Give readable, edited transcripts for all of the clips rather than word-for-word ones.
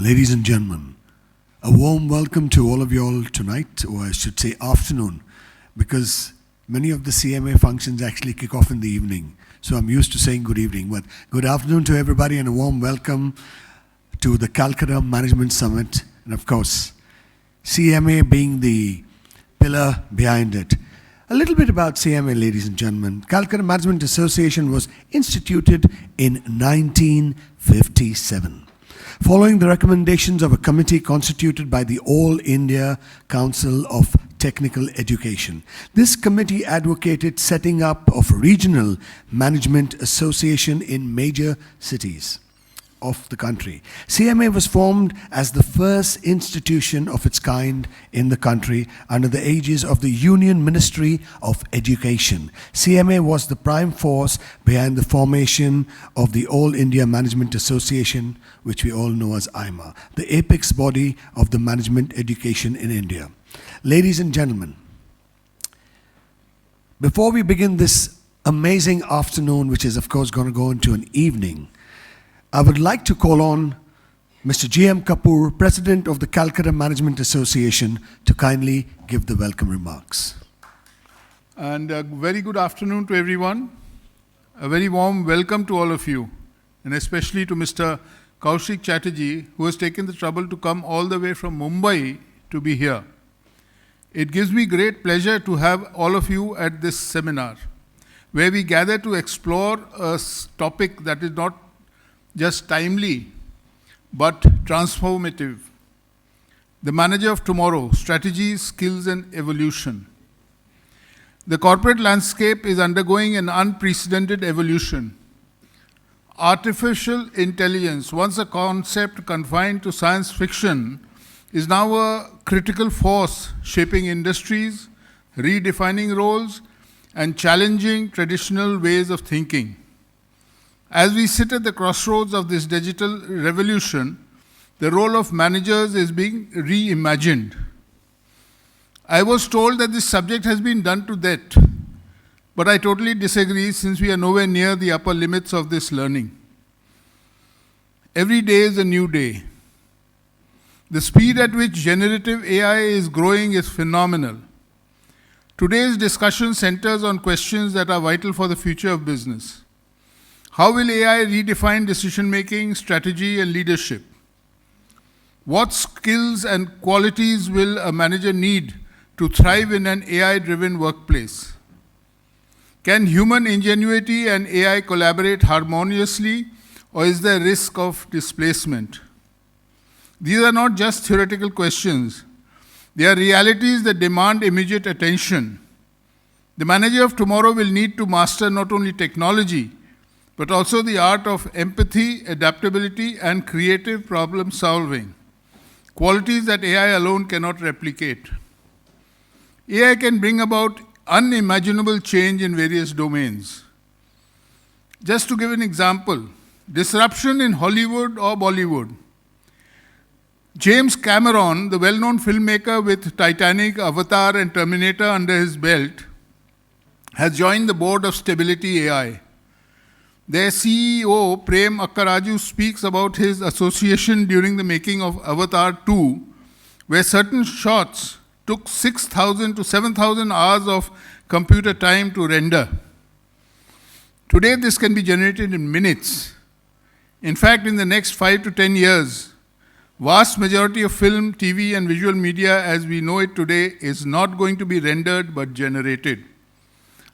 Ladies and gentlemen, a warm welcome to all of you all tonight, or I should say afternoon, because many of the CMA functions actually kick off in the evening. So I'm used to saying good evening, but good afternoon to everybody and a warm welcome to the Calcutta Management Summit, and of course, CMA being the pillar behind it. A little bit about CMA, ladies and gentlemen. Calcutta Management Association was instituted in 1957. Following the recommendations of a committee constituted by the All India Council of Technical Education. This committee advocated setting up of a regional management association in major cities of the country. CMA was formed as the first institution of its kind in the country under the aegis of the Union Ministry of Education. CMA was the prime force behind the formation of the All India Management Association, which we all know as IMA, the apex body of the management education in India. Ladies and gentlemen, before we begin this amazing afternoon, which is of course going to go into an evening, I would like to call on Mr. G.M. Kapoor, President of the Calcutta Management Association, to kindly give the welcome remarks. And a very good afternoon to everyone. A very warm welcome to all of you, and especially to Mr. Koushik Chatterjee, who has taken the trouble to come all the way from Mumbai to be here. It gives me great pleasure to have all of you at this seminar, where we gather to explore a topic that is not just timely, but transformative. The manager of tomorrow, strategies, skills, and evolution. The corporate landscape is undergoing an unprecedented evolution. Artificial intelligence, once a concept confined to science fiction, is now a critical force shaping industries, redefining roles, and challenging traditional ways of thinking. As we sit at the crossroads of this digital revolution, the role of managers is being reimagined. I was told that this subject has been done to death, but I totally disagree since we are nowhere near the upper limits of this learning. Every day is a new day. The speed at which generative AI is growing is phenomenal. Today's discussion centers on questions that are vital for the future of business. How will AI redefine decision-making, strategy, and leadership? What skills and qualities will a manager need to thrive in an AI-driven workplace? Can human ingenuity and AI collaborate harmoniously, or is there risk of displacement? These are not just theoretical questions. They are realities that demand immediate attention. The manager of tomorrow will need to master not only technology, but also the art of empathy, adaptability, and creative problem solving, qualities that AI alone cannot replicate. AI can bring about unimaginable change in various domains. Just to give an example, disruption in Hollywood or Bollywood. James Cameron, the well-known filmmaker with Titanic, Avatar, and Terminator under his belt, has joined the board of Stability AI. Their CEO, Prem Akkaraju, speaks about his association during the making of Avatar 2, where certain shots took 6,000 to 7,000 hours of computer time to render. Today, this can be generated in minutes. In fact, in the next 5 to 10 years, vast majority of film, TV, and visual media as we know it today is not going to be rendered but generated.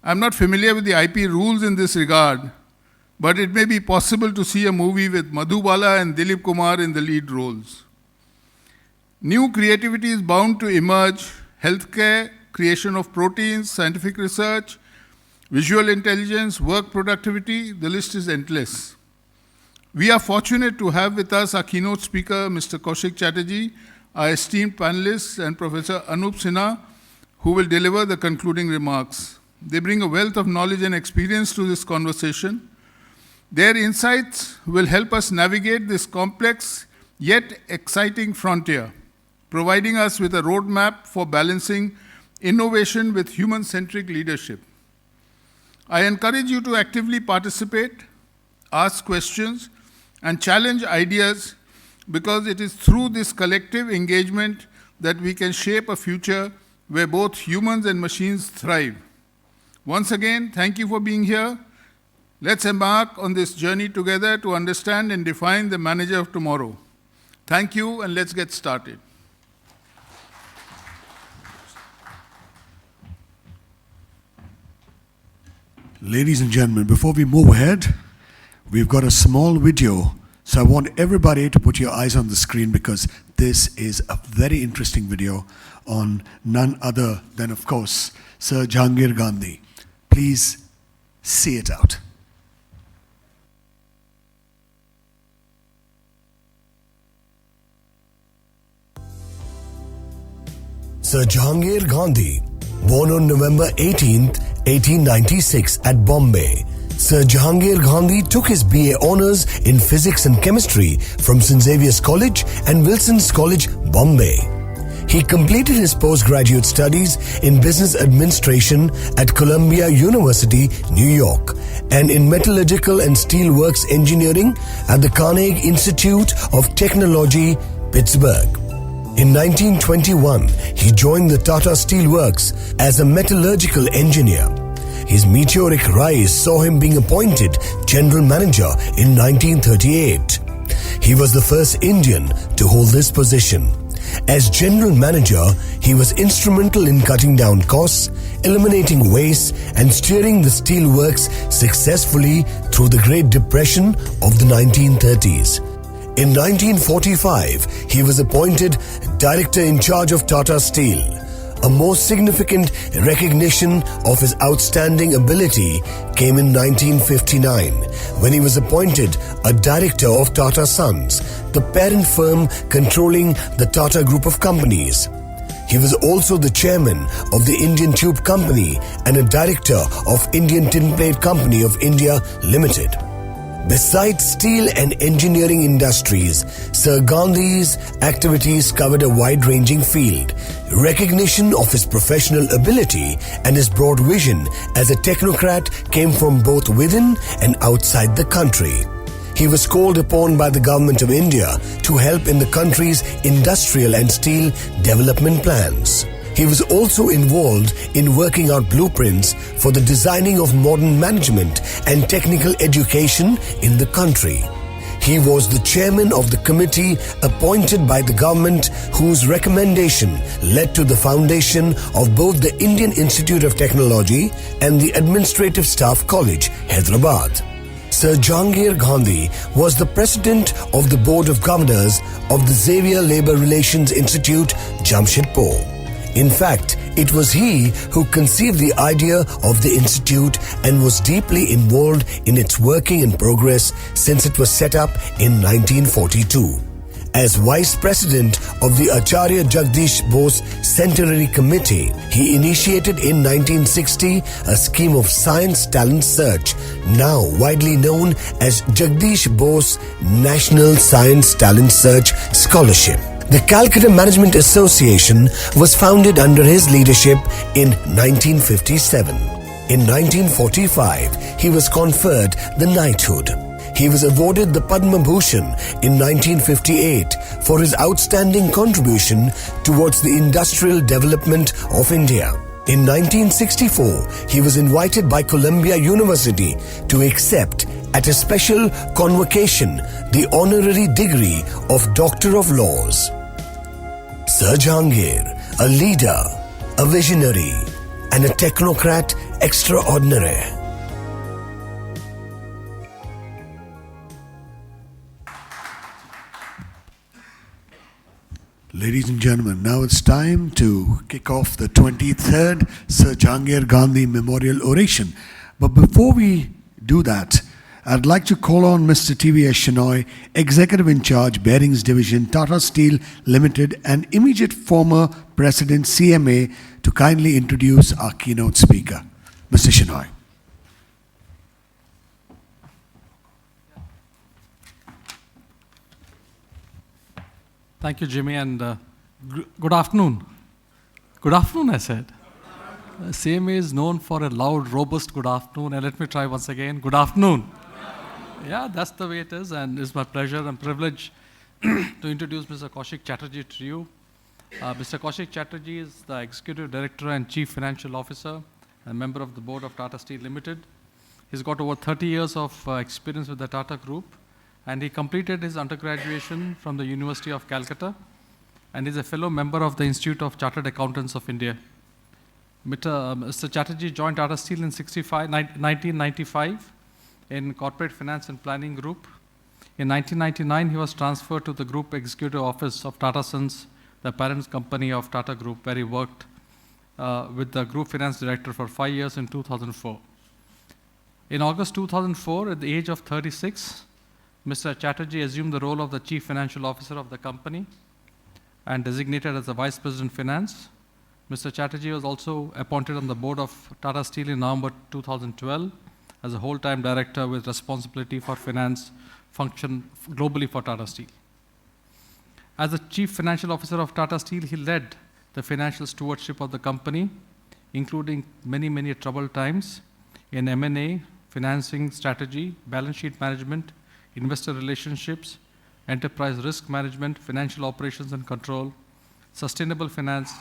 I'm not familiar with the IP rules in this regard, but it may be possible to see a movie with Madhubala and Dilip Kumar in the lead roles. New creativity is bound to emerge: healthcare, creation of proteins, scientific research, visual intelligence, work productivity, the list is endless. We are fortunate to have with us our keynote speaker, Mr. Koushik Chatterjee, our esteemed panelists, and Professor Anup Kr Sinha, who will deliver the concluding remarks. They bring a wealth of knowledge and experience to this conversation. Their insights will help us navigate this complex yet exciting frontier, providing us with a roadmap for balancing innovation with human-centric leadership. I encourage you to actively participate, ask questions, and challenge ideas because it is through this collective engagement that we can shape a future where both humans and machines thrive. Once again, thank you for being here. Let's embark on this journey together to understand and define the manager of tomorrow. Thank you, and let's get started. Ladies and gentlemen, before we move ahead, we've got a small video. So I want everybody to put your eyes on the screen because this is a very interesting video on none other than, of course, Sir Jehangir Gandhi. Please see it out. Sir Jehangir Gandhi, born on November 18th, 1896 at Bombay. Sir Jehangir Gandhi took his BA Honours in Physics and Chemistry from St Xavier's College and Wilson's College, Bombay. He completed his postgraduate studies in Business Administration at Columbia University, New York, and in Metallurgical and Steelworks Engineering at the Carnegie Institute of Technology, Pittsburgh. In 1921, he joined the Tata Steel Works as a metallurgical engineer. His meteoric rise saw him being appointed General Manager in 1938. He was the first Indian to hold this position. As General Manager, he was instrumental in cutting down costs, eliminating waste, and steering the steel works successfully through the Great Depression of the 1930s. In 1945, he was appointed Director in charge of Tata Steel. A more significant recognition of his outstanding ability came in 1959, when he was appointed a Director of Tata Sons, the parent firm controlling the Tata Group of companies. He was also the Chairman of the Indian Tube Company and a Director of Indian Tinplate Company of India Limited. Besides steel and engineering industries, Sir Gandhi's activities covered a wide-ranging field. Recognition of his professional ability and his broad vision as a technocrat came from both within and outside the country. He was called upon by the Government of India to help in the country's industrial and steel development plans. He was also involved in working out blueprints for the designing of modern management and technical education in the country. He was the chairman of the committee appointed by the government whose recommendation led to the foundation of both the Indian Institute of Technology and the Administrative Staff College, Hyderabad. Sir Jehangir Gandhi was the president of the Board of Governors of the Xavier Labour Relations Institute, Jamshedpur. In fact, it was he who conceived the idea of the institute and was deeply involved in its working and progress since it was set up in 1942. As Vice President of the Acharya Jagdish Bose Centenary Committee, he initiated in 1960 a scheme of science talent search, now widely known as Jagdish Bose National Science Talent Search Scholarship. The Calcutta Management Association was founded under his leadership in 1957. In 1945, he was conferred the knighthood. He was awarded the Padma Bhushan in 1958 for his outstanding contribution towards the industrial development of India. In 1964, he was invited by Columbia University to accept at a special convocation the honorary degree of Doctor of Laws. Sir Jehangir, a leader, a visionary, and a technocrat extraordinary. Ladies and gentlemen, now it's time to kick off the 23rd Sir Jehangir Gandhi Memorial Oration. But before we do that, I'd like to call on Mr. T V S Shenoy, Executive in Charge, Bearings Division, Tata Steel Ltd, and immediate former President CMA, to kindly introduce our keynote speaker. Mr. Shenoy. Thank you, Jimmy, and good afternoon. Good afternoon, I said. CMA is known for a loud, robust good afternoon, and let me try once again. Good afternoon. Yeah, that's the way it is, and it's my pleasure and privilege to introduce Mr. Koushik Chatterjee to you. Mr. Koushik Chatterjee is the Executive Director and Chief Financial Officer and member of the Board of Tata Steel Ltd. He's got over 30 years of experience with the Tata Group, and he completed his undergraduation from the University of Calcutta, and is a fellow member of the Institute of Chartered Accountants of India. Mr. Chatterjee joined Tata Steel in 1995 in Corporate Finance and Planning Group. In 1999, he was transferred to the Group Executive Office of Tata Sons, the parent company of Tata Group, where he worked with the Group Finance Director for 5 years in 2004. In August 2004, at the age of 36, Mr. Chatterjee assumed the role of the Chief Financial Officer of the company and designated as the Vice President Finance. Mr. Chatterjee was also appointed on the board of Tata Steel in November 2012 as a whole-time director with responsibility for finance function globally for Tata Steel. As the Chief Financial Officer of Tata Steel, he led the financial stewardship of the company, including many troubled times in M&A, financing strategy, balance sheet management, investor relationships, enterprise risk management, financial operations and control, sustainable finance,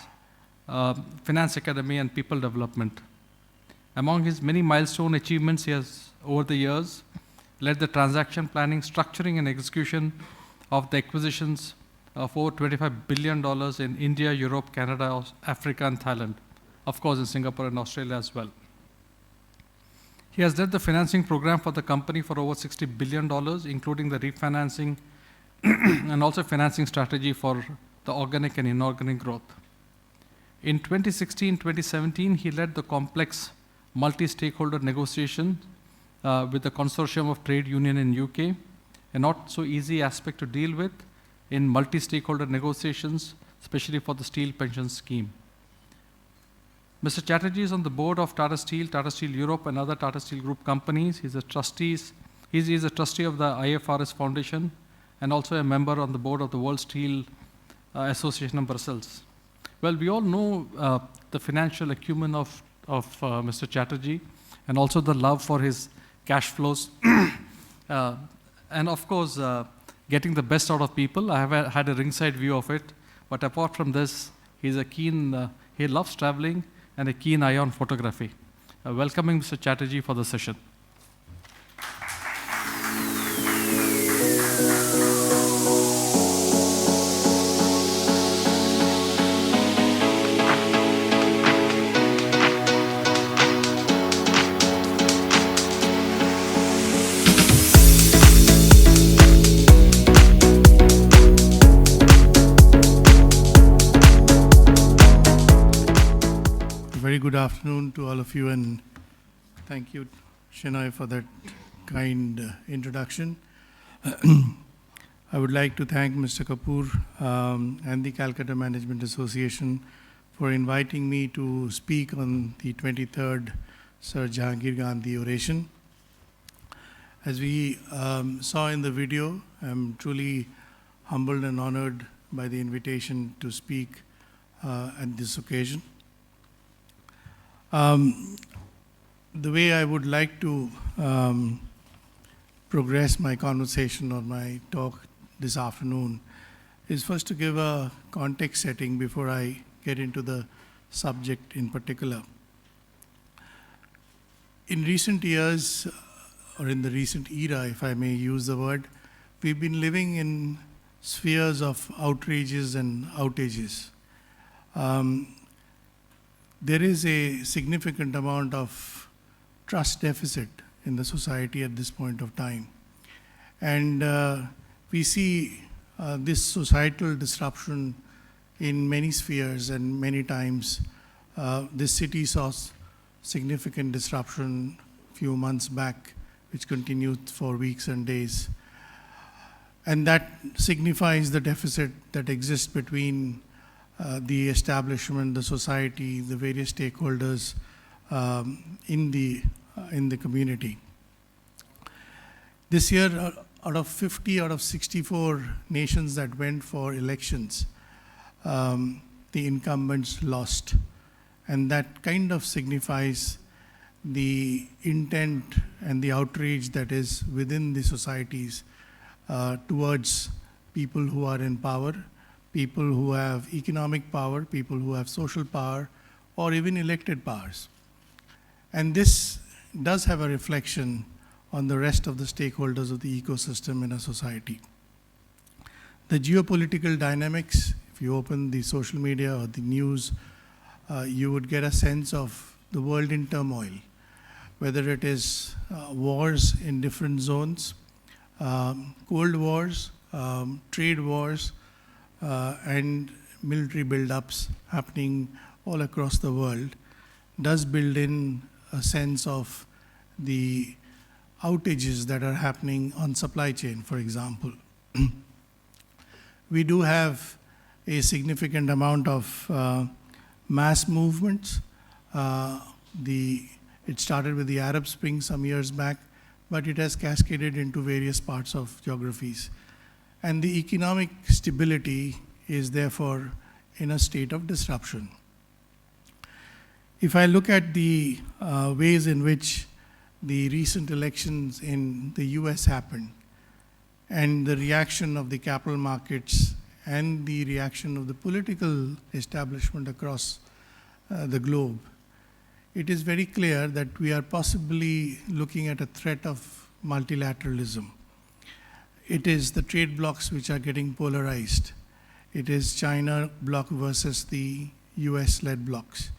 finance academy, and people development. Among his many milestone achievements, he has, over the years, led the transaction planning, structuring, and execution of the acquisitions of over $25 billion in India, Europe, Canada, Africa, and Thailand. Of course, in Singapore and Australia as well. He has led the financing program for the company for over $60 billion, including the refinancing and also financing strategy for the organic and inorganic growth. In 2016-2017, he led the complex multi-stakeholder negotiation with the consortium of trade union in UK, a not so easy aspect to deal with in multi-stakeholder negotiations, especially for the steel pension scheme. Mr. Chatterjee is on the board of Tata Steel Europe, and other Tata Steel Group companies. He's a trustee of the IFRS Foundation and also a member on the board of the World Steel Association of Brussels. Well, we all know the financial acumen of Mr. Chatterjee, and also the love for his cash flows, and of course, getting the best out of people. I have had a ringside view of it, but apart from this, he's a keen, he loves traveling and a keen eye on photography. Welcoming Mr. Chatterjee for the session. Very good afternoon to all of you, and thank you, Shenoy, for that kind introduction. I would like to thank Mr. Kapoor and the Calcutta Management Association for inviting me to speak on the 23rd Sir Jehangir Gandhi Oration. As we saw in the video, I'm truly humbled and honored by the invitation to speak at this occasion. The way I would like to progress my conversation or my talk this afternoon is first to give a context setting before I get into the subject in particular. In recent years, or in the recent era, if I may use the word, we've been living in spheres of outrages and outages. There is a significant amount of trust deficit in the society at this point of time. And we see this societal disruption in many spheres, and many times this city saw significant disruption a few months back, which continued for weeks and days. And that signifies the deficit that exists between the establishment, the society, the various stakeholders in the community. This year, out of 64 nations that went for elections, the incumbents lost. And that kind of signifies the intent and the outrage that is within the societies towards people who are in power, people who have economic power, people who have social power, or even elected powers. And this does have a reflection on the rest of the stakeholders of the ecosystem in a society. The geopolitical dynamics, if you open the social media or the news, you would get a sense of the world in turmoil, whether it is wars in different zones, cold wars, trade wars, and military build-ups happening all across the world, does build in a sense of the outages that are happening on supply chain, for example. We do have a significant amount of mass movements. It started with the Arab Spring some years back, but it has cascaded into various parts of geographies. And the economic stability is therefore in a state of disruption. If I look at the ways in which the recent elections in the US happened, and the reaction of the capital markets and the reaction of the political establishment across the globe, it is very clear that we are possibly looking at a threat of multilateralism. It is the trade blocs which are getting polarized. It is China bloc versus the US-led blocs.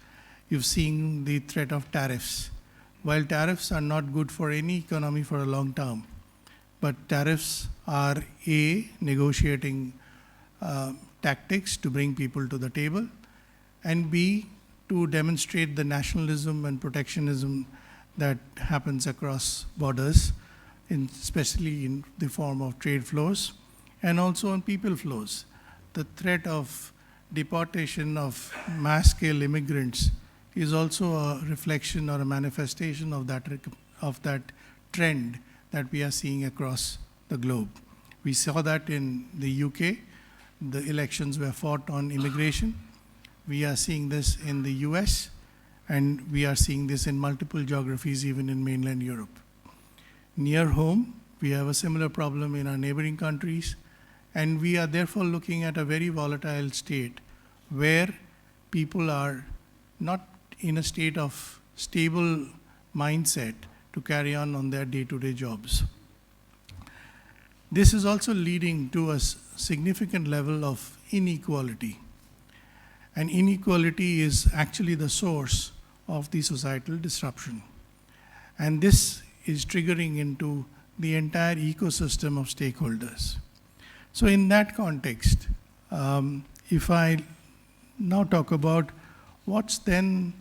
You've seen the threat of tariffs. While tariffs are not good for any economy for a long term, but tariffs are A, negotiating tactics to bring people to the table, and B, to demonstrate the nationalism and protectionism that happens across borders, especially in the form of trade flows, and also on people flows. The threat of deportation of mass-scale immigrants is also a reflection or a manifestation of that trend that we are seeing across the globe. We saw that in the UK. The elections were fought on immigration. We are seeing this in the US, and we are seeing this in multiple geographies, even in mainland Europe. Near home, we have a similar problem in our neighboring countries, and we are therefore looking at a very volatile state where people are not in a state of stable mindset to carry on their day-to-day jobs. This is also leading to a significant level of inequality. And inequality is actually the source of the societal disruption. And this is triggering into the entire ecosystem of stakeholders. So in that context, if I now talk about what's then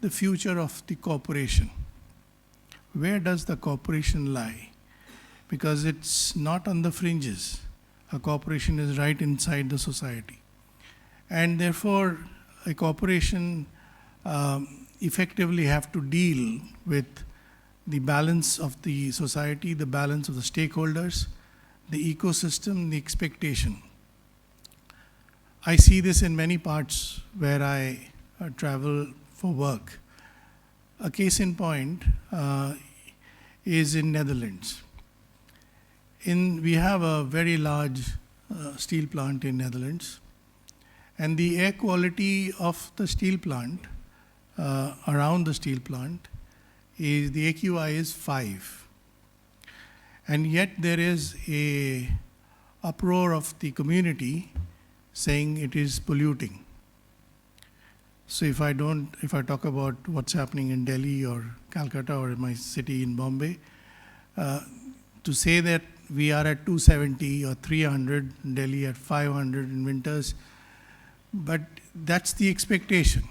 the future of the corporation, where does the corporation lie? Because it's not on the fringes. A corporation is right inside the society. And therefore, a corporation effectively have to deal with the balance of the society, the balance of the stakeholders, the ecosystem, the expectation. I see this in many parts where I travel for work. A case in point is in Netherlands. We have a very large steel plant in Netherlands, and the air quality of the steel plant, around the steel plant, is the AQI is 5. And yet there is a uproar of the community saying it is polluting. So if I talk about what's happening in Delhi or Calcutta or in my city in Bombay, to say that we are at 270 or 300, Delhi at 500 in winters, but that's the expectation.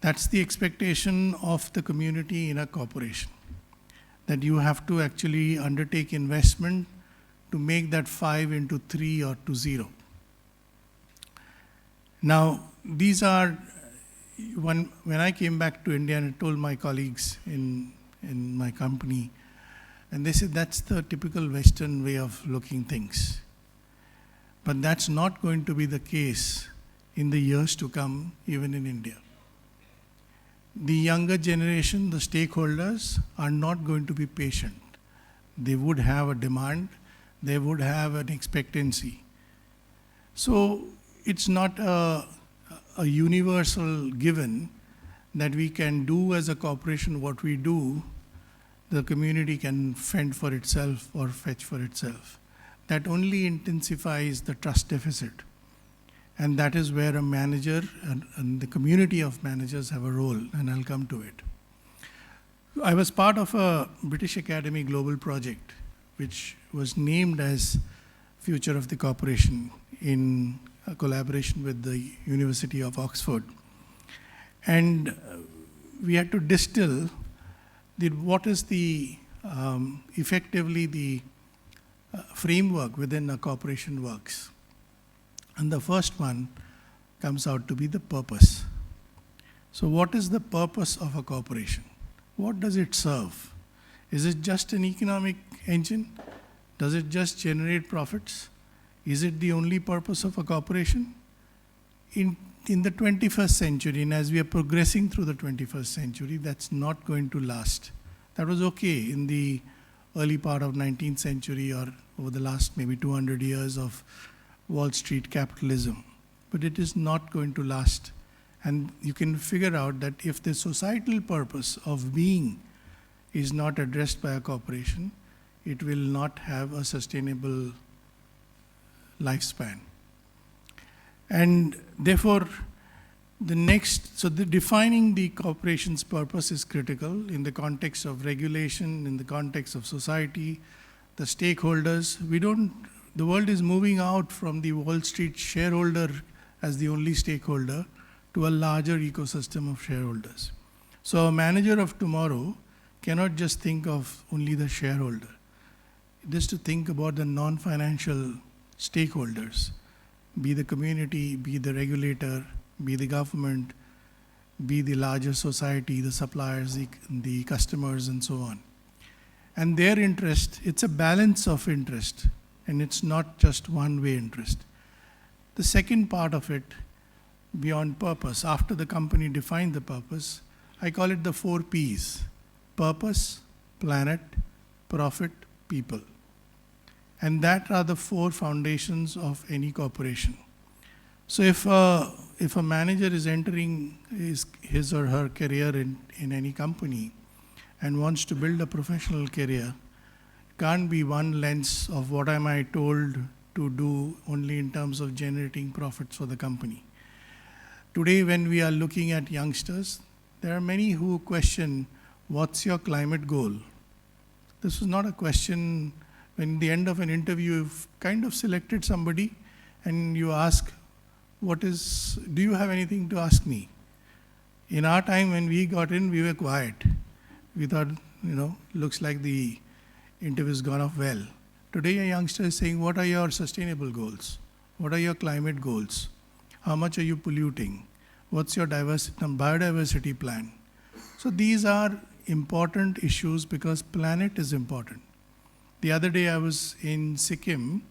That's the expectation of the community in a corporation, that you have to actually undertake investment to make that 5 into 3 or to 0. Now, these are, when I came back to India and I told my colleagues in my company, and they said that's the typical Western way of looking things. But that's not going to be the case in the years to come, even in India. The younger generation, the stakeholders, are not going to be patient. They would have a demand. they would have an expectancy. So it's not a universal given that we can do as a corporation what we do, the community can fend for itself or fetch for itself. That only intensifies the trust deficit. And that is where a manager and the community of managers have a role, and I'll come to it. I was part of a British Academy global project, which was named as Future of the Corporation in a collaboration with the University of Oxford. And we had to distill what is the effectively the framework within a corporation works. And the first one comes out to be the purpose. So what is the purpose of a corporation? What does it serve? Is it just an economic engine? Does it just generate profits? Is it the only purpose of a corporation? In the 21st century, and as we are progressing through the 21st century, that's not going to last. That was okay in the early part of 19th century or over the last maybe 200 years of Wall Street capitalism. But it is not going to last. And you can figure out that if the societal purpose of being is not addressed by a corporation, it will not have a sustainable lifespan. And therefore, defining the corporation's purpose is critical in the context of regulation, in the context of society, the stakeholders. The world is moving out from the Wall Street shareholder as the only stakeholder to a larger ecosystem of shareholders. So a manager of tomorrow cannot just think of only the shareholder. It is to think about the non-financial stakeholders, be the community, be the regulator, be the government, be the larger society, the suppliers, the customers, and so on. And their interest, it's a balance of interest, and it's not just one-way interest. The second part of it, beyond purpose, after the company defined the purpose, I call it the 4 Ps: purpose, planet, profit, people. And that are the 4 foundations of any corporation. So if a manager is entering his or her career in any company and wants to build a professional career, can't be one lens of what am I told to do only in terms of generating profits for the company. Today, when we are looking at youngsters, there are many who question, what's your climate goal? This is not a question when at the end of an interview, you've kind of selected somebody and you ask, do you have anything to ask me? In our time when we got in, we were quiet. We thought, looks like the interview's gone off well. Today a youngster is saying, what are your sustainable goals? What are your climate goals? How much are you polluting? What's your biodiversity plan? So these are important issues because planet is important. The other day I was in Sikkim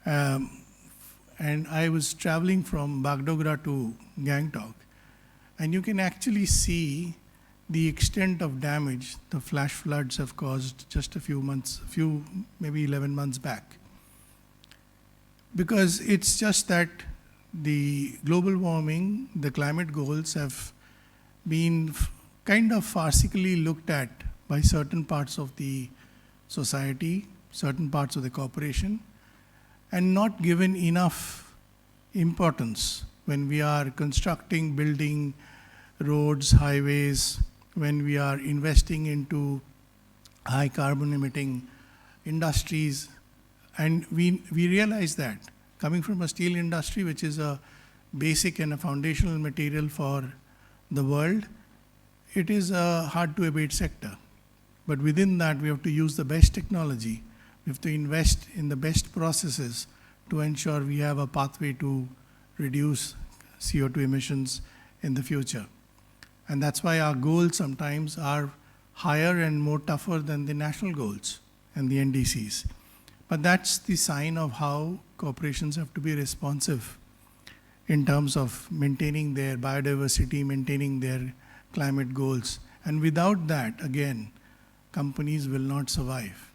and I was traveling from Bagdogra to Gangtok, and you can actually see the extent of damage the flash floods have caused just maybe 11 months back. Because it's just that the global warming, the climate goals have been kind of farcically looked at by certain parts of the society, certain parts of the corporation, and not given enough importance when we are constructing, building roads, highways, when we are investing into high carbon emitting industries. And we realize that coming from a steel industry, which is a basic and a foundational material for the world, it is a hard to abate sector. But within that, we have to use the best technology. We have to invest in the best processes to ensure we have a pathway to reduce CO2 emissions in the future. And that's why our goals sometimes are higher and more tougher than the national goals and the NDCs. But that's the sign of how corporations have to be responsive in terms of maintaining their biodiversity, maintaining their climate goals. And without that, again, companies will not survive.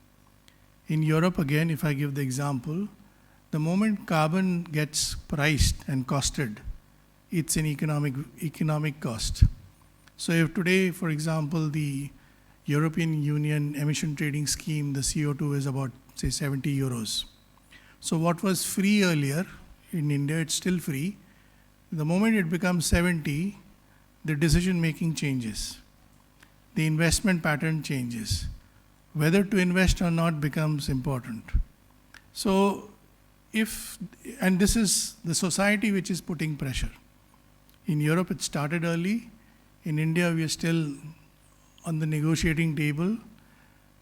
In Europe, again, if I give the example, the moment carbon gets priced and costed, it's an economic cost. So if today, for example, the European Union emission trading scheme, the CO2 is about, say, 70 euros. So what was free earlier, in India it's still free. The moment it becomes 70, the decision making changes. The investment pattern changes. Whether to invest or not becomes important. So and this is the society which is putting pressure. In Europe it started early. In India we are still on the negotiating table,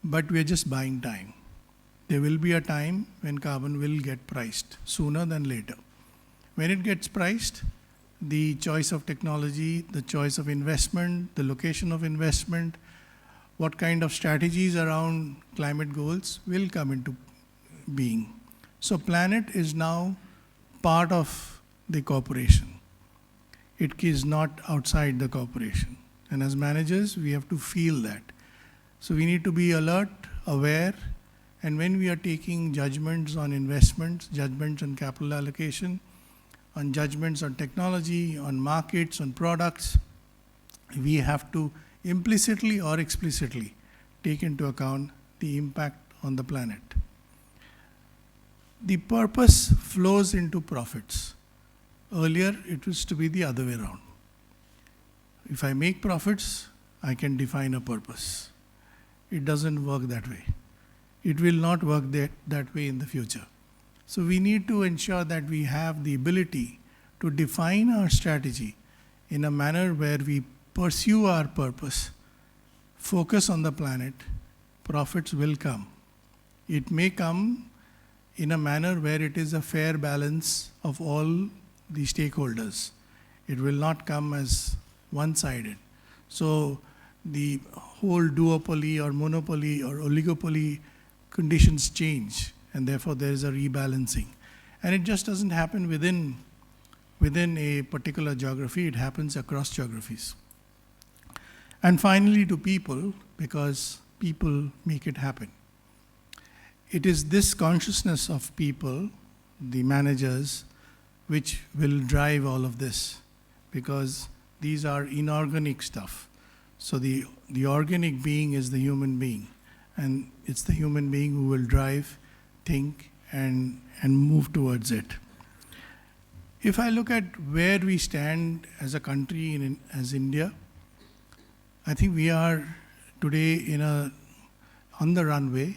but we are just buying time. There will be a time when carbon will get priced, sooner than later. When it gets priced, the choice of technology, the choice of investment, the location of investment, what kind of strategies around climate goals will come into being. So planet is now part of the corporation. It is not outside the corporation. And as managers, we have to feel that. So we need to be alert, aware, and when we are taking judgments on investments, judgments on capital allocation, on judgments on technology, on markets, on products, we have to implicitly or explicitly take into account the impact on the planet. The purpose flows into profits. Earlier, it used to be the other way around. If I make profits, I can define a purpose. It doesn't work that way. It will not work that way in the future. So we need to ensure that we have the ability to define our strategy in a manner where we pursue our purpose, focus on the planet, profits will come. It may come in a manner where it is a fair balance of all the stakeholders. It will not come as one-sided. So the whole duopoly or monopoly or oligopoly conditions change, and therefore there is a rebalancing. And it just doesn't happen within a particular geography, it happens across geographies. And finally to people, because people make it happen. It is this consciousness of people, the managers, which will drive all of this, because these are inorganic stuff. So the organic being is the human being, and it's the human being who will drive, think, and move towards it. If I look at where we stand as a country, as India, I think we are today on the runway.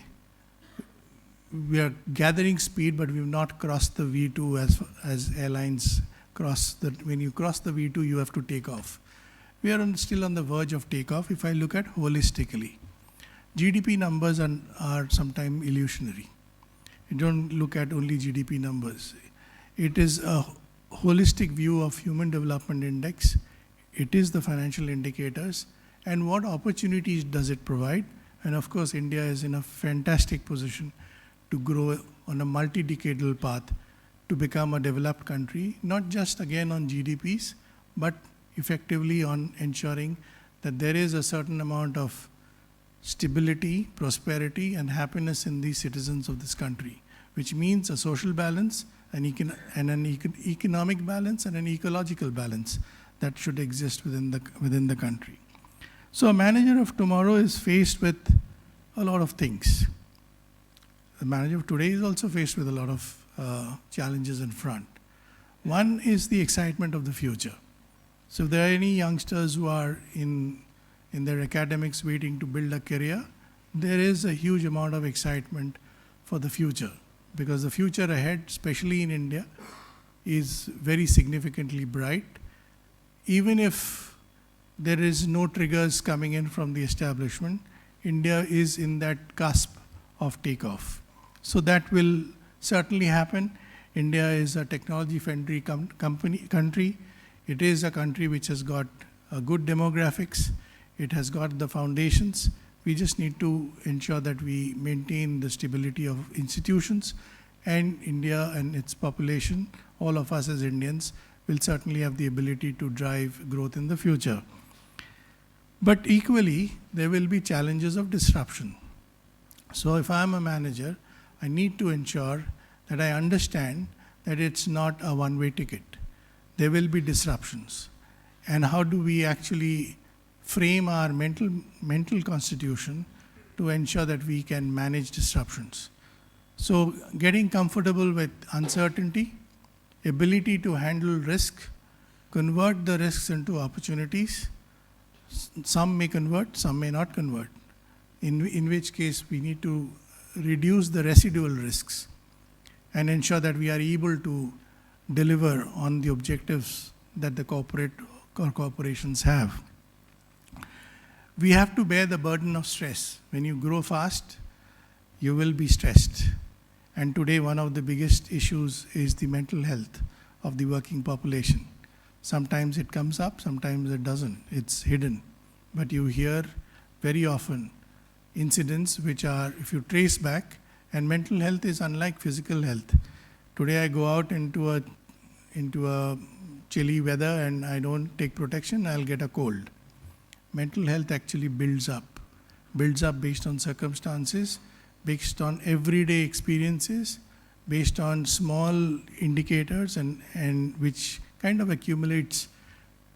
We are gathering speed, but we have not crossed the V2 as airlines cross. When you cross the V2, you have to take off. We are still on the verge of takeoff if I look at holistically. GDP numbers are sometimes illusionary. You don't look at only GDP numbers. It is a holistic view of Human Development Index. It is the financial indicators. And what opportunities does it provide? And of course, India is in a fantastic position to grow on a multi-decadal path to become a developed country, not just again on GDPs, but effectively on ensuring that there is a certain amount of stability, prosperity, and happiness in the citizens of this country, which means a social balance, an economic balance, and an ecological balance that should exist within the country. So a manager of tomorrow is faced with a lot of things. The manager of today is also faced with a lot of challenges in front. One is the excitement of the future. So if there are any youngsters who are in their academics waiting to build a career, there is a huge amount of excitement for the future, because the future ahead, especially in India, is very significantly bright. Even if there is no triggers coming in from the establishment, India is in that cusp of takeoff. So that will certainly happen. India is a technology-friendly country. It is a country which has got good demographics. It has got the foundations. We just need to ensure that we maintain the stability of institutions, and India and its population, all of us as Indians, will certainly have the ability to drive growth in the future. But equally, there will be challenges of disruption. So if I'm a manager, I need to ensure that I understand that it's not a one-way ticket. There will be disruptions. And how do we actually frame our mental constitution to ensure that we can manage disruptions? So getting comfortable with uncertainty, ability to handle risk, convert the risks into opportunities. Some may convert, some may not convert. In which case we need to reduce the residual risks and ensure that we are able to deliver on the objectives that the corporations have. We have to bear the burden of stress. When you grow fast, you will be stressed. And today one of the biggest issues is the mental health of the working population. Sometimes it comes up, sometimes it doesn't. It's hidden. But you hear very often incidents which are, if you trace back, and mental health is unlike physical health. Today I go out into a chilly weather and I don't take protection, I'll get a cold. Mental health actually builds up based on circumstances, based on everyday experiences, based on small indicators and which kind of accumulates,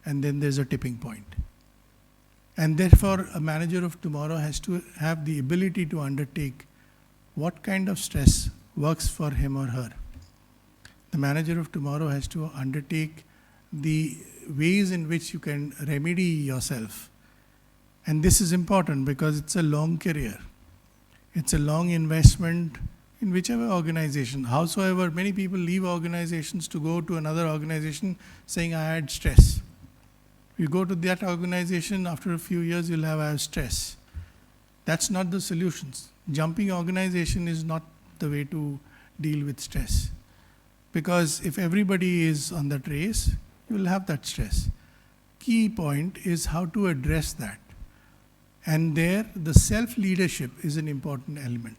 and then there's a tipping point. And therefore, a manager of tomorrow has to have the ability to undertake what kind of stress works for him or her. The manager of tomorrow has to undertake the ways in which you can remedy yourself. And this is important because it's a long career. It's a long investment in whichever organization. Howsoever, many people leave organizations to go to another organization saying, I had stress. You go to that organization, after a few years, you'll have had stress. That's not the solutions. Jumping organization is not the way to deal with stress. Because if everybody is on that race, you will have that stress. Key point is how to address that. And there, the self-leadership is an important element.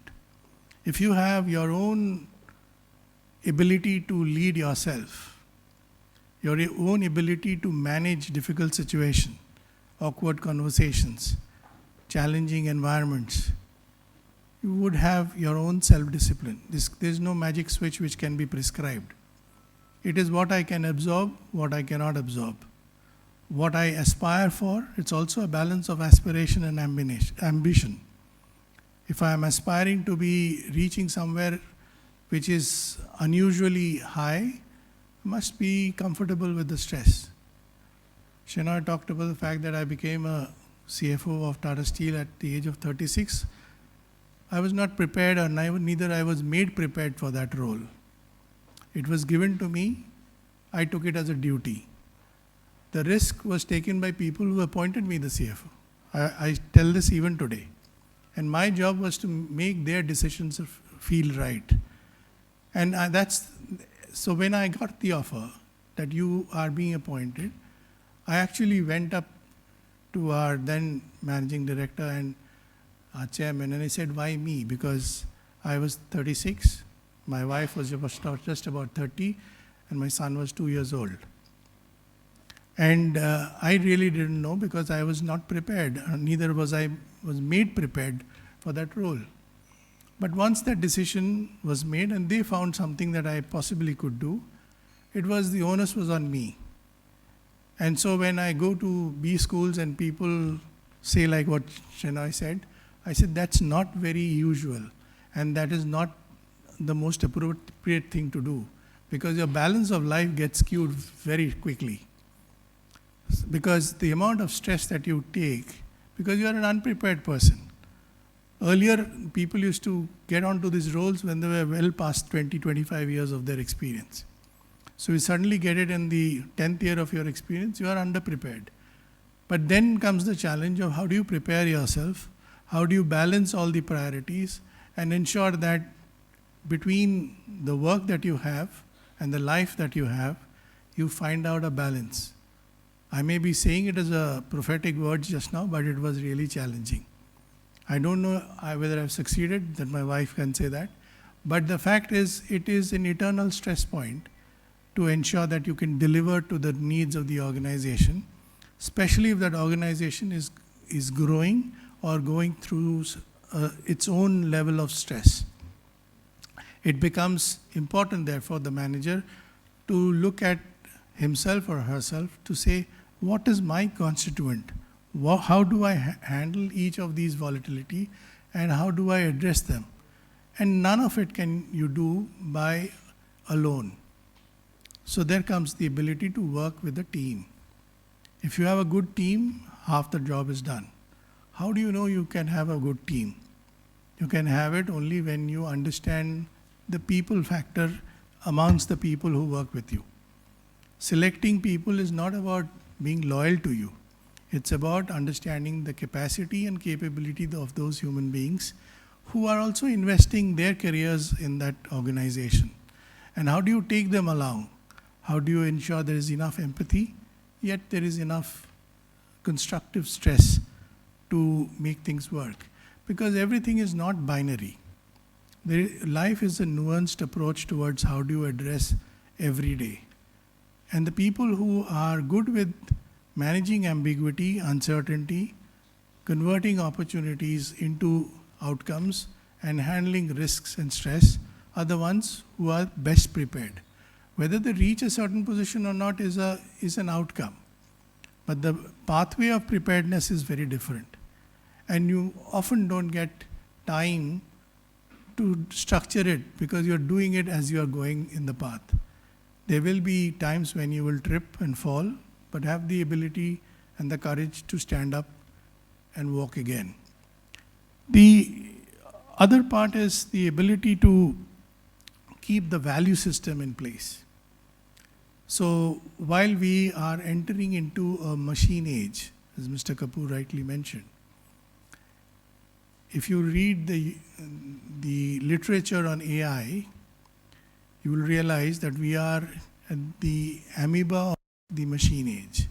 If you have your own ability to lead yourself, your own ability to manage difficult situations, awkward conversations, challenging environments, you would have your own self-discipline. There's no magic switch which can be prescribed. It is what I can absorb, what I cannot absorb. What I aspire for, it's also a balance of aspiration and ambition. If I am aspiring to be reaching somewhere which is unusually high, I must be comfortable with the stress. Shenoy talked about the fact that I became a CFO of Tata Steel at the age of 36. I was not prepared, or neither I was made prepared for that role. It was given to me. I took it as a duty. The risk was taken by people who appointed me the CFO. I tell this even today. And my job was to make their decisions feel right. And so when I got the offer that you are being appointed, I actually went up to our then managing director and our chairman, and I said, why me? Because I was 36, my wife was just about 30, and my son was 2 years old. And I really didn't know because I was not prepared, neither was I made prepared for that role. But once that decision was made and they found something that I possibly could do, the onus was on me. And so when I go to B schools and people say like what Shenoy said, I said that's not very usual and that is not the most appropriate thing to do because your balance of life gets skewed very quickly. Because the amount of stress that you take, because you are an unprepared person. Earlier, people used to get onto these roles when they were well past 20, 25 years of their experience. So you suddenly get it in the 10th year of your experience, you are underprepared. But then comes the challenge of how do you prepare yourself, how do you balance all the priorities and ensure that between the work that you have and the life that you have, you find out a balance. I may be saying it as a prophetic word just now, but it was really challenging. I don't know whether I've succeeded, that my wife can say that. But the fact is, it is an eternal stress point to ensure that you can deliver to the needs of the organization, especially if that organization is growing or going through its own level of stress. It becomes important, therefore, the manager to look at himself or herself to say, what is my constituent? How do I handle each of these volatility, and how do I address them? And none of it can you do by alone. So there comes the ability to work with a team. If you have a good team, half the job is done. How do you know you can have a good team? You can have it only when you understand the people factor amongst the people who work with you. Selecting people is not about being loyal to you. It's about understanding the capacity and capability of those human beings who are also investing their careers in that organization. And how do you take them along? How do you ensure there is enough empathy, yet there is enough constructive stress to make things work? Because everything is not binary. Life is a nuanced approach towards how do you address every day. And the people who are good with managing ambiguity, uncertainty, converting opportunities into outcomes, and handling risks and stress are the ones who are best prepared. Whether they reach a certain position or not is an outcome. But the pathway of preparedness is very different. And you often don't get time to structure it because you're doing it as you are going in the path. There will be times when you will trip and fall, but have the ability and the courage to stand up and walk again. The other part is the ability to keep the value system in place. So while we are entering into a machine age, as Mr. Kapoor rightly mentioned, if you read the literature on AI, you will realize that we are at the amoeba of the machine age.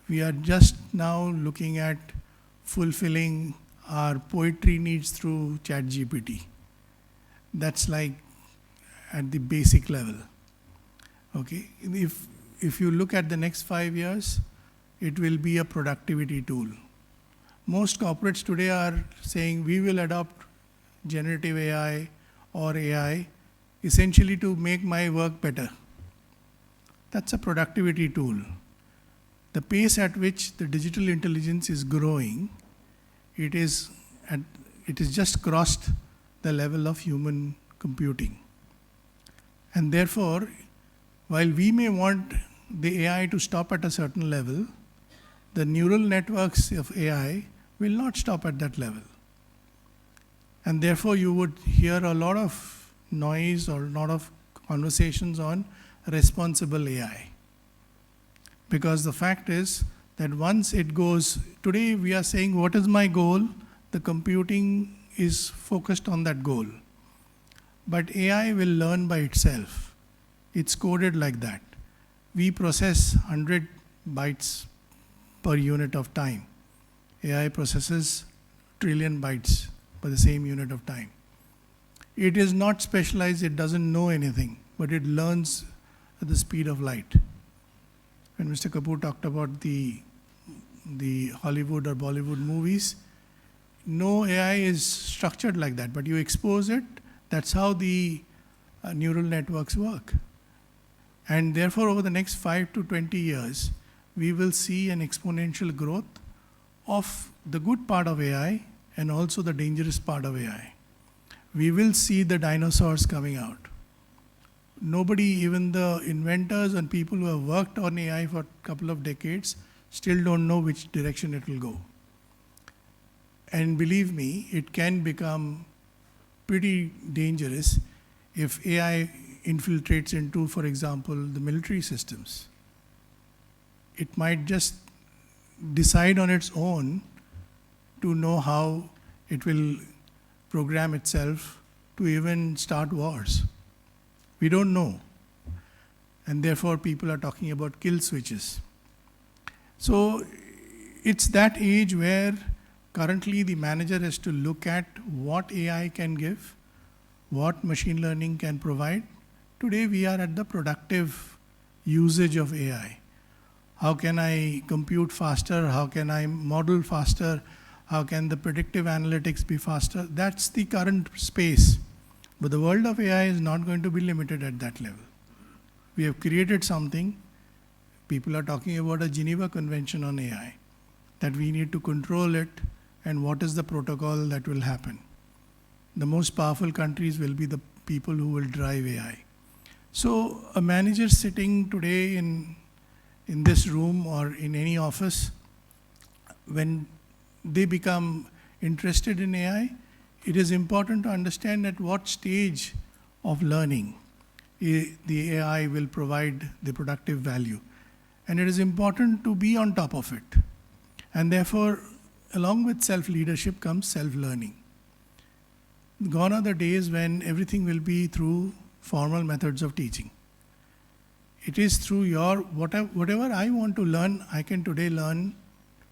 We are just now looking at fulfilling our poetry needs through ChatGPT. That's like at the basic level. Okay, if you look at the next 5 years, it will be a productivity tool. Most corporates today are saying we will adopt generative AI or AI essentially to make my work better. That's a productivity tool. The pace at which the digital intelligence is growing, it is just crossed the level of human computing. And therefore, while we may want the AI to stop at a certain level, the neural networks of AI will not stop at that level. And therefore, you would hear a lot of noise or a lot of conversations on responsible AI. Because the fact is that once it goes, today we are saying, what is my goal? The computing is focused on that goal. But AI will learn by itself. It's coded like that. We process 100 bytes per unit of time. AI processes trillion bytes per the same unit of time. It is not specialized, it doesn't know anything, but it learns at the speed of light. When Mr. Kapoor talked about the Hollywood or Bollywood movies, no AI is structured like that, but you expose it, that's how the neural networks work. And therefore, over the next 5 to 20 years, we will see an exponential growth of the good part of AI and also the dangerous part of AI. We will see the dinosaurs coming out. Nobody, even the inventors and people who have worked on AI for a couple of decades, still don't know which direction it will go. And believe me, it can become pretty dangerous if AI infiltrates into, for example, the military systems. It might just decide on its own to know how it will program itself to even start wars. We don't know. And therefore, people are talking about kill switches. So it's that age where currently the manager has to look at what AI can give, what machine learning can provide. Today, we are at the productive usage of AI. How can I compute faster? How can I model faster? How can the predictive analytics be faster? That's the current space. But the world of AI is not going to be limited at that level. We have created something. People are talking about a Geneva Convention on AI, that we need to control it and what is the protocol that will happen. The most powerful countries will be the people who will drive AI. So a manager sitting today in this room or in any office, when they become interested in AI, it is important to understand at what stage of learning the AI will provide the productive value. And it is important to be on top of it. And therefore, along with self-leadership comes self-learning. Gone are the days when everything will be through formal methods of teaching. It is through whatever I want to learn, I can today learn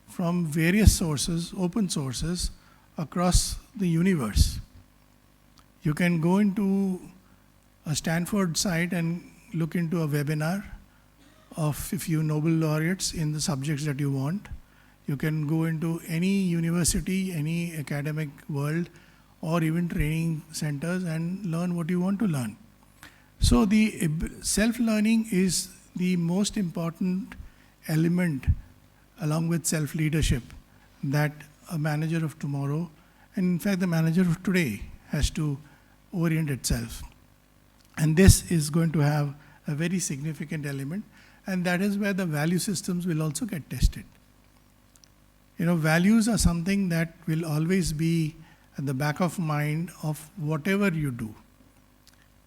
from various sources, open sources, across the universe. You can go into a Stanford site and look into a webinar of a few Nobel laureates in the subjects that you want. You can go into any university, any academic world, or even training centers and learn what you want to learn. So the self-learning is the most important element along with self-leadership that a manager of tomorrow, and in fact the manager of today, has to orient itself. And this is going to have a very significant element, and that is where the value systems will also get tested. Values are something that will always be at the back of mind of whatever you do.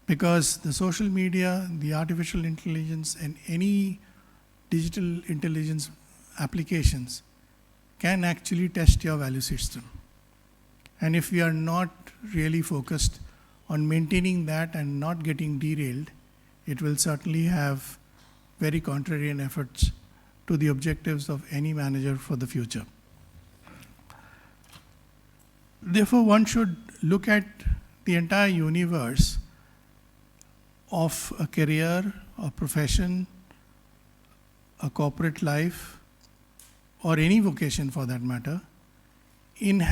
Because the social media, the artificial intelligence, and any digital intelligence applications can actually test your value system. And if we are not really focused on maintaining that and not getting derailed, it will certainly have very contrarian efforts to the objectives of any manager for the future. Therefore, one should look at the entire universe of a career, a profession, a corporate life, or any vocation for that matter, in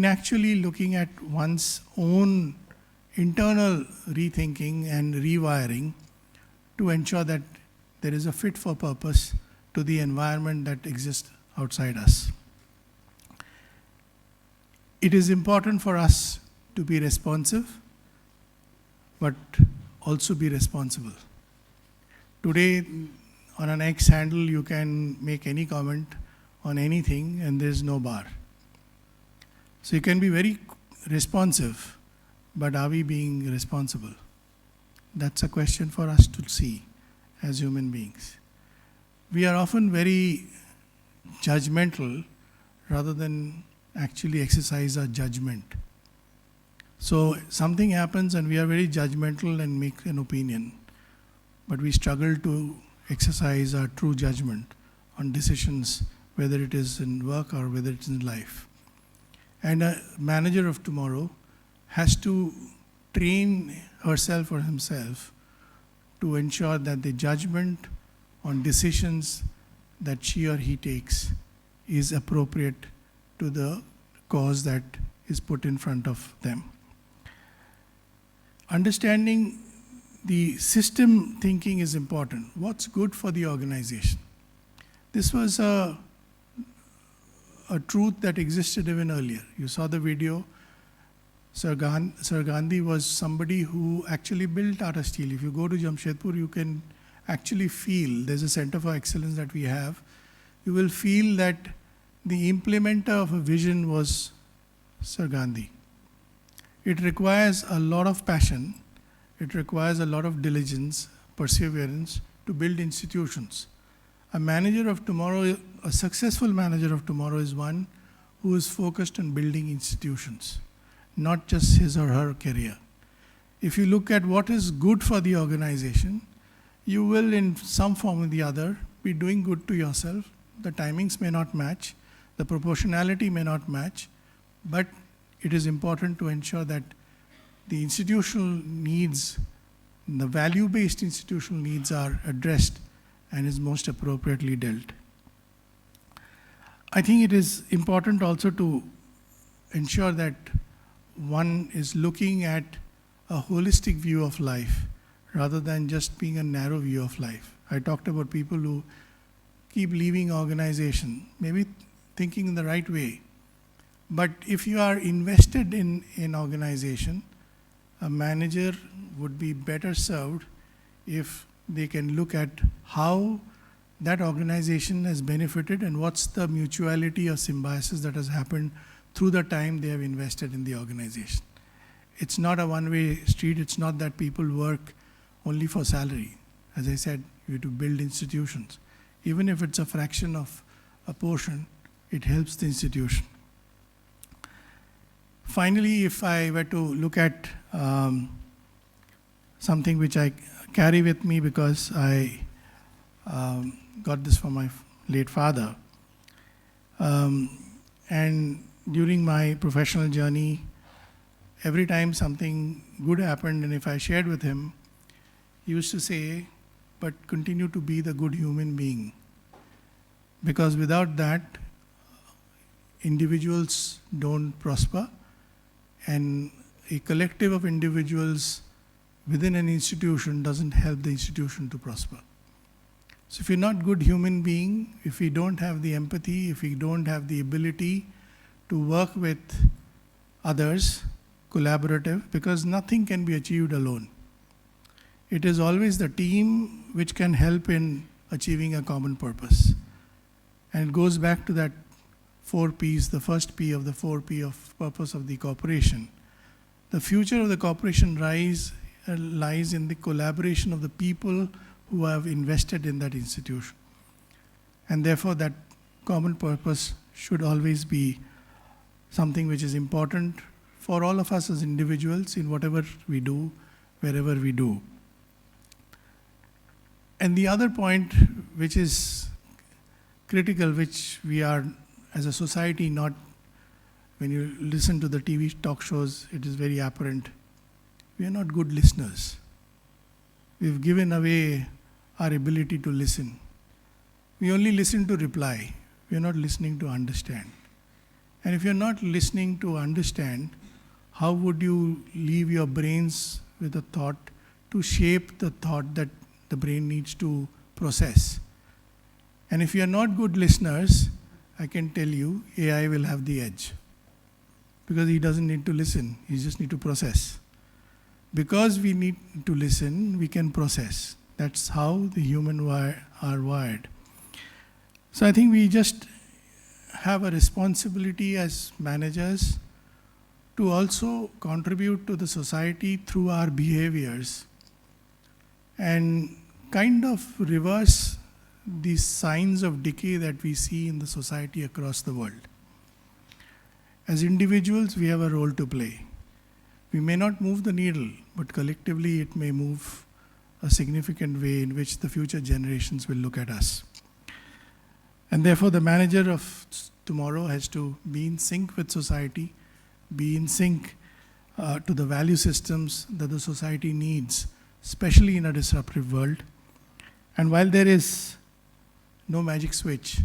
actually looking at one's own internal rethinking and rewiring to ensure that there is a fit for purpose to the environment that exists outside us. It is important for us to be responsive, but also be responsible. Today, on an X handle, you can make any comment on anything and there is no bar. So you can be very responsive, but are we being responsible? That's a question for us to see as human beings. We are often very judgmental rather than actually exercise our judgment. So something happens and we are very judgmental and make an opinion, but we struggle to exercise our true judgment on decisions, whether it is in work or whether it's in life. And a manager of tomorrow has to train herself or himself to ensure that the judgment on decisions that she or he takes is appropriate to the cause that is put in front of them. Understanding the system thinking is important. What's good for the organization? This was a truth that existed even earlier. You saw the video. Sir Ghandy was somebody who actually built Tata Steel. If you go to Jamshedpur, you can actually feel, there's a center for excellence that we have, you will feel that the implementer of a vision was Sir Ghandy. It requires a lot of passion, it requires a lot of diligence, perseverance to build institutions. A manager of tomorrow, a successful manager of tomorrow is one who is focused on building institutions, not just his or her career. If you look at what is good for the organization, you will in some form or the other be doing good to yourself. The timings may not match, the proportionality may not match, but it is important to ensure that the institutional needs, the value-based institutional needs are addressed and is most appropriately dealt. I think it is important also to ensure that one is looking at a holistic view of life rather than just being a narrow view of life. I talked about people who keep leaving organization, maybe thinking in the right way. But if you are invested in an organization, a manager would be better served if they can look at how that organization has benefited and what's the mutuality or symbiosis that has happened through the time they have invested in the organization. It's not a one-way street. It's not that people work only for salary. As I said, you have to build institutions. Even if it's a fraction of a portion, it helps the institution. Finally, if I were to look at something which I carry with me because I got this from my late father, and during my professional journey, every time something good happened and if I shared with him, he used to say, but continue to be the good human being. Because without that, individuals don't prosper, and a collective of individuals within an institution doesn't help the institution to prosper. So if you're not good human being, if we don't have the empathy, if we don't have the ability to work with others, collaborative, because nothing can be achieved alone. It is always the team which can help in achieving a common purpose. And it goes back to that 4 Ps, the first P of the 4 P of purpose of the corporation. The future of the corporation lies in the collaboration of the people who have invested in that institution. And therefore that common purpose should always be something which is important for all of us as individuals in whatever we do, wherever we do. And the other point which is critical, which we are as a society not, when you listen to the TV talk shows, it is very apparent. We are not good listeners. We've given away our ability to listen. We only listen to reply. We are not listening to understand. And if you're not listening to understand, how would you leave your brains with a thought to shape the thought that the brain needs to process? And if you're not good listeners, I can tell you, AI will have the edge. Because he doesn't need to listen, he just need to process. Because we need to listen, we can process. That's how the human are wired. So I think we just have a responsibility as managers to also contribute to the society through our behaviors and kind of reverse these signs of decay that we see in the society across the world. As individuals, we have a role to play. We may not move the needle, but collectively it may move a significant way in which the future generations will look at us. And therefore, the manager of tomorrow has to be in sync with society, be in sync to the value systems that the society needs, especially in a disruptive world. And while there is no magic switch,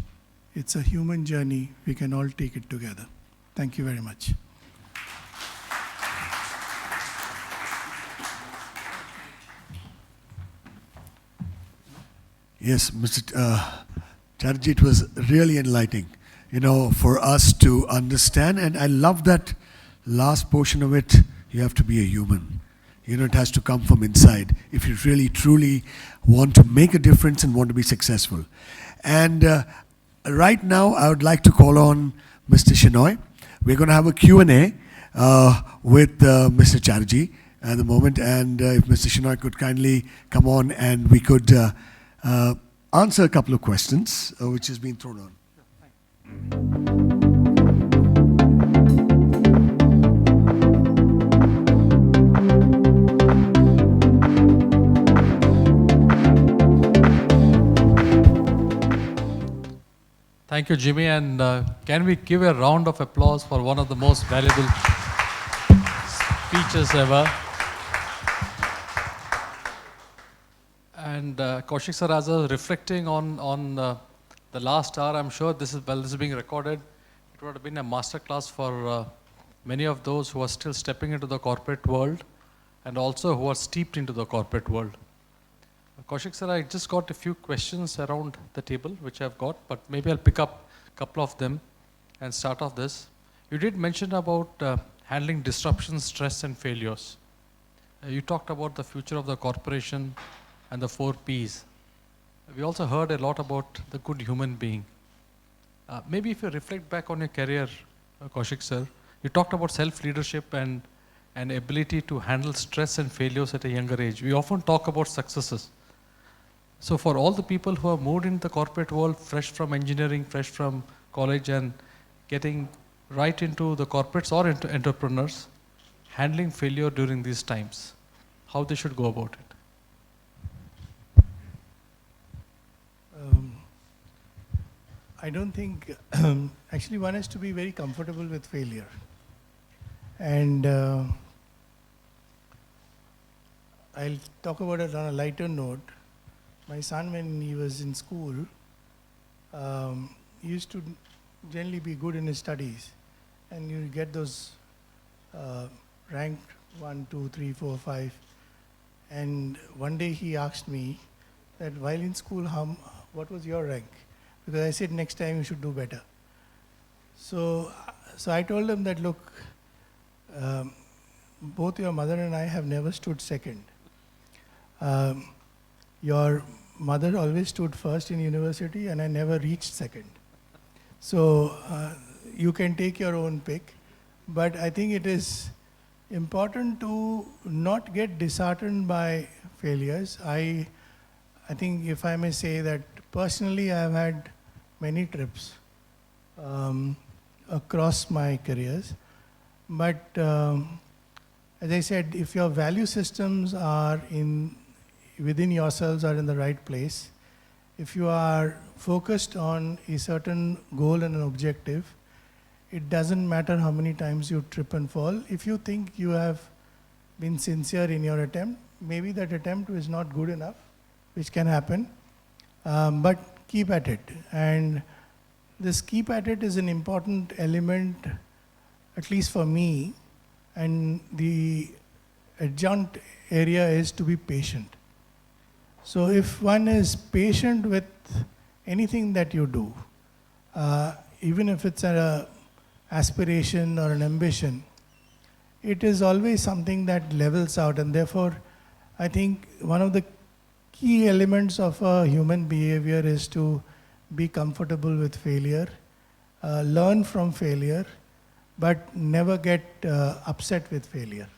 it's a human journey. We can all take it together. Thank you very much. Yes, Mr. Chatterjee, it was really enlightening, for us to understand. And I love that last portion of it. You have to be a human. It has to come from inside if you really, truly want to make a difference and want to be successful. And right now, I would like to call on Mr. Shenoy. We're going to have a Q&A with Mr. Chatterjee at the moment. And if Mr. Shenoy could kindly come on and we could answer a couple of questions which has been thrown on. Thank you, Jimmy, and can we give a round of applause for one of the most valuable speeches ever? And Koushik sir, as I was reflecting on the last hour, I'm sure this is being recorded. It would have been a masterclass for many of those who are still stepping into the corporate world and also who are steeped into the corporate world. Koushik sir, I just got a few questions around the table, which I've got, but maybe I'll pick up a couple of them and start off this. You did mention about handling disruption, stress, and failures. You talked about the future of the corporation and the 4 Ps. We also heard a lot about the good human being. Maybe if you reflect back on your career, Koushik sir, you talked about self-leadership and ability to handle stress and failures at a younger age. We often talk about successes. So for all the people who have moved into the corporate world, fresh from engineering, fresh from college, and getting right into the corporates or into entrepreneurs, handling failure during these times, how they should go about it? I don't think, actually one has to be very comfortable with failure. And I'll talk about it on a lighter note. My son, when he was in school, he used to generally be good in his studies. And you get those ranked 1, 2, 3, 4, 5. And one day he asked me that while in school, what was your rank? Because I said next time you should do better. So I told him that, look, both your mother and I have never stood second. Your mother always stood first in university and I never reached second. So you can take your own pick, but I think it is important to not get disheartened by failures. I think if I may say that personally I have had many trips across my careers, but as I said, if your value systems are within yourselves are in the right place, if you are focused on a certain goal and an objective, it doesn't matter how many times you trip and fall. If you think you have been sincere in your attempt, maybe that attempt is not good enough, which can happen, but keep at it. And this keep at it is an important element, at least for me, and the adjunct area is to be patient. So if one is patient with anything that you do, even if it's an aspiration or an ambition, it is always something that levels out. And therefore, I think one of the key elements of a human behavior is to be comfortable with failure, learn from failure, but never get upset with failure.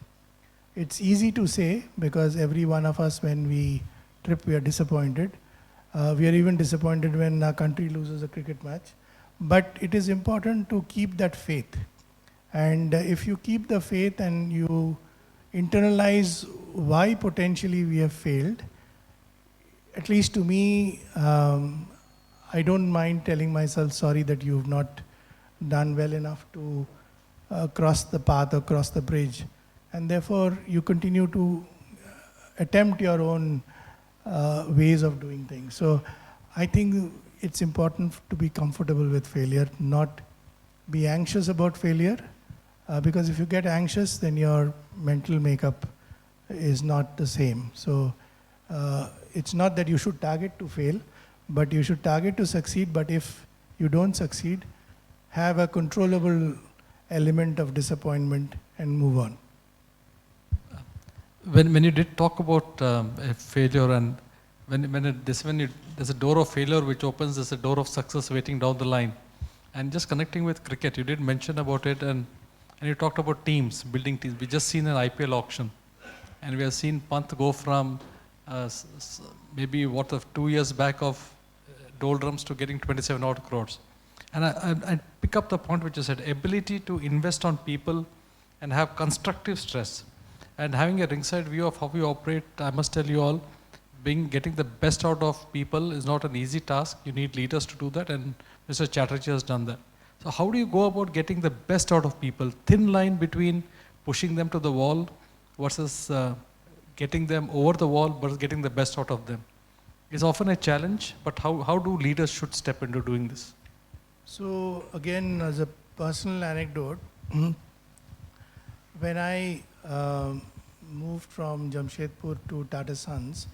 It's easy to say because every one of us, when we trip, we are disappointed. We are even disappointed when our country loses a cricket match. But it is important to keep that faith. And if you keep the faith and you internalize why potentially we have failed, at least to me, I don't mind telling myself sorry that you've not done well enough to cross the path or cross the bridge. And therefore, you continue to attempt your own ways of doing things. So I think it's important to be comfortable with failure, not be anxious about failure, because if you get anxious, then your mental makeup is not the same. So it's not that you should target to fail, but you should target to succeed. But if you don't succeed, have a controllable element of disappointment and move on. When you did talk about a failure, and there's a door of failure which opens, there's a door of success waiting down the line. And just connecting with cricket, you did mention about it, and you talked about teams, building teams. We just seen an IPL auction, and we have seen Pant go from maybe 2 years back of doldrums to getting 27 odd crores. And I pick up the point which you said, ability to invest on people and have constructive stress. And having a ringside view of how we operate, I must tell you all, getting the best out of people is not an easy task. You need leaders to do that, and Mr. Chatterjee has done that. So how do you go about getting the best out of people? Thin line between pushing them to the wall versus getting them over the wall versus getting the best out of them. It's often a challenge, but how do leaders should step into doing this? So again, as a personal anecdote, when I moved from Jamshedpur to Tata Sons,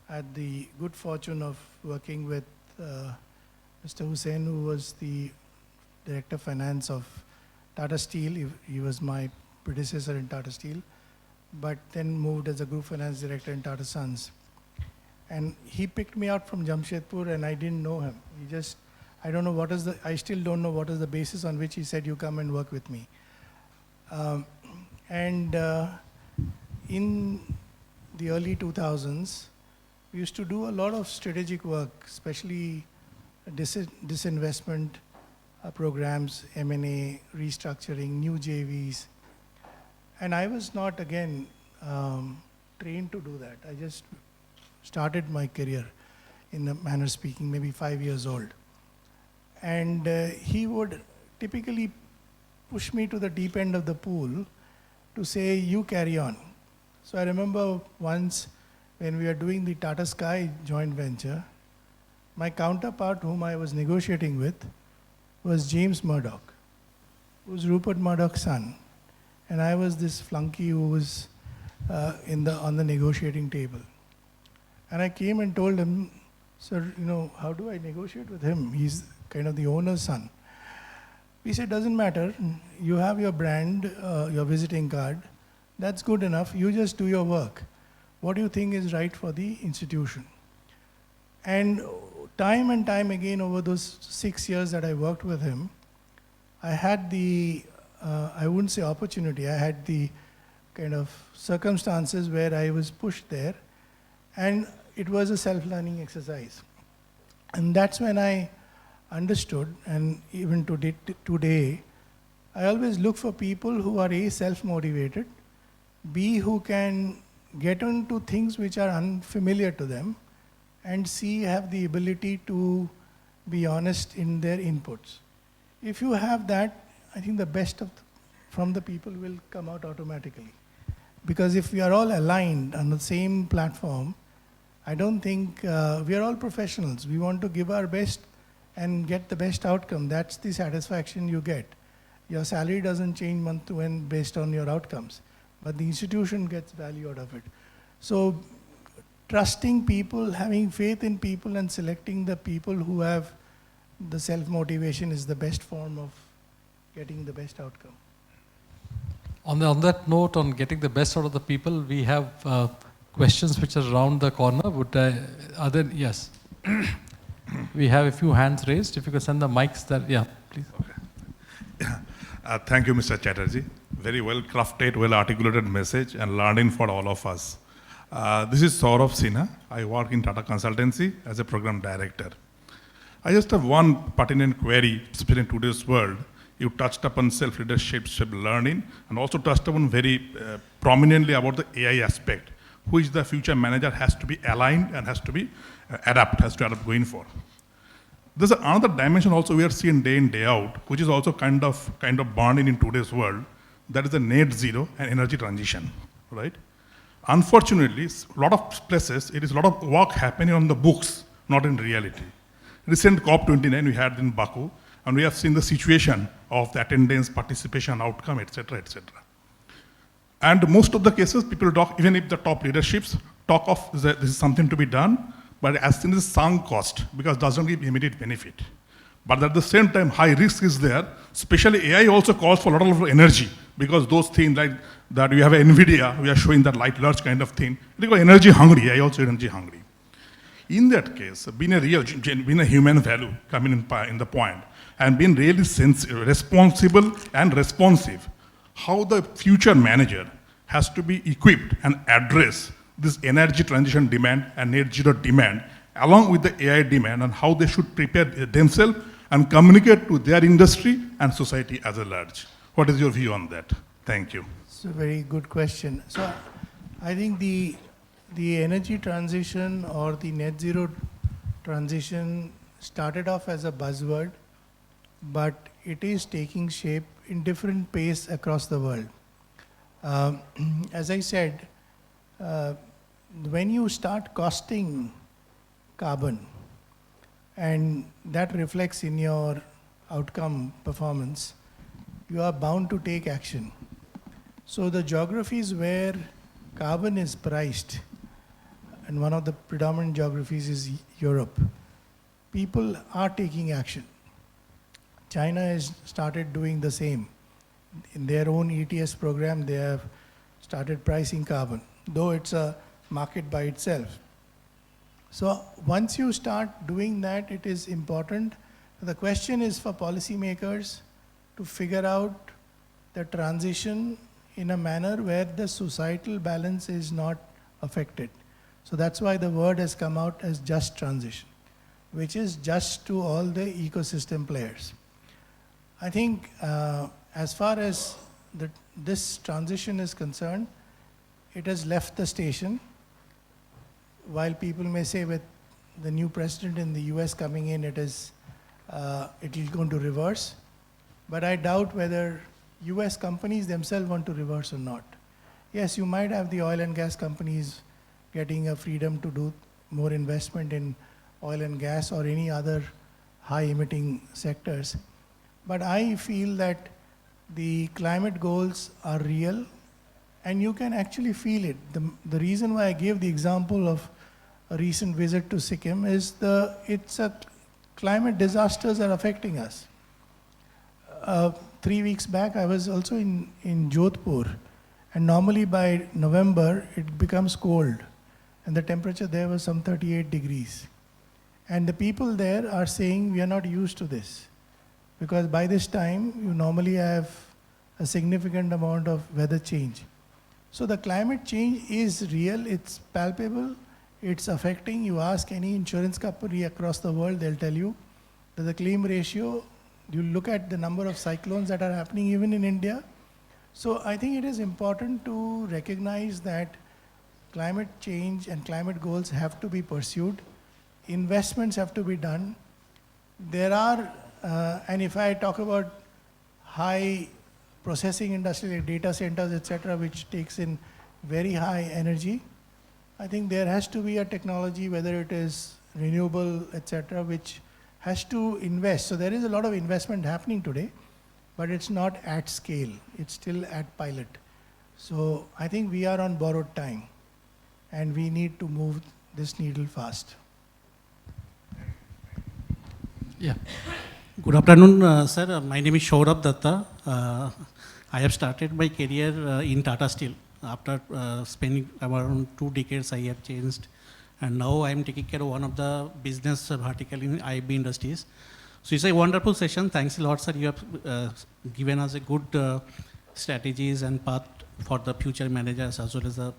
I had the good fortune of working with Mr. Hussain, who was the Director of Finance of Tata Steel. He was my predecessor in Tata Steel, but then moved as a Group Finance Director in Tata Sons. And he picked me out from Jamshedpur, and I didn't know him. He just, I still don't know what is the basis on which he said, you come and work with me. In the early 2000s, we used to do a lot of strategic work, especially disinvestment programs, M&A, restructuring, new JVs. And I was not, again, trained to do that. I just started my career, in a manner speaking, maybe 5 years old. And he would typically push me to the deep end of the pool to say, you carry on. So I remember once when we were doing the Tata Sky joint venture, my counterpart whom I was negotiating with was James Murdoch, who was Rupert Murdoch's son. And I was this flunky who was on the negotiating table. And I came and told him, sir, how do I negotiate with him? He's kind of the owner's son. He said, doesn't matter. You have your brand, your visiting card. That's good enough. You just do your work. What do you think is right for the institution? And time again over those 6 years that I worked with him, I had the, I wouldn't say opportunity, I had the kind of circumstances where I was pushed there, and it was a self-learning exercise. And that's when I understood, and even today, I always look for people who are A, self-motivated, B, who can get into things which are unfamiliar to them, and C, have the ability to be honest in their inputs. If you have that, I think the best from the people will come out automatically. Because if we are all aligned on the same platform, I don't think, we are all professionals. We want to give our best and get the best outcome. That's the satisfaction you get. Your salary doesn't change month to end based on your outcomes, but the institution gets value out of it. So trusting people, having faith in people, and selecting the people who have the self-motivation is the best form of getting the best outcome. On that note, on getting the best out of the people, we have questions which are around the corner. Yes. We have a few hands raised. If you could send the mics there. Yeah, please. Okay. Thank you, Mr. Chatterjee. Very well crafted, well articulated message and learning for all of us. This is Prof Sinha. I work in Tata Consultancy as a program director. I just have one pertinent query, especially in today's world. You touched upon self-leadership, self-learning, and also touched upon very prominently about the AI aspect, which the future manager has to be aligned and has to be adapt going for. There's another dimension also we are seeing day in, day out, which is also kind of burning in today's world. That is the net zero and energy transition, right? Unfortunately, a lot of places, it is a lot of work happening on the books, not in reality. Recent COP29 we had in Baku, and we have seen the situation of the attendance, participation, outcome, etc., etc. And most of the cases, people talk, even if the top leaderships talk of this is something to be done, but as soon as sunk cost, because it doesn't give immediate benefit. But at the same time, high risk is there. Especially AI also calls for a lot of energy, because those things like that we have NVIDIA, we are showing that light large kind of thing. It is energy hungry, AI also energy hungry. In that case, being a human value coming in the point, and being really responsible and responsive, how the future manager has to be equipped and address this energy transition demand and net zero demand along with the AI demand, and how they should prepare themselves and communicate to their industry and society as a large. What is your view on that? Thank you. It's a very good question. So I think the energy transition or the net zero transition started off as a buzzword, but it is taking shape in different pace across the world. As I said, when you start costing carbon, and that reflects in your outcome performance, you are bound to take action. So the geographies where carbon is priced, and one of the predominant geographies is Europe, people are taking action. China has started doing the same. In their own ETS program, they have started pricing carbon, though it's a market by itself. So once you start doing that, it is important. The question is for policymakers to figure out the transition in a manner where the societal balance is not affected. So that's why the word has come out as just transition, which is just to all the ecosystem players. I think as far as this transition is concerned, it has left the station. While people may say with the new president in the US coming in, it is going to reverse. But I doubt whether US companies themselves want to reverse or not. Yes, you might have the oil and gas companies getting a freedom to do more investment in oil and gas or any other high emitting sectors. But I feel that the climate goals are real and you can actually feel it. The reason why I gave the example of a recent visit to Sikkim is climate disasters are affecting us. 3 weeks back, I was also in Jodhpur, and normally by November, it becomes cold, and the temperature there was some 38 degrees. And the people there are saying, we are not used to this, because by this time, you normally have a significant amount of weather change. So the climate change is real, it's palpable, it's affecting. You ask any insurance company across the world, they'll tell you that the claim ratio, you look at the number of cyclones that are happening even in India. So I think it is important to recognize that climate change and climate goals have to be pursued. Investments have to be done. There are, and if I talk about high processing industry like data centers, etc., which takes in very high energy, I think there has to be a technology, whether it is renewable, etc., which has to invest. So there is a lot of investment happening today, but it's not at scale. It's still at pilot. So I think we are on borrowed time, and we need to move this needle fast. Yeah. Good afternoon, sir. My name is Joydeep Datta. I have started my career in Tata Steel. After spending around 2 decades, I have changed. And now I am taking care of one of the business vertical in IB Industries. So it's a wonderful session. Thanks a lot, sir. You have given us a good strategies and path for the future managers as well as the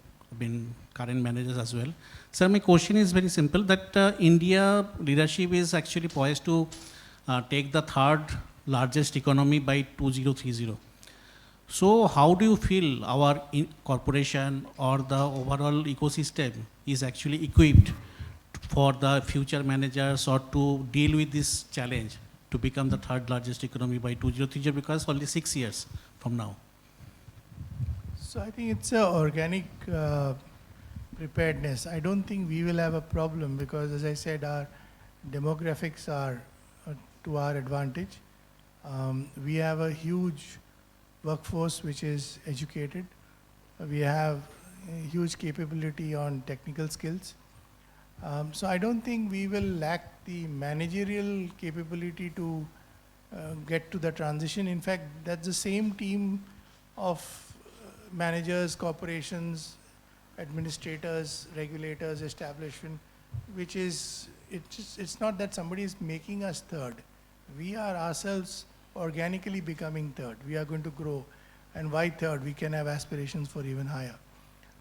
current managers as well. Sir, my question is very simple, that India leadership is actually poised to take the 3rd largest economy by 2030. So how do you feel our corporation or the overall ecosystem is actually equipped for the future managers or to deal with this challenge to become the 3rd largest economy by 2030, because only 6 years from now? So I think it's an organic preparedness. I don't think we will have a problem because, as I said, our demographics are to our advantage. We have a huge workforce which is educated. We have a huge capability on technical skills. So I don't think we will lack the managerial capability to get to the transition. In fact, that's the same team of managers, corporations, administrators, regulators, establishment, which is, it's not that somebody is making us 3rd. We are ourselves organically becoming 3rd. We are going to grow. And why 3rd? We can have aspirations for even higher.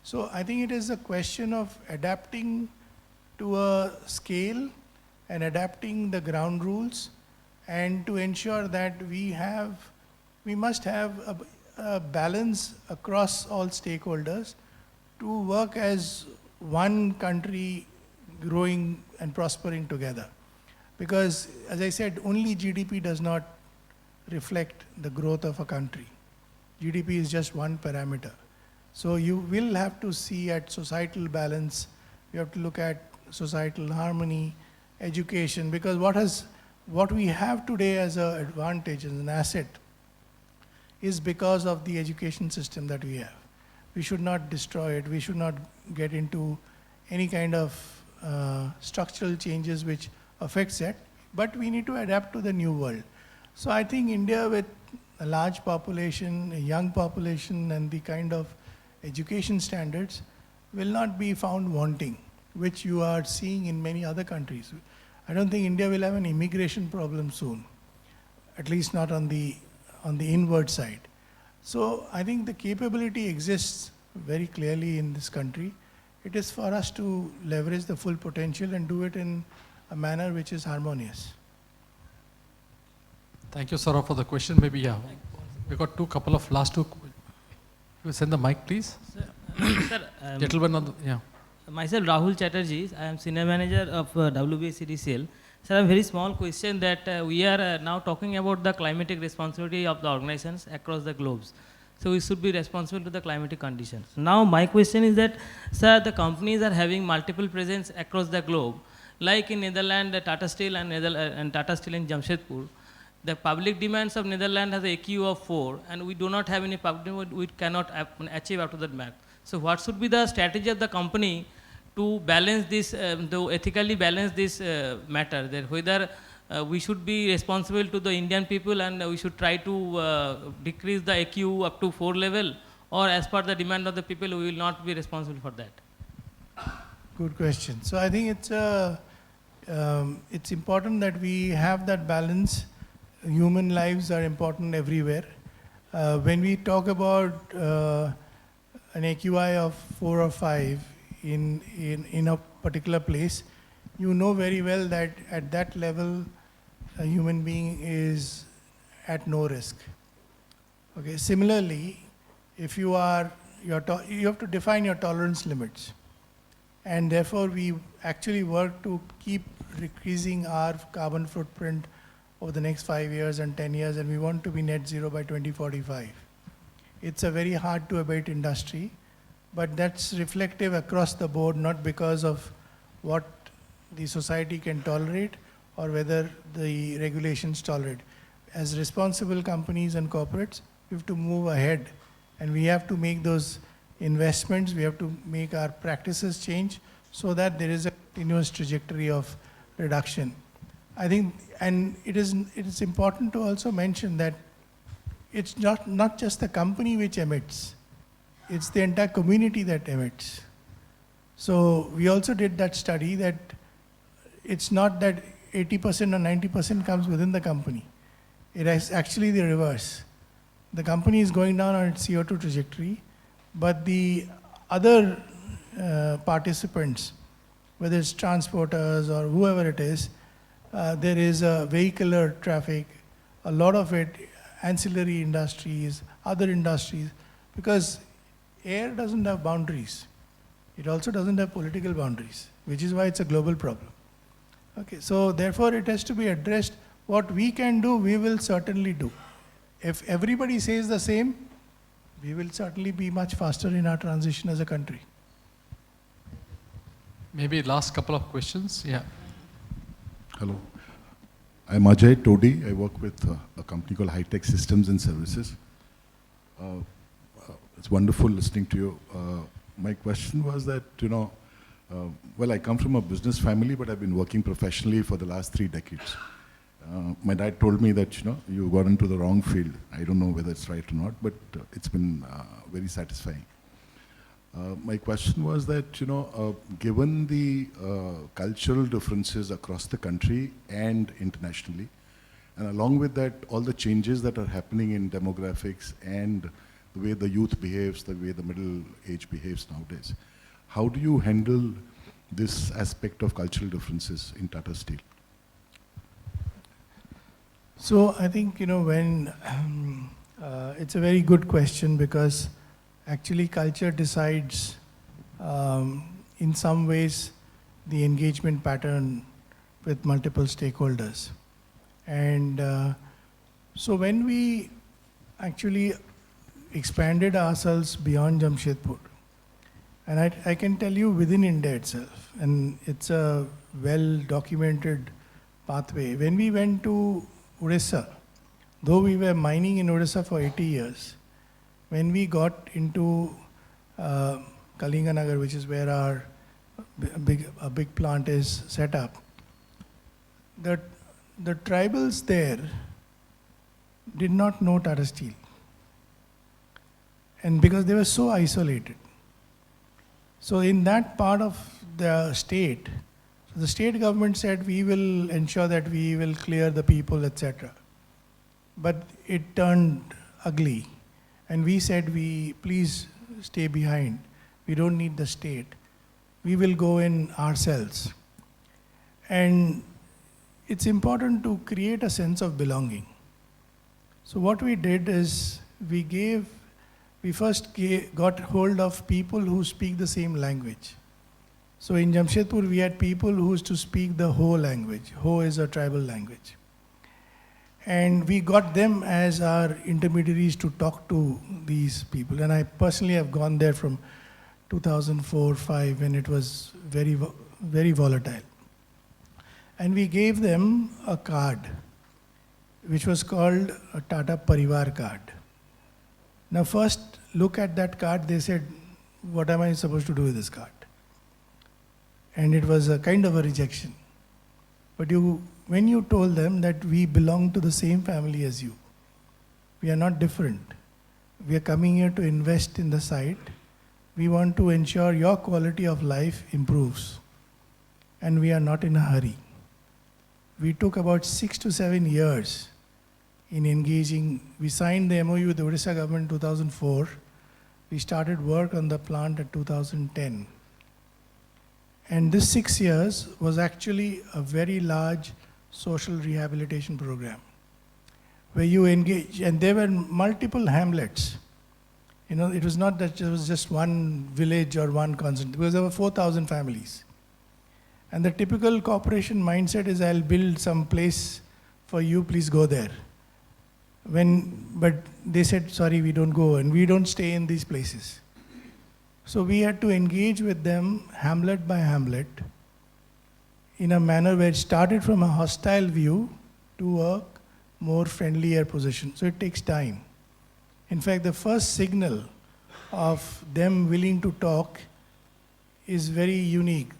So I think it is a question of adapting to a scale and adapting the ground rules, and to ensure that we must have a balance across all stakeholders to work as one country growing and prospering together. Because, as I said, only GDP does not reflect the growth of a country. GDP is just one parameter. So you will have to see at societal balance, you have to look at societal harmony, education, because what we have today as an advantage, as an asset, is because of the education system that we have. We should not destroy it. We should not get into any kind of structural changes which affects it, but we need to adapt to the new world. So I think India, with a large population, a young population, and the kind of education standards, will not be found wanting, which you are seeing in many other countries. I don't think India will have an immigration problem soon, at least not on the inward side. So I think the capability exists very clearly in this country. It is for us to leverage the full potential and do it in a manner which is harmonious. Thank you, Saurabh, for the question. Maybe, yeah, we got last two. You send the mic, please. Sir, Gentleman on the, yeah. myself Rahul Chatterjee, I am Senior Manager of WBCDCL. Sir, a very small question that we are now talking about the climatic responsibility of the organizations across the globes. So we should be responsible to the climatic conditions. Now my question is that, sir, the companies are having multiple presence across the globe. Like in Netherlands, Tata Steel and Tata Steel in Jamshedpur, the public demands of Netherlands has a AQ of 4, and we do not have any public demand, we cannot achieve up to that mark. So what should be the strategy of the company to balance this, to ethically balance this matter, that whether we should be responsible to the Indian people and we should try to decrease the AQ up to 4 level, or as per the demand of the people, we will not be responsible for that? Good question. So I think it's important that we have that balance. Human lives are important everywhere. When we talk about an AQI of 4 or 5 in a particular place, you know very well that at that level, a human being is at no risk. Okay. Similarly, if you have to define your tolerance limits, and therefore we actually work to keep decreasing our carbon footprint over the next 5 years and 10 years, and we want to be net zero by 2045. It's a very hard to abate industry, but that's reflective across the board, not because of what the society can tolerate or whether the regulations tolerate. As responsible companies and corporates, we have to move ahead, and we have to make those investments, we have to make our practices change so that there is a continuous trajectory of reduction. I think, and it is important to also mention that it's not just the company which emits, it's the entire community that emits. So we also did that study that it's not that 80% or 90% comes within the company. It is actually the reverse. The company is going down on its CO2 trajectory, but the other participants, whether it's transporters or whoever it is, there is a vehicular traffic, a lot of it, ancillary industries, other industries, because air doesn't have boundaries. It also doesn't have political boundaries, which is why it's a global problem. Okay, so therefore it has to be addressed. What we can do, we will certainly do. If everybody says the same, we will certainly be much faster in our transition as a country. Maybe last couple of questions. Yeah. Hello. I'm Ajay Todi. I work with a company called High Tech Systems and Services. It's wonderful listening to you. My question was that, well, I come from a business family, but I've been working professionally for the last 3 decades. My dad told me that, you got into the wrong field. I don't know whether it's right or not, but it's been very satisfying. My question was that, given the cultural differences across the country and internationally, and along with that, all the changes that are happening in demographics and the way the youth behaves, the way the middle age behaves nowadays, how do you handle this aspect of cultural differences in Tata Steel? So I think, when it's a very good question, because actually culture decides in some ways the engagement pattern with multiple stakeholders. And so when we actually expanded ourselves beyond Jamshedpur, and I can tell you within India itself, and it's a well documented pathway. When we went to Orissa, though we were mining in Odisha for 80 years, when we got into Kalinganagar, which is where our big plant is set up, the tribals there did not know Tata Steel. And because they were so isolated. So in that part of the state, the state government said, we will ensure that we will clear the people, etc. But it turned ugly. And we said, please stay behind. We don't need the state. We will go in ourselves. And it's important to create a sense of belonging. So what we did is, we first got hold of people who speak the same language. So in Jamshedpur, we had people who used to speak the Ho language. Ho is a tribal language. And we got them as our intermediaries to talk to these people. And I personally have gone there from 2004-05 when it was very, very volatile. And we gave them a card, which was called a Tata Parivar card. Now first look at that card, they said, what am I supposed to do with this card? And it was a kind of a rejection. But when you told them that we belong to the same family as you, we are not different. We are coming here to invest in the site. We want to ensure your quality of life improves. And we are not in a hurry. We took about 6 to 7 years in engaging. We signed the MOU with the Odisha government in 2004. We started work on the plant in 2010. And this 6 years was actually a very large social rehabilitation program where you engage, and there were multiple hamlets. You know, it was not that it was just one village or one concentration, because there were 4,000 families. And the typical corporation mindset is, I'll build some place for you, please go there. But they said, sorry, we don't go, and we don't stay in these places. So we had to engage with them hamlet by hamlet in a manner where it started from a hostile view to a more friendlier position. So it takes time. In fact, the first signal of them willing to talk is very unique.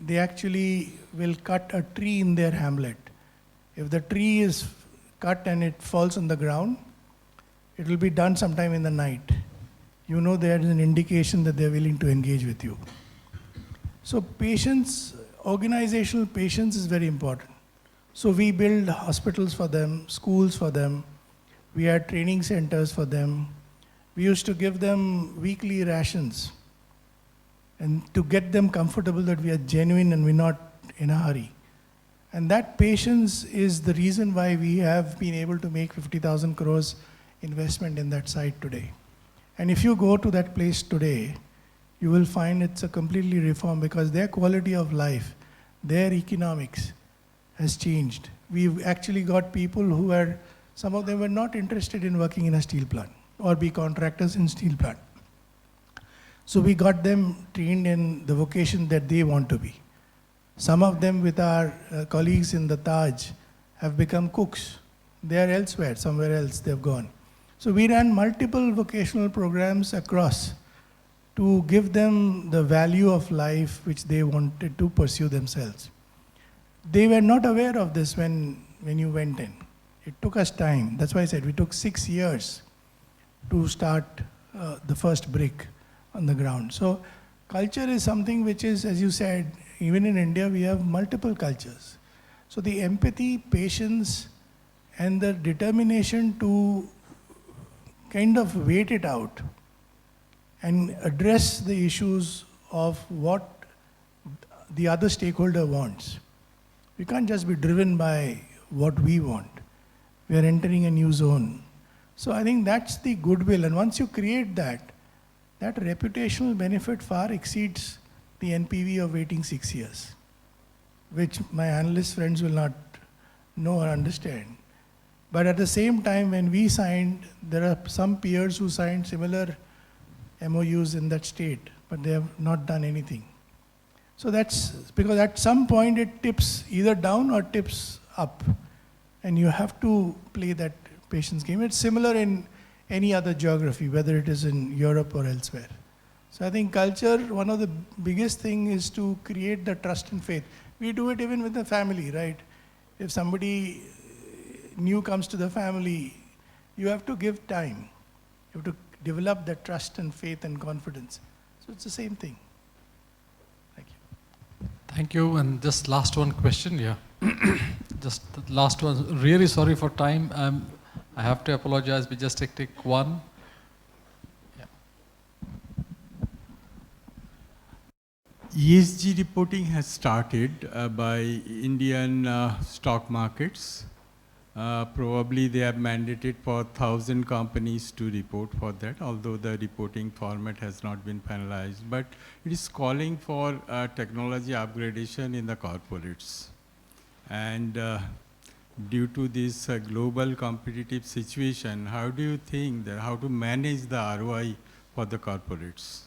They actually will cut a tree in their hamlet. If the tree is cut and it falls on the ground, it will be done sometime in the night. You know there is an indication that they're willing to engage with you. So patience, organizational patience is very important. So we build hospitals for them, schools for them. We had training centers for them. We used to give them weekly rations and to get them comfortable that we are genuine and we're not in a hurry. And that patience is the reason why we have been able to make 50,000 crores investment in that site today. And if you go to that place today, you will find it's a completely reformed, because their quality of life, their economics has changed. We've actually got people who are, some of them were not interested in working in a steel plant or be contractors in steel plant. So we got them trained in the vocation that they want to be. Some of them with our colleagues in the Taj have become cooks. They are elsewhere, somewhere else they've gone. So we ran multiple vocational programs across to give them the value of life which they wanted to pursue themselves. They were not aware of this when you went in. It took us time. That's why I said we took 6 years to start the first brick on the ground. So culture is something which is, as you said, even in India we have multiple cultures. So the empathy, patience, and the determination to kind of wait it out and address the issues of what the other stakeholder wants. We can't just be driven by what we want. We are entering a new zone. So I think that's the goodwill, and once you create that, that reputational benefit far exceeds the NPV of waiting 6 years, which my analyst friends will not know or understand. But at the same time, when we signed, there are some peers who signed similar MOUs in that state, but they have not done anything. So that's because at some point it tips either down or tips up. And you have to play that patience game. It's similar in any other geography, whether it is in Europe or elsewhere. So I think culture, one of the biggest thing is to create the trust and faith. We do it even with the family, right? If somebody new comes to the family, you have to give time. You have to develop that trust and faith and confidence. So it's the same thing. Thank you. Thank you. And just last one question, yeah. Just the last one. Really sorry for time. I have to apologize. We just take one. Yeah. ESG reporting has started by Indian stock markets. Probably they have mandated for 1,000 companies to report for that, although the reporting format has not been finalized. But it is calling for technology upgradation in the corporates. And due to this global competitive situation, how do you think that how to manage the ROI for the corporates?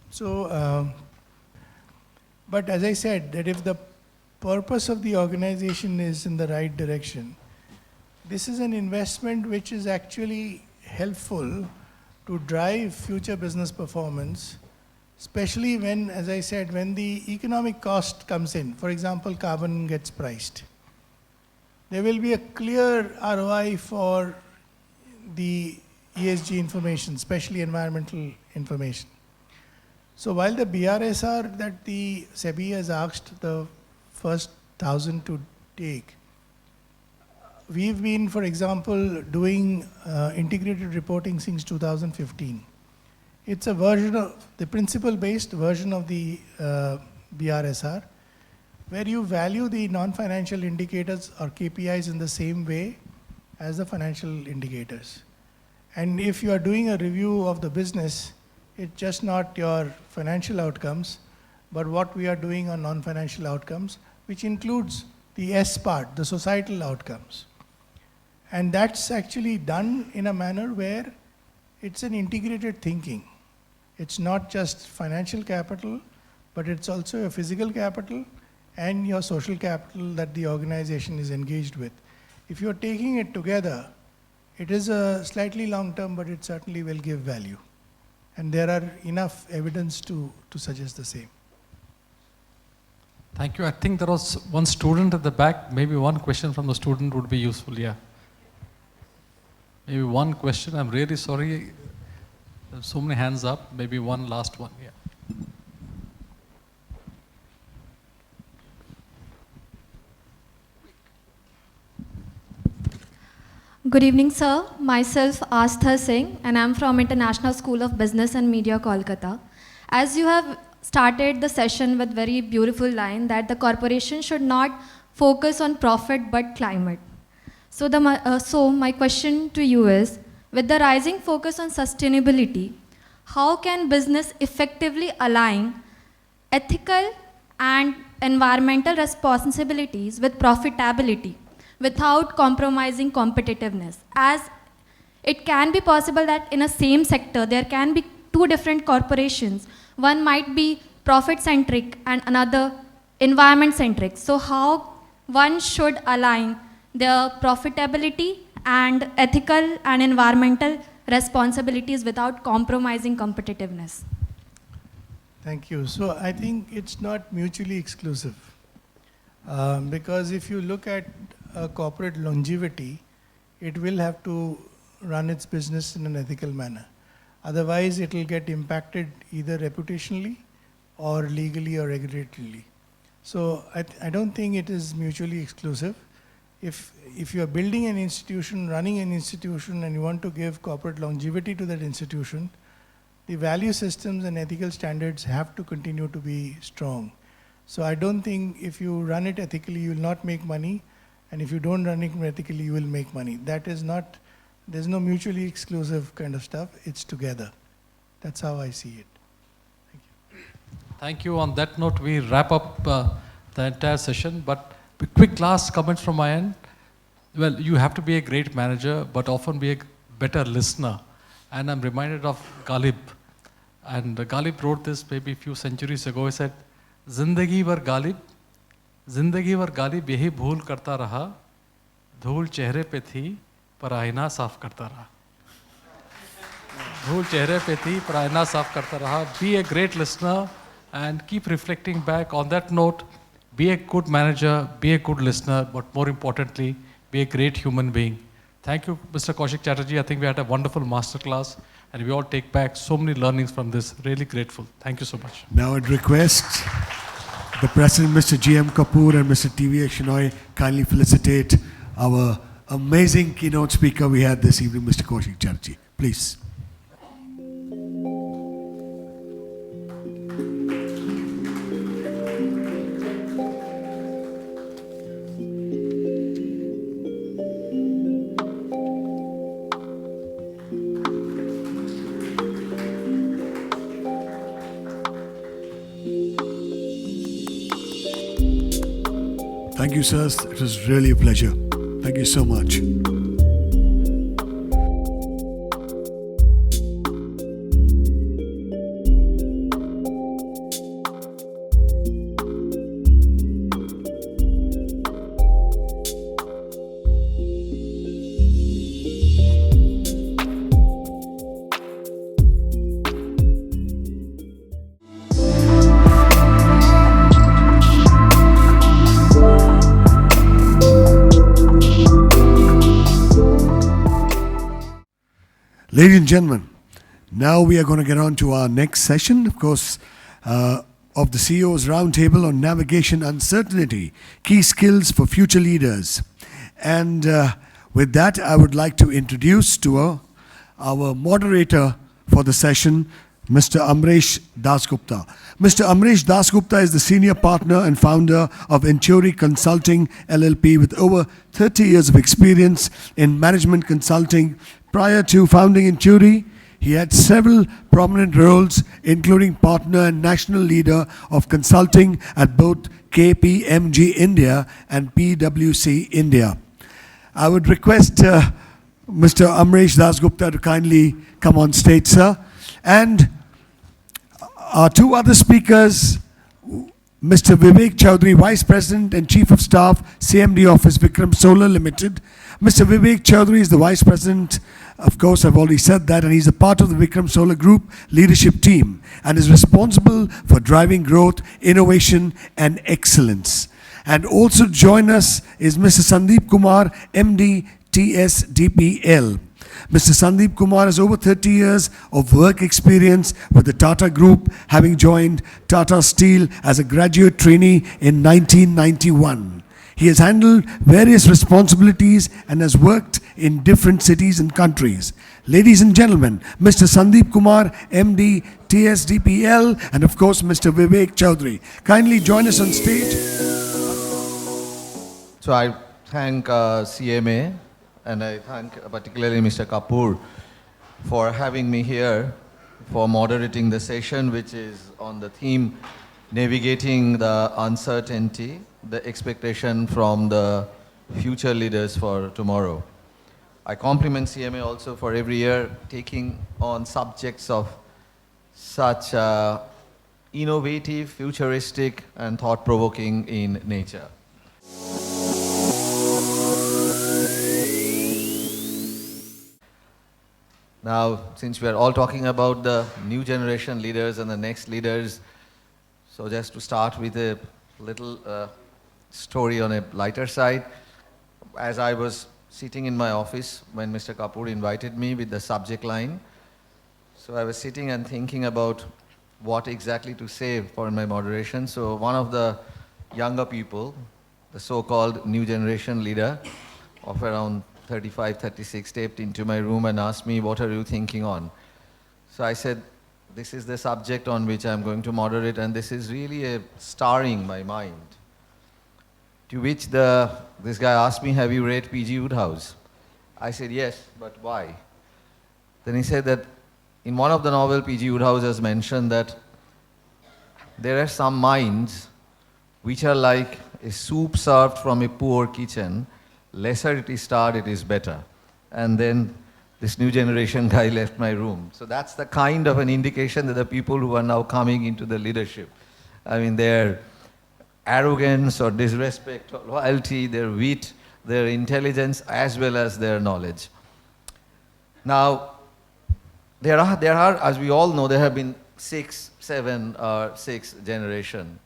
So, but as I said, that if the purpose of the organization is in the right direction, this is an investment which is actually helpful to drive future business performance, especially when, as I said, when the economic cost comes in. For example, carbon gets priced. There will be a clear ROI for the ESG information, especially environmental information. So while the BRSR that the SEBI has asked the first 1,000 to take, we've been, for example, doing integrated reporting since 2015. It's a version of, the principle-based version of the BRSR, where you value the non-financial indicators or KPIs in the same way as the financial indicators. And if you are doing a review of the business, it's just not your financial outcomes, but what we are doing on non-financial outcomes, which includes the S part, the societal outcomes. And that's actually done in a manner where it's an integrated thinking. It's not just financial capital, but it's also your physical capital and your social capital that the organization is engaged with. If you're taking it together, it is a slightly long term, but it certainly will give value. And there are enough evidence to suggest the same. Thank you. I think there was one student at the back. Maybe one question from the student would be useful, yeah. Maybe one question. I'm really sorry. There's so many hands up. Maybe one last one, yeah. Good evening, sir. Myself, Astha Singh, and I'm from International School of Business and Media, Kolkata. As you have started the session with very beautiful line that the corporation should not focus on profit but climate. So, my question to you is, with the rising focus on sustainability, how can business effectively align ethical and environmental responsibilities with profitability without compromising competitiveness? As it can be possible that in a same sector, there can be two different corporations. One might be profit-centric and another environment-centric. So how one should align their profitability and ethical and environmental responsibilities without compromising competitiveness? Thank you. So I think it's not mutually exclusive. Because if you look at corporate longevity, it will have to run its business in an ethical manner. Otherwise, it will get impacted either reputationally or legally or regulatorily. So I don't think it is mutually exclusive. If you are building an institution, running an institution, and you want to give corporate longevity to that institution, the value systems and ethical standards have to continue to be strong. So I don't think if you run it ethically, you will not make money, and if you don't run it ethically, you will make money. That is not, there's no mutually exclusive kind of stuff, it's together. That's how I see it. Thank you. Thank you. On that note, we wrap up the entire session, but a quick last comment from my end. Well, you have to be a great manager, but often be a better listener. And I'm reminded of Ghalib. And Ghalib wrote this maybe a few centuries ago. He said, Zindagi var Ghalib yahi bhool karta raha, धूल चेहरे पे थी पर आईना साफ करता रहा. धूल चेहरे पे थी पर आईना साफ करता रहा. Be a great listener and keep reflecting back. On that note, be a good manager, be a good listener, but more importantly, be a great human being. Thank you, Mr. Koushik Chatterjee. I think we had a wonderful masterclass and we all take back so many learnings from this. Really grateful. Thank you so much. Now I'd request the President, Mr. G.M. Kapoor and Mr. T V S Shenoy, kindly felicitate our amazing keynote speaker we had this evening, Mr. Koushik Chatterjee. Please. Thank you, sirs. It was really a pleasure. Thank you so much. Ladies and gentlemen, now we are going to get on to our next session, of course, of the CEO's Roundtable on Navigation Uncertainty, Key Skills for Future Leaders. And with that, I would like to introduce to our moderator for the session, Mr. Ambarish Dasgupta. Mr. Ambarish Dasgupta is the senior partner and founder of Intueri Consulting LLP with over 30 years of experience in management consulting. Prior to founding Intueri, he had several prominent roles, including partner and national leader of consulting at both KPMG India and PwC India. I would request Mr. Ambarish Dasgupta to kindly come on stage, sir. And our two other speakers, Mr. Vivek Chaudhary, Vice President and Chief of Staff, CMD Office, Vikram Solar Limited. Mr. Vivek Chaudhary is the Vice President, of course, I've already said that, and he's a part of the Vikram Solar Group leadership team and is responsible for driving growth, innovation, and excellence. And also join us is Mr. Sandeep Kumar, MD, TSDPL. Mr. Sandeep Kumar has over 30 years of work experience with the Tata Group, having joined Tata Steel as a graduate trainee in 1991. He has handled various responsibilities and has worked in different cities and countries. Ladies and gentlemen, Mr. Sandeep Kumar, MD, TSDPL, and of course, Mr. Vivek Chaudhary. Kindly join us on stage. So I thank CMA and I thank particularly Mr. Kapoor for having me here for moderating the session, which is on the theme Navigating the Uncertainty, the Expectation from the Future Leaders for Tomorrow. I compliment CMA also for every year taking on subjects of such innovative, futuristic, and thought-provoking in nature. Now, since we are all talking about the new generation leaders and the next leaders, so just to start with a little story on a lighter side. As I was sitting in my office when Mr. Kapoor invited me with the subject line, so I was sitting and thinking about what exactly to say for my moderation. So one of the younger people, the so-called new generation leader of around 35, 36, stepped into my room and asked me, what are you thinking on? So I said, this is the subject on which I'm going to moderate, and this is really starring my mind. To which this guy asked me, have you read P.G. Wodehouse? I said, yes, but why? Then he said that in one of the novels, P.G. Wodehouse has mentioned that there are some minds which are like a soup served from a poor kitchen. Lesser it is starred, it is better. And then this new generation guy left my room. So that's the kind of an indication that the people who are now coming into the leadership, I mean, their arrogance or disrespect or loyalty, their wit, their intelligence as well as their knowledge. Now, there are, as we all know, there have been 6 generation.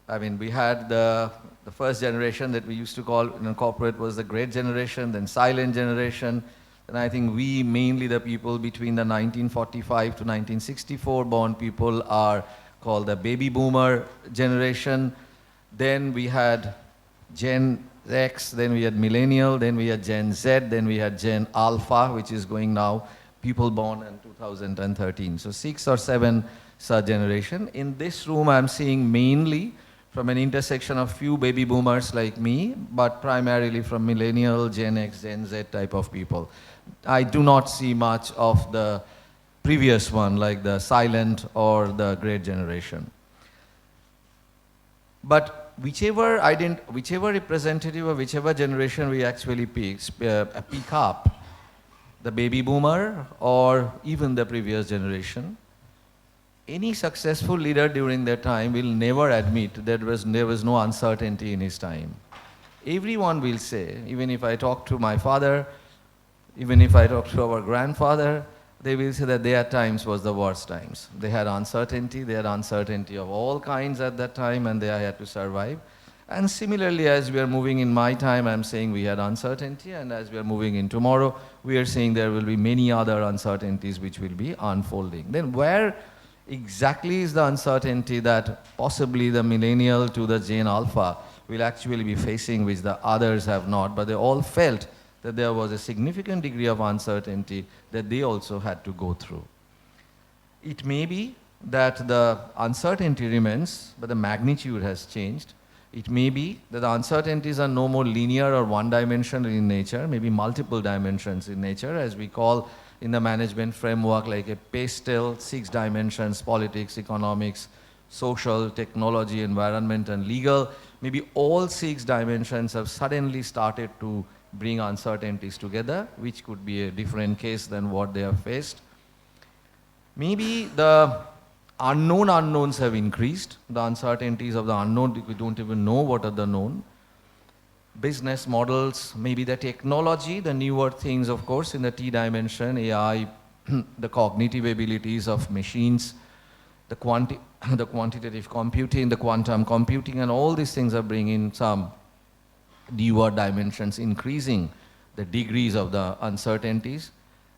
I mean, we had the first generation that we used to call in corporate was the great generation, then silent generation. And I think we, mainly the people between the 1945 to 1964 born people, are called the baby boomer generation. Then we had Gen X, then we had millennial, then we had Gen Z, then we had Gen Alpha, which is going now, people born in 2013. So 6 or 7 such generation. In this room, I'm seeing mainly from an intersection of few baby boomers like me, but primarily from millennial, Gen X, Gen Z type of people. I do not see much of the previous one, like the silent or the great generation. But whichever representative or whichever generation we actually pick up, the baby boomer or even the previous generation, any successful leader during that time will never admit that there was no uncertainty in his time. Everyone will say, even if I talk to my father, even if I talk to our grandfather, they will say that their times was the worst times. They had uncertainty of all kinds at that time, and they had to survive. And similarly, as we are moving in my time, I'm saying we had uncertainty, and as we are moving in tomorrow, we are saying there will be many other uncertainties which will be unfolding. Then where exactly is the uncertainty that possibly the millennial to the Gen Alpha will actually be facing, which the others have not, but they all felt that there was a significant degree of uncertainty that they also had to go through. It may be that the uncertainty remains, but the magnitude has changed. It may be that the uncertainties are no more linear or one-dimensional in nature, maybe multiple dimensions in nature, as we call in the management framework like a pastel, 6 dimensions: politics, economics, social, technology, environment, and legal. Maybe all 6 dimensions have suddenly started to bring uncertainties together, which could be a different case than what they have faced. Maybe the unknown unknowns have increased, the uncertainties of the unknown, we don't even know what are the known. Business models, maybe the technology, the newer things, of course, in the T dimension, AI, the cognitive abilities of machines, the quantitative computing, the quantum computing, and all these things are bringing some newer dimensions, increasing the degrees of the uncertainties.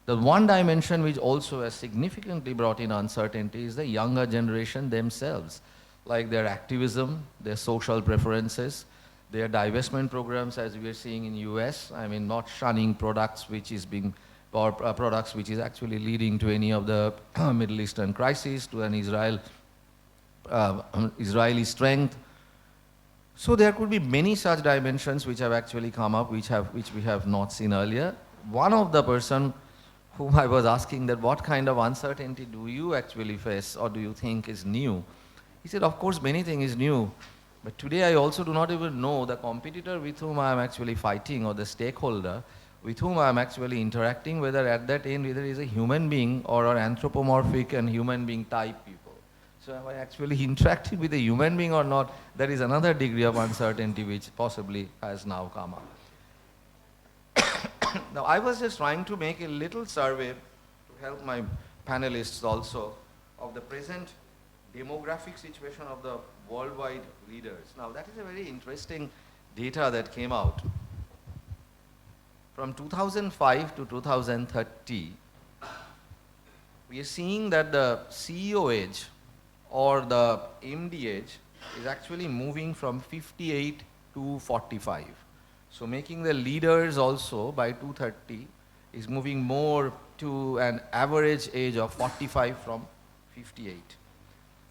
The one dimension which also has significantly brought in uncertainty is the younger generation themselves, like their activism, their social preferences, their divestment programs, as we are seeing in US. I mean, not shunning products which is being, or products which is actually leading to any of the Middle Eastern crises, to an Israeli strength. So there could be many such dimensions which have actually come up, which we have not seen earlier. One of the person whom I was asking that what kind of uncertainty do you actually face or do you think is new? He said, of course, many things is new. But today I also do not even know the competitor with whom I am actually fighting or the stakeholder with whom I am actually interacting, whether at that end, whether he is a human being or an anthropomorphic and human being type people. So am I actually interacting with a human being or not? There is another degree of uncertainty which possibly has now come up. Now, I was just trying to make a little survey to help my panelists also of the present demographic situation of the worldwide leaders. Now, that is a very interesting data that came out. From 2005 to 2030, we are seeing that the CEO age or the MD age is actually moving from 58 to 45. So making the leaders also by 2030 is moving more to an average age of 45 from 58.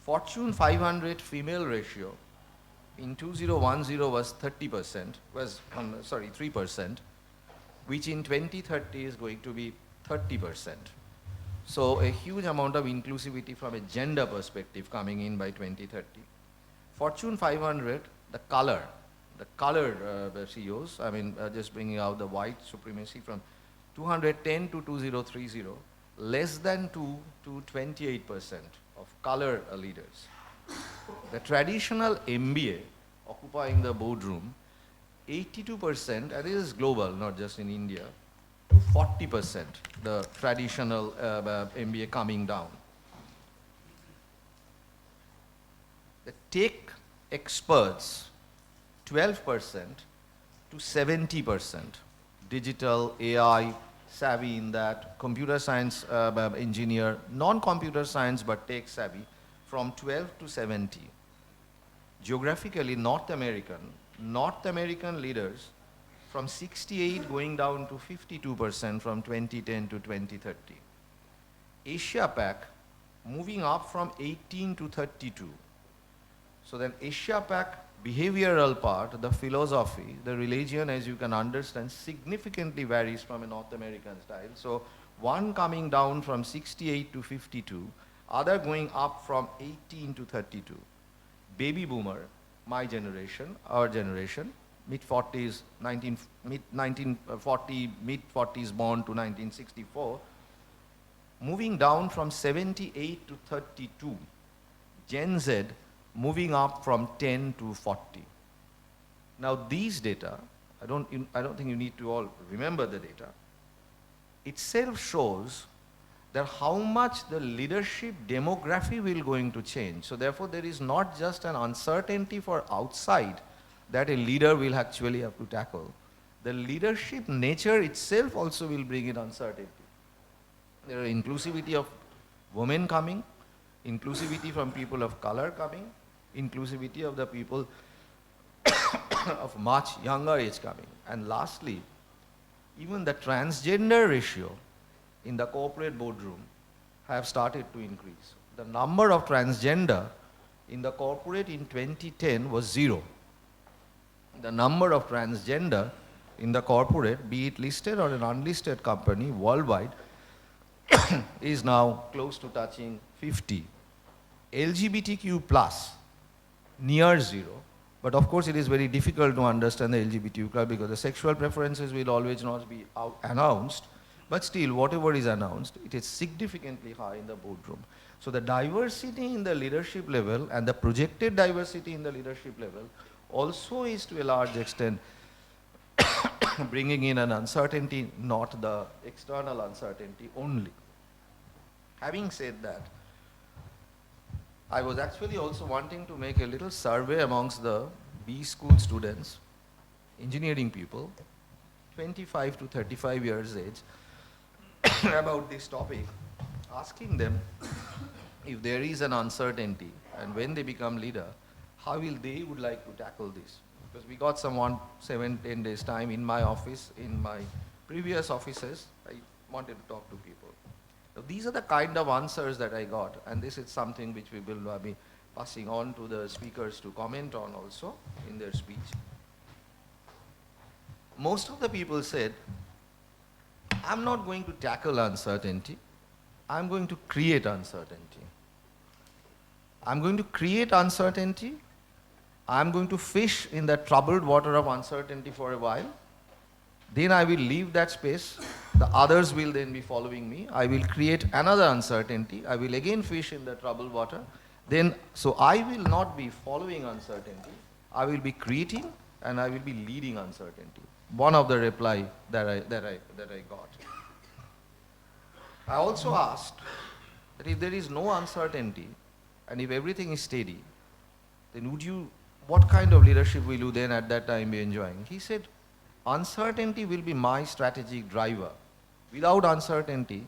Fortune 500 female ratio in 2010 was 3%, which in 2030 is going to be 30%. So a huge amount of inclusivity from a gender perspective coming in by 2030. Fortune 500, the colored CEOs, I mean, just bringing out the white supremacy from 210 to 2030, less than 2 to 28% of color leaders. The traditional MBA occupying the boardroom 82%, and this is global, not just in India, to 40%, the traditional MBA coming down. The tech experts, 12% to 70%, digital, AI, savvy in that, computer science engineer, non-computer science but tech savvy, from 12 to 70. Geographically, North American leaders from 68 going down to 52% from 2010 to 2030. Asia Pac moving up from 18 to 32. So then Asia Pac behavioral part, the philosophy, the religion, as you can understand, significantly varies from a North American style. So one coming down from 68 to 52, other going up from 18 to 32. Baby boomer, my generation, our generation, mid-40s, mid-40s born to 1964, moving down from 78 to 32. Gen Z moving up from 10 to 40. Now these data, I don't think you need to all remember the data, itself shows that how much the leadership demography will going to change. So therefore there is not just an uncertainty for outside that a leader will actually have to tackle. The leadership nature itself also will bring in uncertainty. There are inclusivity of women coming, inclusivity from people of color coming, inclusivity of the people of much younger age coming. And lastly, even the transgender ratio in the corporate boardroom have started to increase. The number of transgender in the corporate in 2010 was 0. The number of transgender in the corporate, be it listed or an unlisted company worldwide, is now close to touching 50. LGBTQ plus, near 0. But of course it is very difficult to understand the LGBTQ plus because the sexual preferences will always not be announced. But still, whatever is announced, it is significantly high in the boardroom. So the diversity in the leadership level and the projected diversity in the leadership level also is to a large extent bringing in an uncertainty, not the external uncertainty only. Having said that, I was actually also wanting to make a little survey amongst the B school students, engineering people, 25 to 35 years age, about this topic, asking them if there is an uncertainty and when they become leader, how will they would like to tackle this? Because we got some 7-10 days time in my office, in my previous offices, I wanted to talk to people. So these are the kind of answers that I got, and this is something which we will be passing on to the speakers to comment on also in their speech. Most of the people said, I'm not going to tackle uncertainty, I'm going to create uncertainty. I'm going to create uncertainty, I'm going to fish in the troubled water of uncertainty for a while, then I will leave that space, the others will then be following me, I will create another uncertainty, I will again fish in the troubled water, then, so I will not be following uncertainty, I will be creating and I will be leading uncertainty. One of the reply that I got. I also asked that if there is no uncertainty and if everything is steady, then what kind of leadership will you then at that time be enjoying? He said, uncertainty will be my strategic driver. Without uncertainty,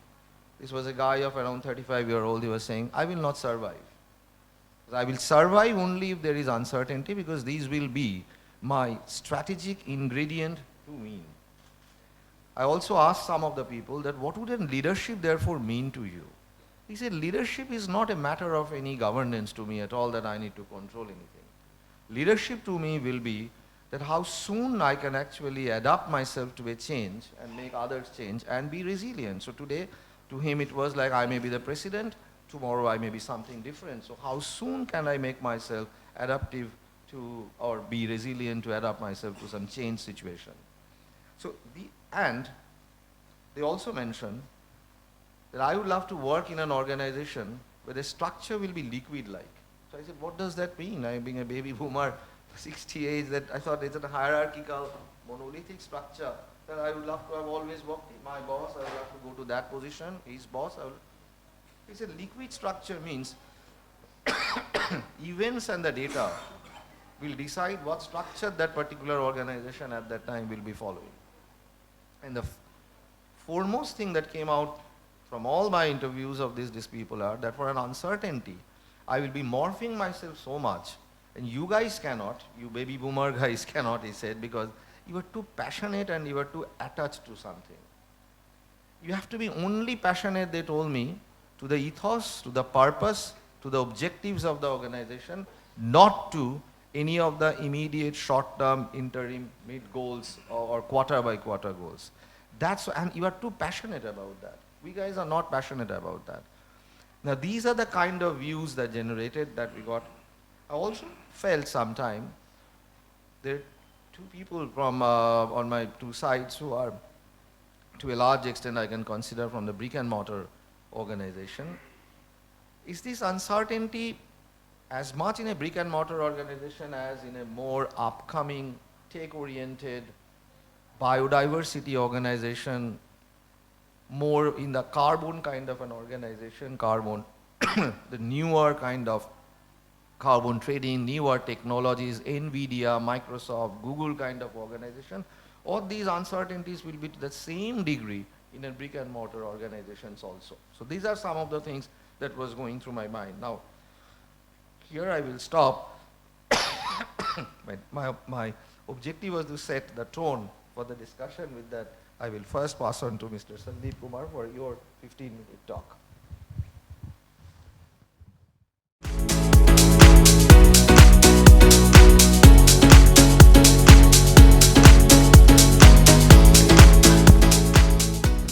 this was a guy of around 35-year-old, he was saying, I will not survive. I will survive only if there is uncertainty because these will be my strategic ingredient to win. I also asked some of the people that what would leadership therefore mean to you? He said, leadership is not a matter of any governance to me at all that I need to control anything. Leadership to me will be that how soon I can actually adapt myself to a change and make others change and be resilient. So today, to him it was like I may be the president, tomorrow I may be something different. So how soon can I make myself adaptive to, or be resilient to adapt myself to some change situation? So and they also mentioned that I would love to work in an organization where the structure will be liquid-like. So I said, what does that mean? I being a baby boomer, 68 that I thought it's a hierarchical, monolithic structure that I would love to have always worked in. My boss, I would love to go to that position. His boss, it's a liquid structure means events and the data will decide what structure that particular organization at that time will be following. And the foremost thing that came out from all my interviews of these people are that for an uncertainty, I will be morphing myself so much, and you guys cannot, you baby boomer guys cannot, he said, because you are too passionate and you are too attached to something. You have to be only passionate, they told me, to the ethos, to the purpose, to the objectives of the organization, not to any of the immediate short-term interim mid goals or quarter by quarter goals. And you are too passionate about that. We guys are not passionate about that. Now these are the kind of views that generated that we got. I also felt sometime there are two people from on my two sides who are to a large extent I can consider from the brick and mortar organization. Is this uncertainty as much in a brick and mortar organization as in a more upcoming tech-oriented biodiversity organization, more in the carbon kind of an organization, carbon, the newer kind of carbon trading, newer technologies, NVIDIA, Microsoft, Google kind of organization, all these uncertainties will be to the same degree in a brick and mortar organizations also. So these are some of the things that was going through my mind. Now, here I will stop. my objective was to set the tone for the discussion. With that, I will first pass on to Mr. Sandeep Kumar for your 15-minute talk.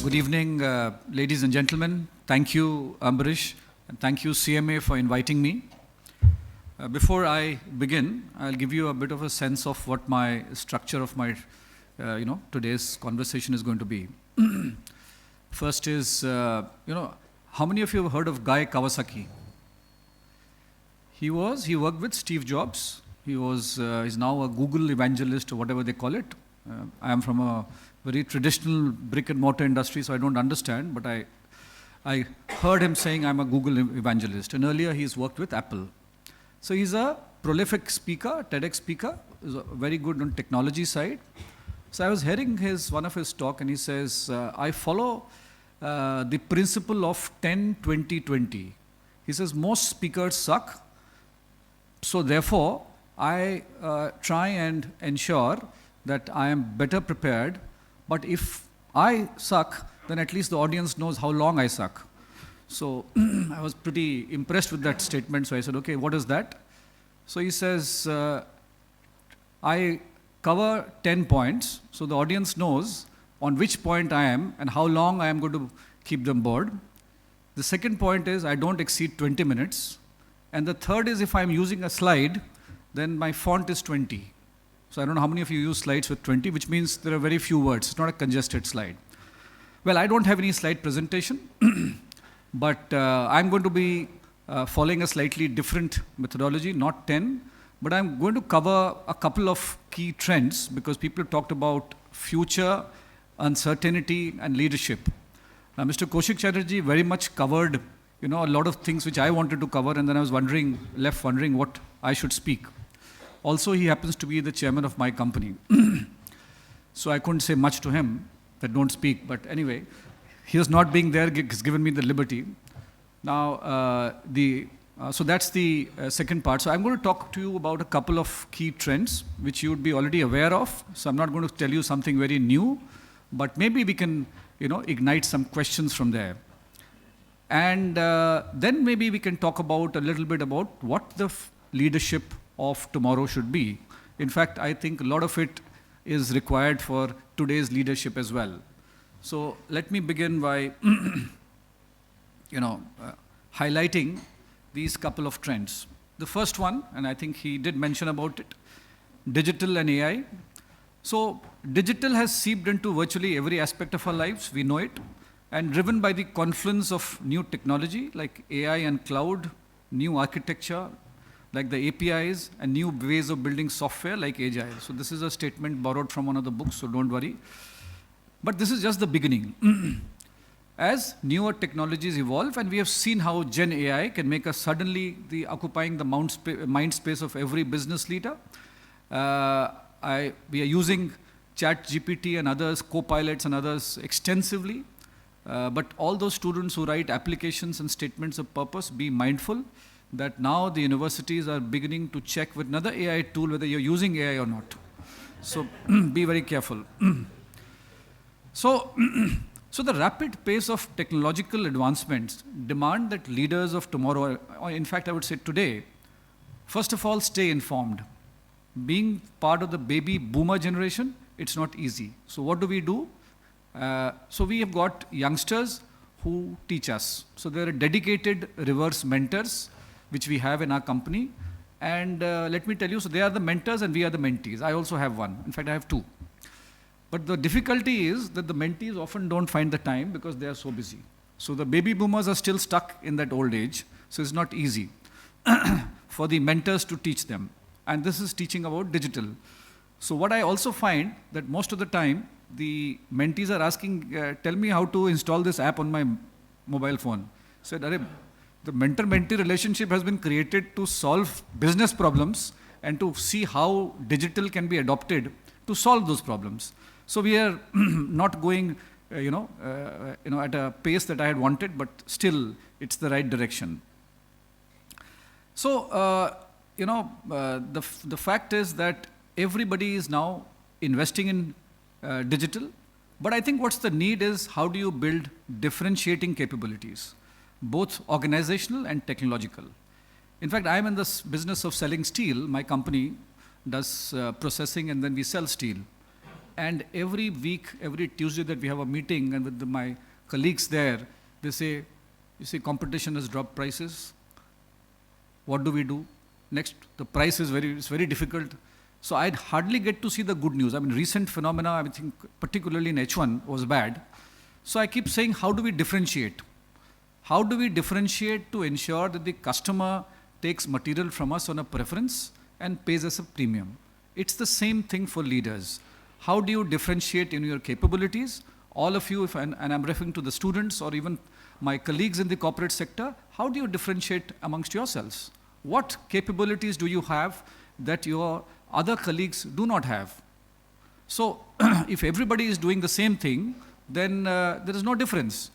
Good evening, ladies and gentlemen. Thank you, Ambarish, and thank you, CMA, for inviting me. Before I begin, I'll give you a bit of a sense of what my structure of my, today's conversation is going to be. First is, how many of you have heard of Guy Kawasaki? He worked with Steve Jobs. He's now a Google evangelist or whatever they call it. I am from a very traditional brick and mortar industry, so I don't understand, but I heard him saying I'm a Google evangelist, and earlier he's worked with Apple. So he's a prolific speaker, TEDx speaker, is very good on technology side. So I was hearing one of his talk, and he says, I follow the principle of 10-20-20. He says, most speakers suck, so therefore I try and ensure that I am better prepared, but if I suck, then at least the audience knows how long I suck. So I was pretty impressed with that statement, so I said, okay, what is that? So he says, I cover 10 points, so the audience knows on which point I am and how long I am going to keep them bored. The second point is I don't exceed 20 minutes. And the third is if I'm using a slide, then my font is 20. So I don't know how many of you use slides with 20, which means there are very few words. It's not a congested slide. Well, I don't have any slide presentation, but I'm going to be following a slightly different methodology, not 10, but I'm going to cover a couple of key trends because people talked about future, uncertainty, and leadership. Now, Mr. Koushik Chatterjee very much covered, a lot of things which I wanted to cover, and then I was left wondering what I should speak. Also, he happens to be the chairman of my company. So I couldn't say much to him that don't speak. But anyway, his not being there has given me the liberty. Now, so that's the second part. So I'm going to talk to you about a couple of key trends, which you would be already aware of. So I'm not going to tell you something very new, but maybe we can, ignite some questions from there. And then maybe we can talk about a little bit about what the leadership of tomorrow should be. In fact, I think a lot of it is required for today's leadership as well. So let me begin by, highlighting these couple of trends. The first one, and I think he did mention about it, digital and AI. So digital has seeped into virtually every aspect of our lives, we know it, and driven by the confluence of new technology like AI and cloud, new architecture, like the APIs, and new ways of building software like Agile. So this is a statement borrowed from one of the books, so don't worry. But this is just the beginning. As newer technologies evolve, and we have seen how Gen AI can make us suddenly occupying the mind space of every business leader. We are using ChatGPT and others, co-pilots and others extensively. But all those students who write applications and statements of purpose, be mindful that now the universities are beginning to check with another AI tool whether you're using AI or not. So be very careful. So the rapid pace of technological advancements demand that leaders of tomorrow, or in fact I would say today, first of all stay informed. Being part of the baby boomer generation, it's not easy. So what do? So we have got youngsters who teach us. So there are dedicated reverse mentors, which we have in our company. And let me tell you, so they are the mentors and we are the mentees. I also have one. In fact, I have two. But the difficulty is that the mentees often don't find the time because they are so busy. So the baby boomers are still stuck in that old age. So it's not easy for the mentors to teach them. And this is teaching about digital. So what I also find that most of the time, the mentees are asking, tell me how to install this app on my mobile phone. I said, the mentor-mentee relationship has been created to solve business problems and to see how digital can be adopted to solve those problems. So we are not going, at a pace that I had wanted, but still it's the right direction. So, the fact is that everybody is now investing in digital, but I think what's the need is how do you build differentiating capabilities, both organizational and technological. In fact, I'm in this business of selling steel. My company does processing and then we sell steel. And every week, every Tuesday that we have a meeting and with my colleagues there, they say, you see, competition has dropped prices. What do we do? Next, the price is very difficult. So I'd hardly get to see the good news. I mean, recent phenomena, I think particularly in H1 was bad. So I keep saying, how do we differentiate? How do we differentiate to ensure that the customer takes material from us on a preference and pays us a premium? It's the same thing for leaders. How do you differentiate in your capabilities? All of you, and I'm referring to the students or even my colleagues in the corporate sector, how do you differentiate amongst yourselves? What capabilities do you have that your other colleagues do not have? So if everybody is doing the same thing, then there is no difference.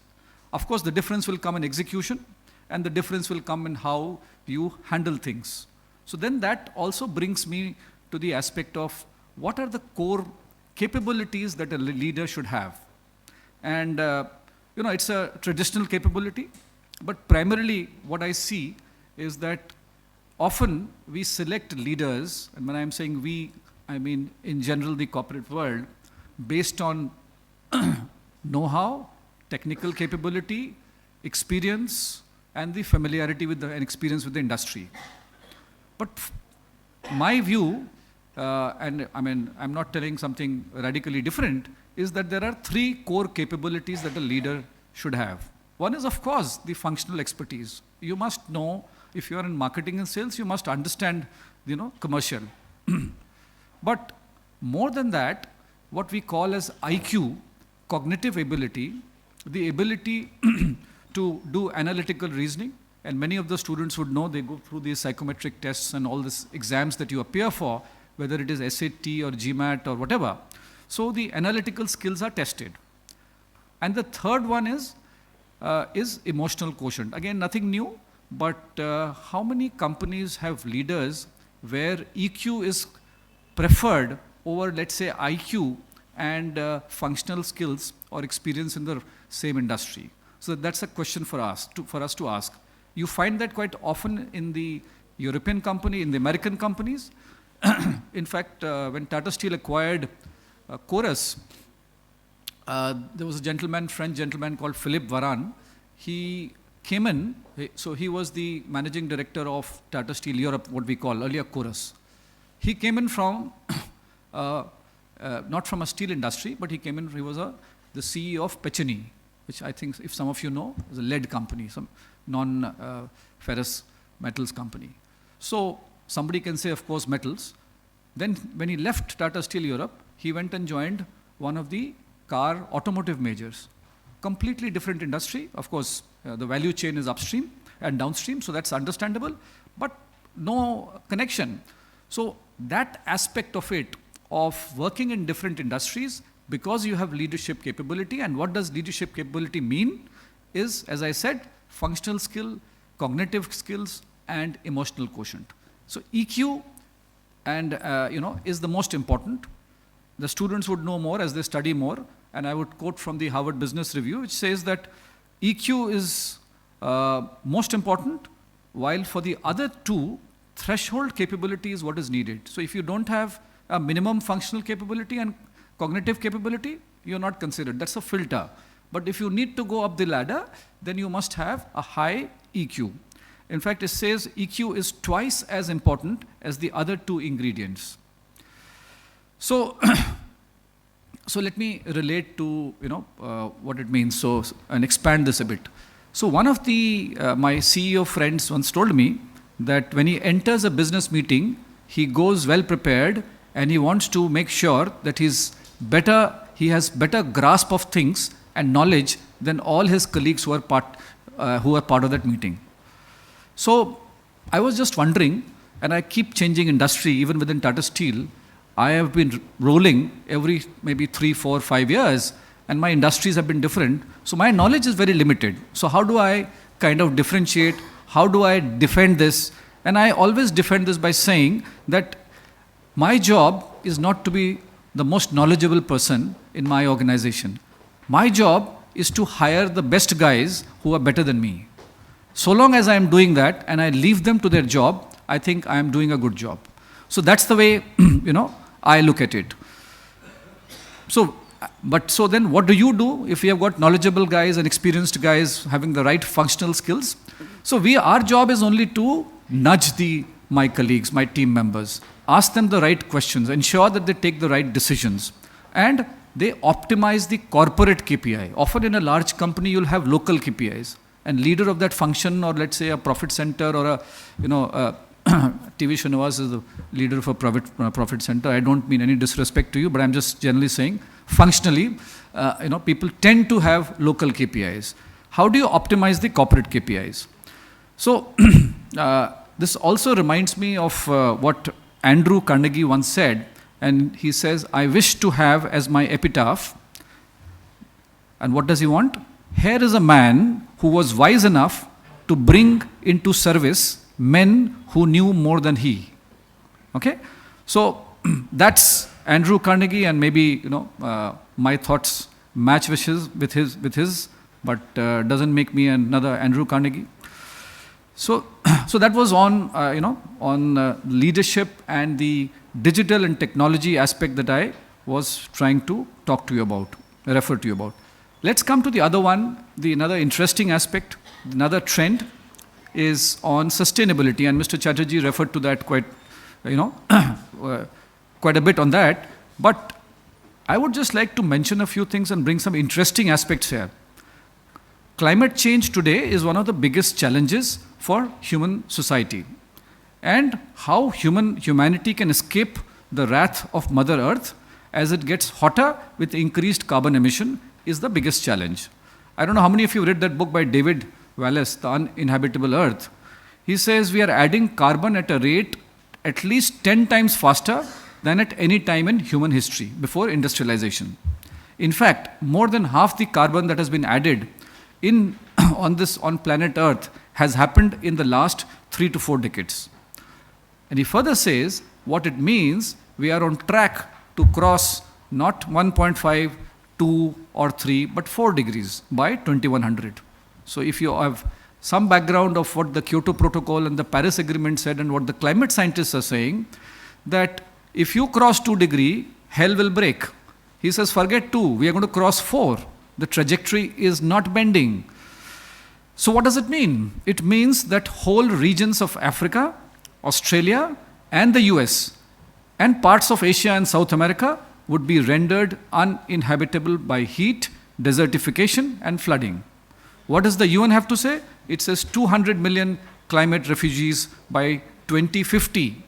Of course, the difference will come in execution and the difference will come in how you handle things. So then that also brings me to the aspect of what are the core capabilities that a leader should have. And it's a traditional capability, but primarily what I see is that often we select leaders, and when I'm saying we, I mean in general the corporate world, based on know-how, technical capability, experience, and the familiarity with and experience with the industry. But my view, and I mean, I'm not telling something radically different, is that there are three core capabilities that a leader should have. One is, of course, the functional expertise. You must know, if you are in marketing and sales, you must understand, commercial. But more than that, what we call as IQ, cognitive ability, the ability to do analytical reasoning, and many of the students would know they go through these psychometric tests and all these exams that you appear for, whether it is SAT or GMAT or whatever. So the analytical skills are tested. And the third one is emotional quotient. Again, nothing new, but how many companies have leaders where EQ is preferred over, let's say, IQ and functional skills or experience in the same industry? So that's a question for us to ask. You find that quite often in the European company, in the American companies. In fact, when Tata Steel acquired Chorus, there was a French gentleman called Philippe Varan. He came in, so he was the managing director of Tata Steel Europe, what we call earlier Chorus. He came in from, not from a steel industry, but he was the CEO of Pechini, which I think, if some of you know, is a lead company, some non-ferrous metals company. So somebody can say, of course, metals. Then when he left Tata Steel Europe, he went and joined one of the car automotive majors. Completely different industry. Of course, the value chain is upstream and downstream, so that's understandable, but no connection. So that aspect of it, of working in different industries, because you have leadership capability, and what does leadership capability mean? Is, as I said, functional skill, cognitive skills, and emotional quotient. So EQ and is the most important. The students would know more as they study more, and I would quote from the Harvard Business Review, which says that EQ is most important, while for the other two, threshold capability is what is needed. So if you don't have a minimum functional capability and cognitive capability, you're not considered. That's a filter. But if you need to go up the ladder, then you must have a high EQ. In fact, it says EQ is twice as important as the other two ingredients. So, so let me relate to what it means. So, and expand this a bit. So one of the my CEO friends once told me that when he enters a business meeting, he goes well prepared, and he wants to make sure that he has better grasp of things and knowledge than all his colleagues who are part of that meeting. So I was just wondering, and I keep changing industry even within Tata Steel. I have been rolling every maybe 3, 4, 5 years, and my industries have been different. So my knowledge is very limited. So how do I kind of differentiate? How do I defend this? And I always defend this by saying that my job is not to be the most knowledgeable person in my organization. My job is to hire the best guys who are better than me. So long as I am doing that and I leave them to their job, I think I am doing a good job. So that's the way, I look at it. So then what do you do if you have got knowledgeable guys and experienced guys having the right functional skills? So our job is only to nudge my colleagues, my team members, ask them the right questions, ensure that they take the right decisions, and they optimize the corporate KPI. Often in a large company, you'll have local KPIs, and leader of that function, or let's say a profit center, or T V S Shenoy is the leader of a profit center. I don't mean any disrespect to you, but I'm just generally saying, functionally, people tend to have local KPIs. How do you optimize the corporate KPIs? So this also reminds me of what Andrew Carnegie once said, and he says, I wish to have as my epitaph, and what does he want? Here is a man who was wise enough to bring into service men who knew more than he. Okay? So that's Andrew Carnegie, and maybe my thoughts match with his, but doesn't make me another Andrew Carnegie. So that was on leadership and the digital and technology aspect that I was trying to refer to you about. Let's come to the other one. Another interesting aspect, another trend is on sustainability, and Mr. Chatterjee referred to that quite a bit on that. But I would just like to mention a few things and bring some interesting aspects here. Climate change today is one of the biggest challenges for human society, and how humanity can escape the wrath of Mother Earth as it gets hotter with increased carbon emission is the biggest challenge. I don't know how many of you read that book by David Wallace, The Uninhabitable Earth. He says we are adding carbon at a rate at least 10 times faster than at any time in human history before industrialization. In fact, more than half the carbon that has been added on planet Earth has happened in the last 3 to 4 decades. And he further says what it means, we are on track to cross not 1.5, 2 or 3, but 4 degrees by 2100. So if you have some background of what the Kyoto Protocol and the Paris Agreement said, and what the climate scientists are saying, that if you cross 2 degrees, hell will break. He says, forget 2, we are going to cross 4. The trajectory is not bending. So what does it mean? It means that whole regions of Africa, Australia, and the US, and parts of Asia and South America would be rendered uninhabitable by heat, desertification, and flooding. What does the UN have to say? It says 200 million climate refugees by 2050.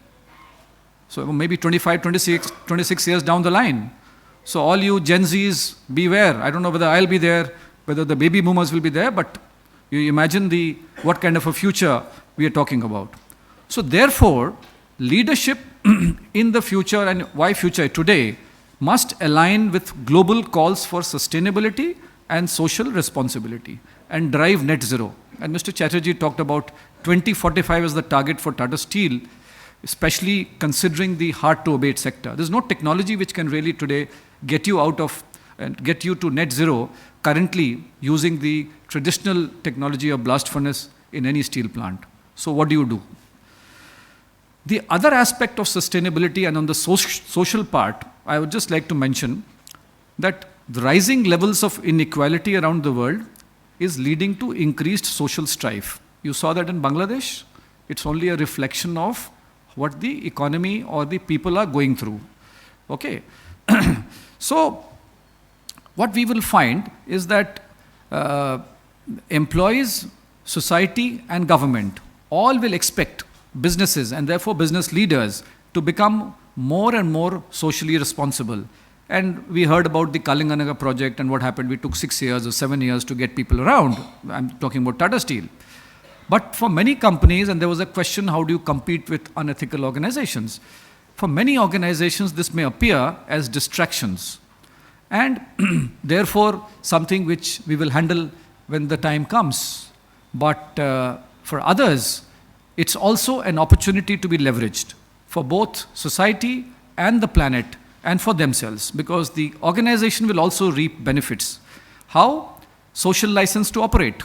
So maybe 25, 26 years down the line. So all you Gen Zs, beware. I don't know whether I'll be there, whether the baby boomers will be there, but you imagine what kind of a future we are talking about. So therefore, leadership in the future, and why future today, must align with global calls for sustainability and social responsibility and drive net zero. And Mr. Chatterjee talked about 2045 as the target for Tata Steel, especially considering the hard-to-abate sector. There's no technology which can really today get you out of and get you to net zero currently using the traditional technology of blast furnace in any steel plant. So what do you do? The other aspect of sustainability and on the social part, I would just like to mention that the rising levels of inequality around the world is leading to increased social strife. You saw that in Bangladesh. It's only a reflection of what the economy or the people are going through. Okay. So what we will find is that employees, society and government all will expect businesses and therefore business leaders to become more and more socially responsible. And we heard about the Kalinganagar project and what happened. We took 6 years or 7 years to get people around. I'm talking about Tata Steel. But for many companies, and there was a question, how do you compete with unethical organizations? For many organizations, this may appear as distractions. And therefore, something which we will handle when the time comes. But for others, it's also an opportunity to be leveraged for both society and the planet and for themselves, because the organization will also reap benefits. How? Social license to operate.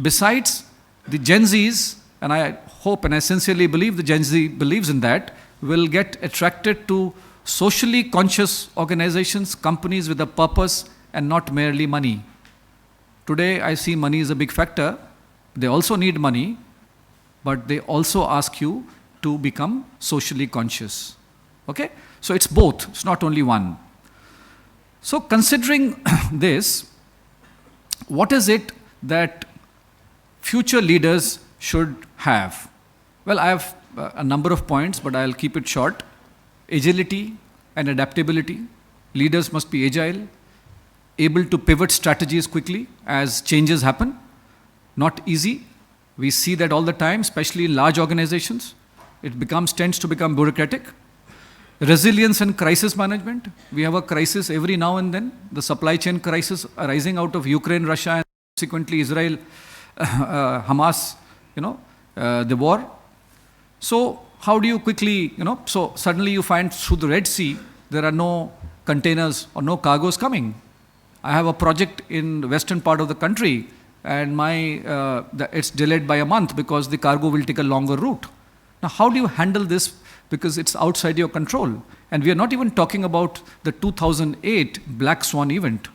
Besides, the Gen Zs, and I hope and I sincerely believe the Gen Z believes in that, will get attracted to socially conscious organizations, companies with a purpose and not merely money. Today, I see money is a big factor. They also need money, but they also ask you to become socially conscious. Okay? So it's both, it's not only one. So considering this, what is it that future leaders should have? Well, I have a number of points, but I'll keep it short. Agility and adaptability. Leaders must be agile, able to pivot strategies quickly as changes happen. Not easy. We see that all the time, especially in large organizations. It tends to become bureaucratic. Resilience and crisis management. We have a crisis every now and then. The supply chain crisis arising out of Ukraine, Russia, and subsequently Israel, Hamas, the war. So how do you quickly, so suddenly you find through the Red Sea, there are no containers or no cargoes coming. I have a project in the western part of the country, and it's delayed by a month because the cargo will take a longer route. Now, how do you handle this? Because it's outside your control. And we are not even talking about the 2008 Black Swan event.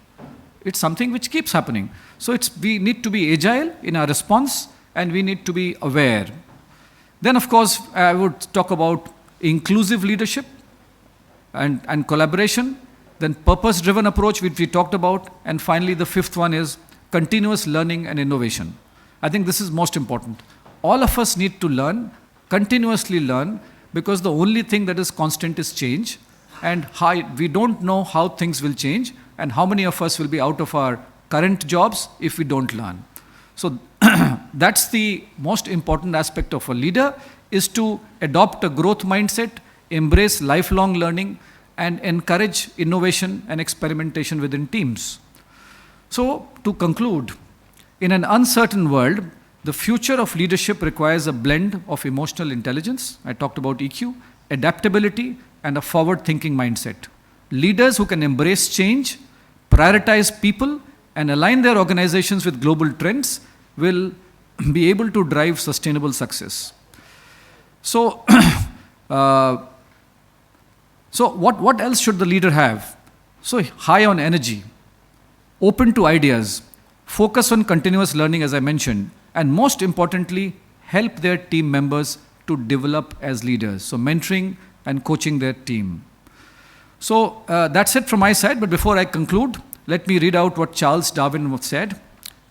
It's something which keeps happening. So we need to be agile in our response, and we need to be aware. Then, of course, I would talk about inclusive leadership and collaboration. Then purpose-driven approach, which we talked about. And finally, the fifth one is continuous learning and innovation. I think this is most important. All of us need to learn, continuously learn, because the only thing that is constant is change. And we don't know how things will change and how many of us will be out of our current jobs if we don't learn. So that's the most important aspect of a leader, is to adopt a growth mindset, embrace lifelong learning, and encourage innovation and experimentation within teams. So to conclude, in an uncertain world, the future of leadership requires a blend of emotional intelligence, I talked about EQ, adaptability, and a forward-thinking mindset. Leaders who can embrace change, prioritize people, and align their organizations with global trends will be able to drive sustainable success. So, what else should the leader have? So, high on energy, open to ideas, focus on continuous learning, as I mentioned, and most importantly, help their team members to develop as leaders. So mentoring and coaching their team. So that's it from my side. But before I conclude, let me read out what Charles Darwin said.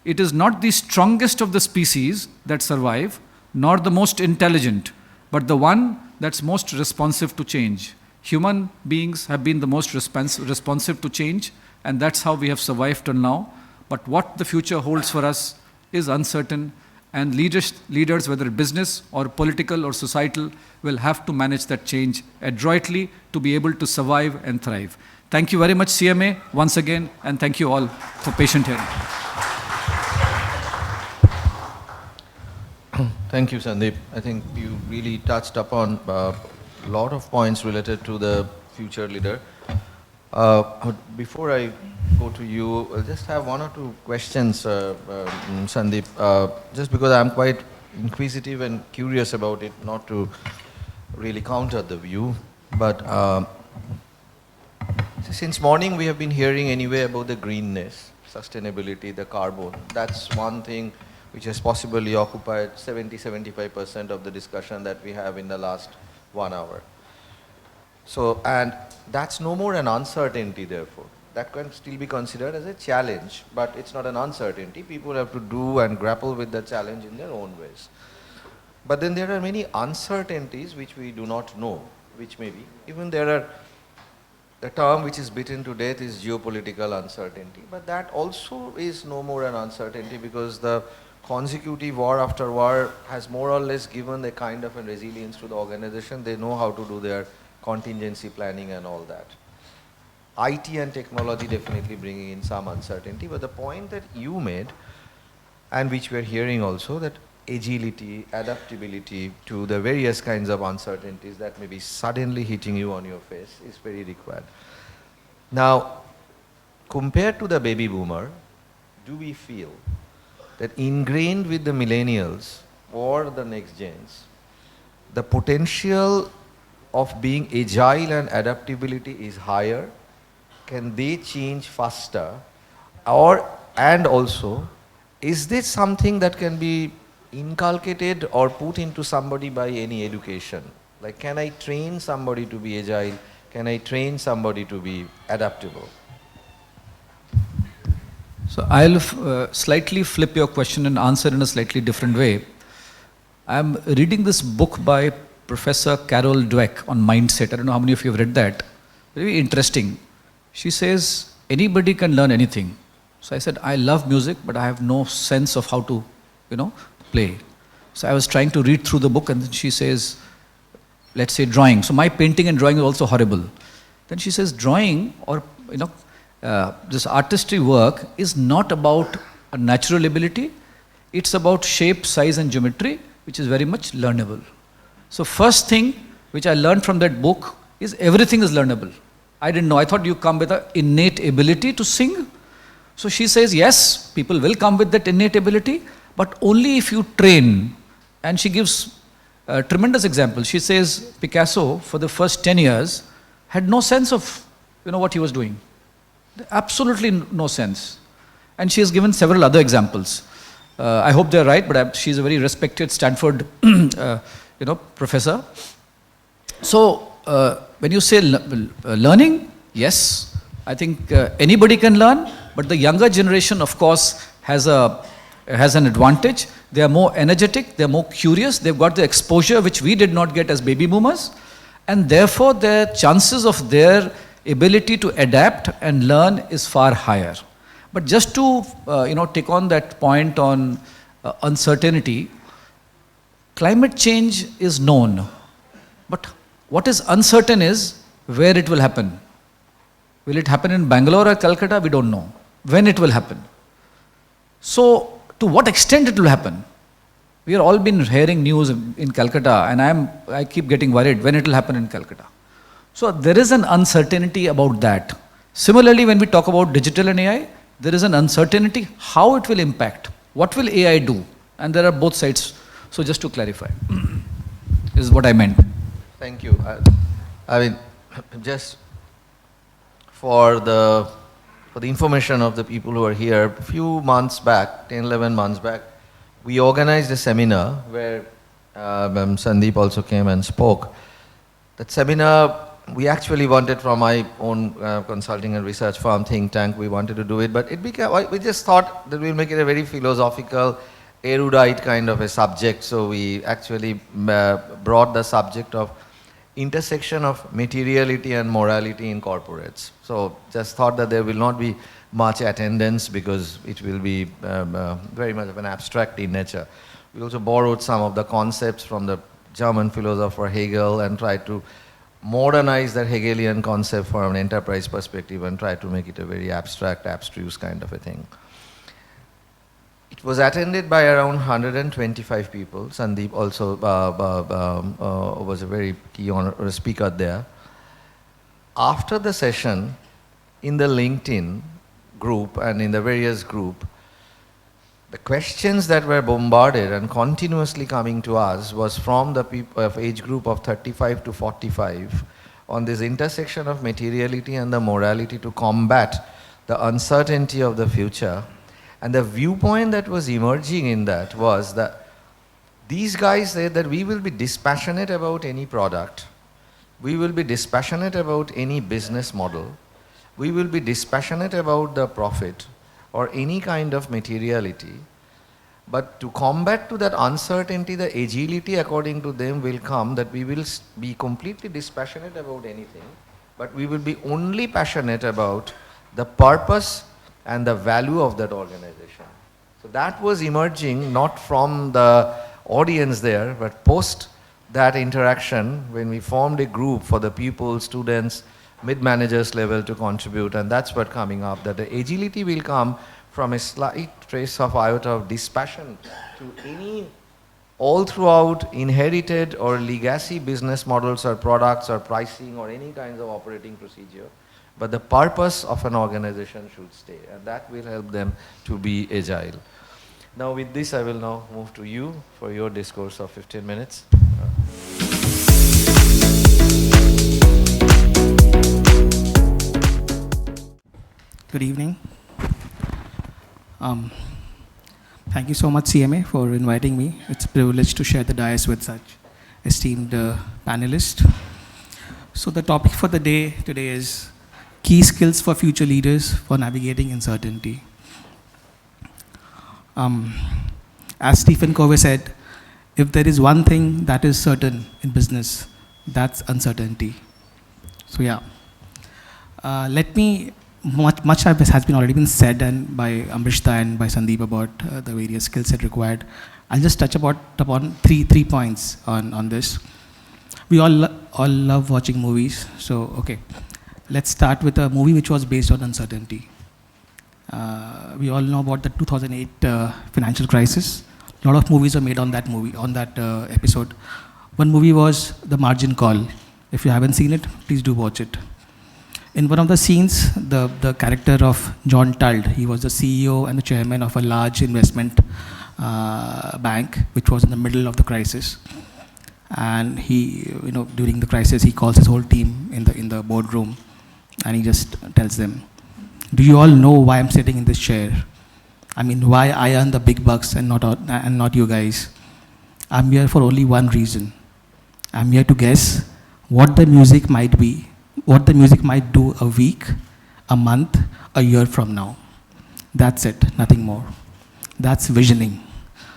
It is not the strongest of the species that survive, nor the most intelligent, but the one that's most responsive to change. Human beings have been the most responsive to change, and that's how we have survived till now. But what the future holds for us is uncertain, and leaders, whether business or political or societal, will have to manage that change adroitly to be able to survive and thrive. Thank you very much, CMA, once again, and thank you all for patient hearing. Thank you, Sandeep. I think you really touched upon a lot of points related to the future leader. Before I go to you, I'll just have one or two questions, Sandeep, just because I'm quite inquisitive and curious about it, not to really counter the view, but since morning we have been hearing anyway about the greenness, sustainability, the carbon. That's one thing which has possibly occupied 70-75% of the discussion that we have in the last 1 hour. So, and that's no more an uncertainty, therefore. That can still be considered as a challenge, but it's not an uncertainty. People have to do and grapple with the challenge in their own ways. But then there are many uncertainties which we do not know, which may be, even there are, the term which is beaten to death is geopolitical uncertainty, but that also is no more an uncertainty because the consecutive war after war has more or less given a kind of a resilience to the organization. They know how to do their contingency planning and all that. IT and technology definitely bringing in some uncertainty, but the point that you made, and which we are hearing also, that agility, adaptability to the various kinds of uncertainties that may be suddenly hitting you on your face is very required. Now, compared to the baby boomer, do we feel that ingrained with the millennials or the next gens, the potential of being agile and adaptability is higher? Can they change faster? And also, is this something that can be inculcated or put into somebody by any education? Like, can I train somebody to be agile? Can I train somebody to be adaptable? So I'll slightly flip your question and answer in a slightly different way. I'm reading this book by Professor Carol Dweck on mindset. I don't know how many of you have read that. Very interesting. She says, anybody can learn anything. So I said, I love music, but I have no sense of how to, play. So I was trying to read through the book, and then she says, let's say drawing. So my painting and drawing is also horrible. Then she says, drawing or, this artistry work is not about a natural ability. It's about shape, size, and geometry, which is very much learnable. So first thing which I learned from that book is everything is learnable. I didn't know. I thought you come with an innate ability to sing. So she says, yes, people will come with that innate ability, but only if you train. And she gives a tremendous example. She says Picasso, for the first 10 years, had no sense of what he was doing. Absolutely no sense. And she has given several other examples. I hope they're right, but she's a very respected Stanford professor. So when you say learning, yes, I think anybody can learn, but the younger generation, of course, has an advantage. They are more energetic, they are more curious, they've got the exposure which we did not get as baby boomers, and therefore their chances of their ability to adapt and learn is far higher. But just to take on that point on uncertainty, climate change is known, but what is uncertain is where it will happen. Will it happen in Bangalore or Calcutta? We don't know. When it will happen. So, to what extent it will happen? We have all been hearing news in Calcutta, and I keep getting worried when it will happen in Calcutta. So, there is an uncertainty about that. Similarly, when we talk about digital and AI, there is an uncertainty how it will impact. What will AI do? And there are both sides. So, just to clarify, this is what I meant. Thank you. I mean, just for the information of the people who are here, a few months back, 10, 11 months back, we organized a seminar where Sandeep also came and spoke. That seminar, we actually wanted from my own consulting and research firm, think tank, we wanted to do it, but it became, we just thought that we'll make it a very philosophical erudite kind of a subject, so we actually brought the subject of intersection of materiality and morality in corporates. So just thought that there will not be much attendance because it will be very much of an abstract in nature. We also borrowed some of the concepts from the German philosopher Hegel and tried to modernize that Hegelian concept from an enterprise perspective and try to make it a very abstract, abstruse kind of a thing. It was attended by around 125 people. Sandeep also was a very key speaker there. After the session, in the LinkedIn group and in the various group, the questions that were bombarded and continuously coming to us was from the people of age group of 35 to 45 on this intersection of materiality and the morality to combat the uncertainty of the future. And the viewpoint that was emerging in that was that these guys said that we will be dispassionate about any product, we will be dispassionate about any business model, we will be dispassionate about the profit or any kind of materiality. But to combat to that uncertainty, the agility according to them will come that we will be completely dispassionate about anything, but we will be only passionate about the purpose and the value of that organization. So that was emerging not from the audience there, but post that interaction when we formed a group for the people, students, mid-managers level to contribute, and that's what coming up, that the agility will come from a slight trace of iota of dispassion to any all throughout inherited or legacy business models or products or pricing or any kinds of operating procedure. But the purpose of an organization should stay, and that will help them to be agile. Now with this, I will now move to you for your discourse of 15 minutes. Good evening. Thank you so much, CMA, for inviting me. It's a privilege to share the dais with such esteemed panelists. So the topic for the day today is key skills for future leaders for navigating uncertainty. As Stephen Covey said, if there is one thing that is certain in business, that's uncertainty. So yeah, much has been already been said and by Ambarish and by Sandeep about the various skill set required. I'll just touch upon three points on this. We all love watching movies, so okay. Let's start with a movie which was based on uncertainty. We all know about the 2008 financial crisis. A lot of movies were made on that episode. One movie was The Margin Call. If you haven't seen it, please do watch it. In one of the scenes, the character of John Tald, he was the CEO and the chairman of a large investment bank, which was in the middle of the crisis. And he, during the crisis, he calls his whole team in the boardroom, and he just tells them, "Do you all know why I'm sitting in this chair? I mean, why I earn the big bucks and not you guys? I'm here for only one reason. I'm here to guess what the music might be, what the music might do a week, a month, a year from now. That's it, nothing more." That's visioning.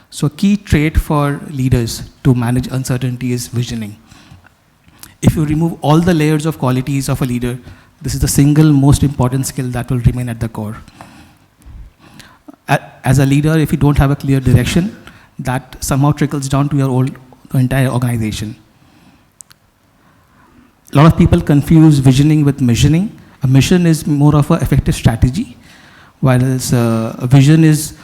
So a key trait for leaders to manage uncertainty is visioning. If you remove all the layers of qualities of a leader, this is the single most important skill that will remain at the core. As a leader, if you don't have a clear direction, that somehow trickles down to your entire organization. A lot of people confuse visioning with missioning. A mission is more of an effective strategy, whereas a vision is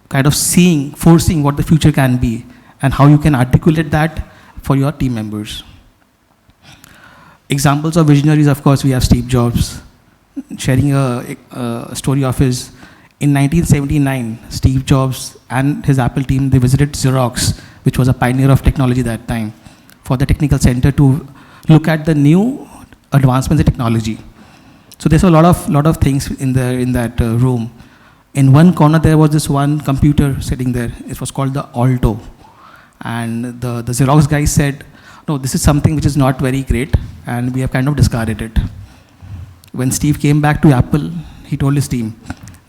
kind of foreseeing what the future can be and how you can articulate that for your team members. Examples of visionaries, of course, we have Steve Jobs sharing a story of his. In 1979, Steve Jobs and his Apple team, they visited Xerox, which was a pioneer of technology that time, for the technical center to look at the new advancements in technology. So there's a lot of things in that room. In one corner, there was this one computer sitting there. It was called the Alto. And the Xerox guy said, "No, this is something which is not very great, and we have kind of discarded it." When Steve came back to Apple, he told his team,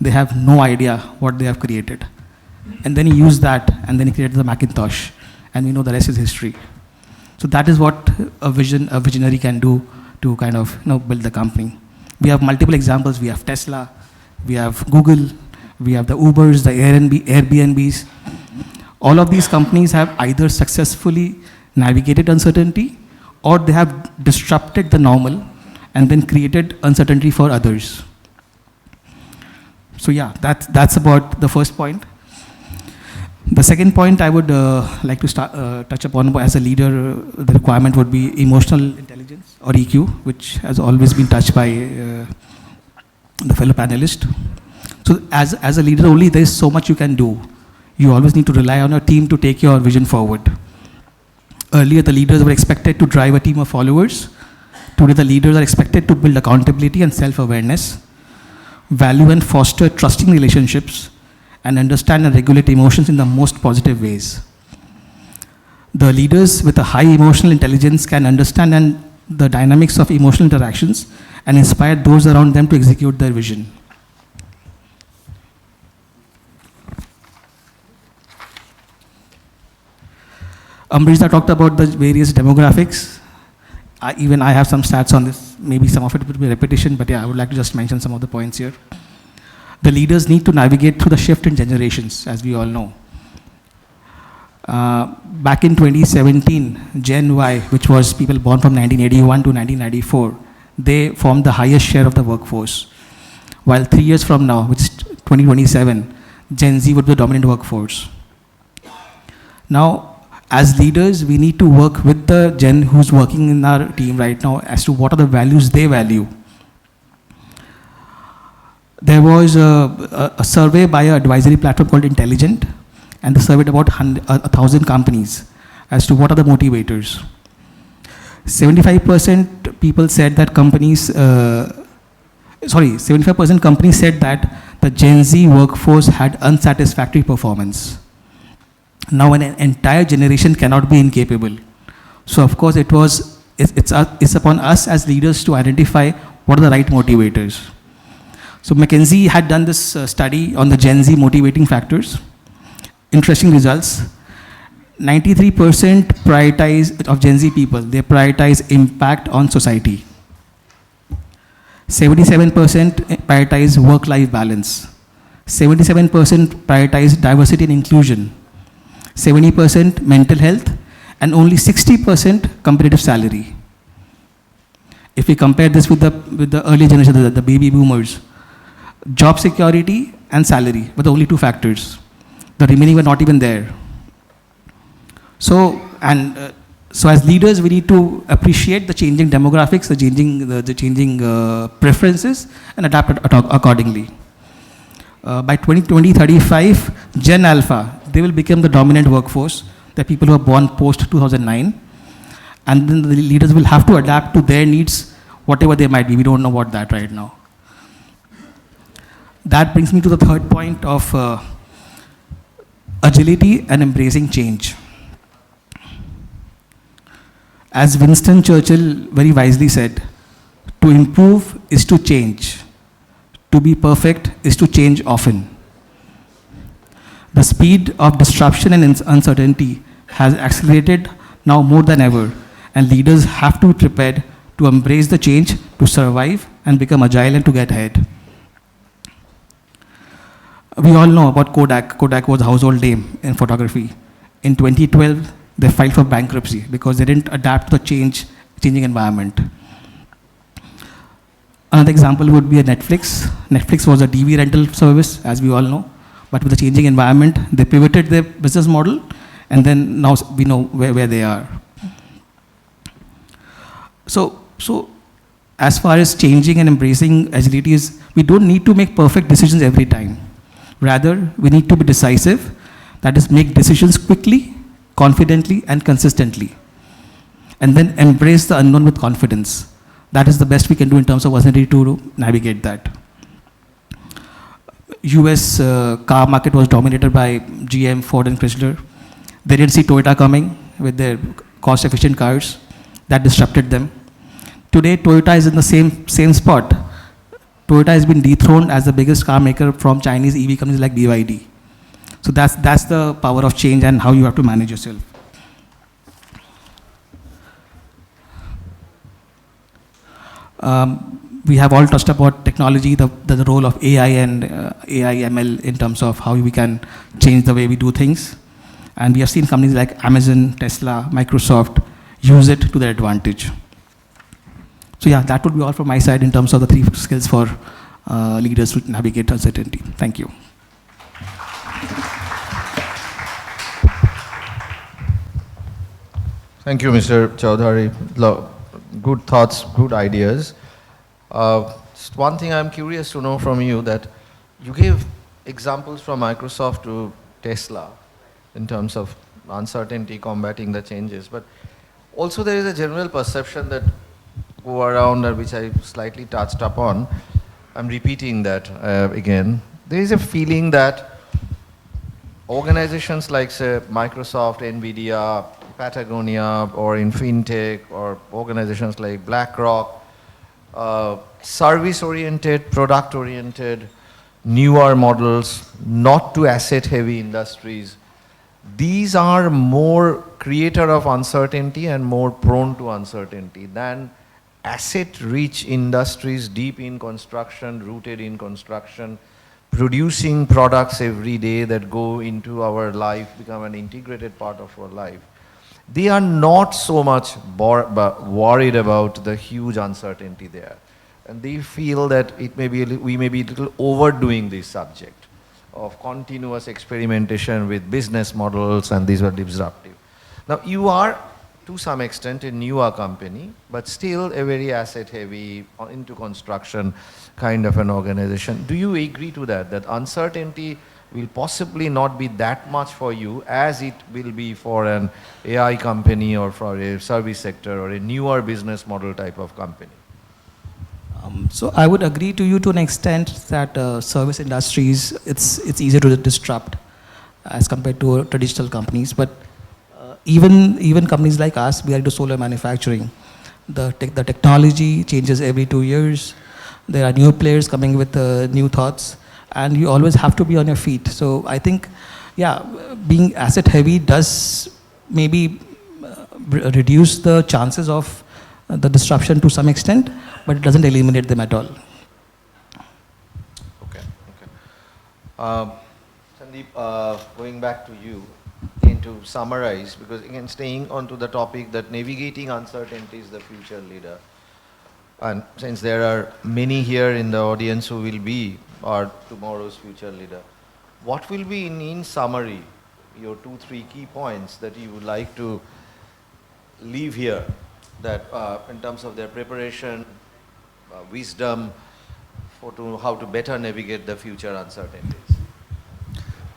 they have no idea what they have created. and then he used that, and then he created the Macintosh, and we know the rest is history. So that is what a visionary can do to kind of build the company. We have multiple examples. We have Tesla, we have Google, we have the Ubers, the Airbnbs. All of these companies have either successfully navigated uncertainty, or they have disrupted the normal and then created uncertainty for others. So yeah, that's about the first point. The second point I would like to touch upon as a leader, the requirement would be emotional intelligence, or EQ, which has always been touched by the fellow panelist. So as a leader only, there is so much you can do. You always need to rely on your team to take your vision forward. Earlier, the leaders were expected to drive a team of followers. Today, the leaders are expected to build accountability and self-awareness, value and foster trusting relationships, and understand and regulate emotions in the most positive ways. The leaders with a high emotional intelligence can understand the dynamics of emotional interactions and inspire those around them to execute their vision. Ambarish talked about the various demographics. Even I have some stats on this. Maybe some of it would be repetition, but yeah, I would like to just mention some of the points here. The leaders need to navigate through the shift in generations, as we all know. Back in 2017, Gen Y, which was people born from 1981 to 1994, they formed the highest share of the workforce. While 3 years from now, which is 2027, Gen Z would be the dominant workforce. Now, as leaders, we need to work with the Gen who's working in our team right now as to what are the values they value. There was a survey by an advisory platform called Intelligent, and they surveyed about 1,000 companies as to what are the motivators. 75% people said that 75% companies said that the Gen Z workforce had unsatisfactory performance. Now an entire generation cannot be incapable. So of course it's upon us as leaders to identify what are the right motivators. So McKinsey had done this study on the Gen Z motivating factors. Interesting results. 93% of Gen Z people, they prioritize impact on society. 77% prioritize work-life balance. 77% prioritize diversity and inclusion. 70% mental health, and only 60% competitive salary. If we compare this with the earlier generation, the baby boomers, job security and salary were the only two factors. The remaining were not even there. So as leaders, we need to appreciate the changing demographics, the changing preferences, and adapt accordingly. By 2035, Gen Alpha, they will become the dominant workforce, the people who are born post 2009. And then the leaders will have to adapt to their needs, whatever they might be. We don't know what that right now. That brings me to the third point of agility and embracing change. As Winston Churchill very wisely said, to improve is to change. To be perfect is to change often. The speed of disruption and uncertainty has accelerated now more than ever, and leaders have to be prepared to embrace the change, to survive and become agile and to get ahead. We all know about Kodak. Kodak was a household name in photography. In 2012, they filed for bankruptcy because they didn't adapt to the changing environment. Another example would be Netflix. Netflix was a DV rental service, as we all know. But with the changing environment, they pivoted their business model, and then now we know where they are. So as far as changing and embracing agility is, we don't need to make perfect decisions every time. Rather, we need to be decisive, that is, make decisions quickly, confidently, and consistently. And then embrace the unknown with confidence. That is the best we can do in terms of agility to navigate that. US car market was dominated by GM, Ford, and Chrysler. They didn't see Toyota coming with their cost-efficient cars. That disrupted them. Today, Toyota is in the same spot. Toyota has been dethroned as the biggest car maker from Chinese EV companies like BYD. So that's the power of change and how you have to manage yourself. We have all touched about technology, the role of AI and AI ML in terms of how we can change the way we do things. And we have seen companies like Amazon, Tesla, Microsoft use it to their advantage. So yeah, that would be all from my side in terms of the 3 skills for leaders to navigate uncertainty. Thank you. Thank you, Mr. Chaudhary. Good thoughts, good ideas. Just one thing I'm curious to know from you, that you gave examples from Microsoft to Tesla in terms of uncertainty, combating the changes, but also there is a general perception that go around, which I slightly touched upon. I'm repeating that again. There is a feeling that organizations like, say, Microsoft, NVIDIA, Patagonia, or in fintech, or organizations like BlackRock, service-oriented, product-oriented, newer models, not too asset-heavy industries, these are more creator of uncertainty and more prone to uncertainty than asset-rich industries deep in construction, rooted in construction, producing products every day that go into our life, become an integrated part of our life. They are not so much worried about the huge uncertainty there. And they feel that we may be a little overdoing this subject of continuous experimentation with business models, and these are disruptive. Now, you are, to some extent, a newer company, but still a very asset-heavy, into construction kind of an organization. Do you agree to that, that uncertainty will possibly not be that much for you as it will be for an AI company or for a service sector or a newer business model type of company? So I would agree to you to an extent that service industries, it's easier to disrupt as compared to traditional companies. But even companies like us, we are into solar manufacturing. The technology changes every 2 years. There are new players coming with new thoughts, and you always have to be on your feet. So I think, yeah, being asset heavy does maybe reduce the chances of the disruption to some extent, but it doesn't eliminate them at all. Okay. Sandeep, going back to you, to summarize, because again, staying on to the topic that navigating uncertainty is the future leader. And since there are many here in the audience who will be our tomorrow's future leader, what will be in summary your 2-3 key points that you would like to leave here, that in terms of their preparation, wisdom, how to better navigate the future uncertainties?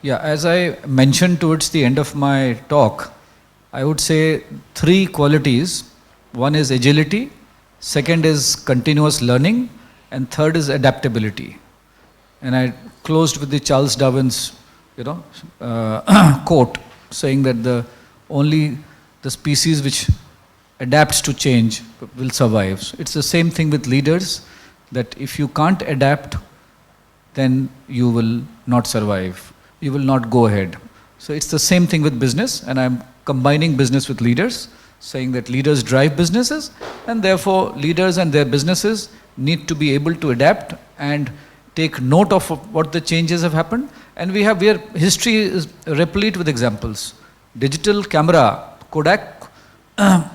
Yeah, as I mentioned towards the end of my talk, I would say 3 qualities. One is agility, second is continuous learning, and third is adaptability. And I closed with the Charles Darwin's, quote, saying that only the species which adapts to change will survive. So it's the same thing with leaders, that if you can't adapt, then you will not survive. You will not go ahead. So it's the same thing with business, and I'm combining business with leaders, saying that leaders drive businesses, and therefore leaders and their businesses need to be able to adapt and take note of what the changes have happened. And history is replete with examples. Digital camera, Kodak, had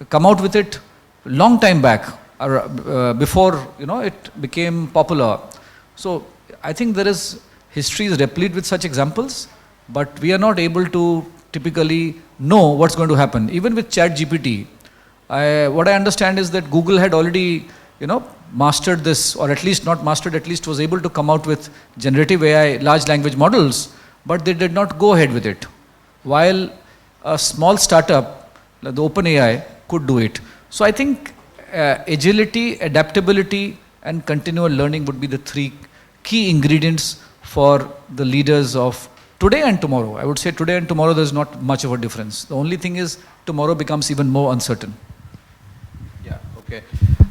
come out with it long time back, before it became popular. So I think history is replete with such examples, but we are not able to typically know what's going to happen. Even with ChatGPT, what I understand is that Google had already mastered this, or at least not mastered, at least was able to come out with generative AI, large language models, but they did not go ahead with it. While a small startup, the OpenAI, could do it. So I think agility, adaptability, and continual learning would be the 3 key ingredients for the leaders of today and tomorrow. I would say today and tomorrow there's not much of a difference. The only thing is tomorrow becomes even more uncertain. Yeah, okay.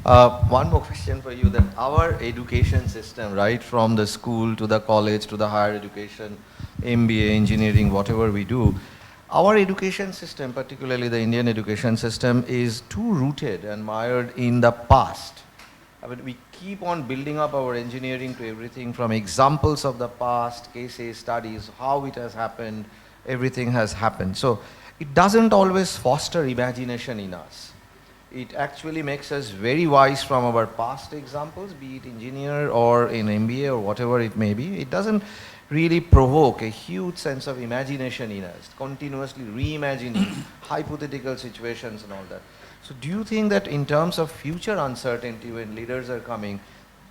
One more question for you, that our education system, right, from the school to the college to the higher education, MBA, engineering, whatever we do, our education system, particularly the Indian education system, is too rooted and mired in the past. I mean, we keep on building up our engineering to everything from examples of the past, cases, studies, how it has happened, everything has happened. So it doesn't always foster imagination in us. It actually makes us very wise from our past examples, be it engineer or in MBA or whatever it may be. It doesn't really provoke a huge sense of imagination in us, continuously reimagining hypothetical situations and all that. So do you think that in terms of future uncertainty when leaders are coming,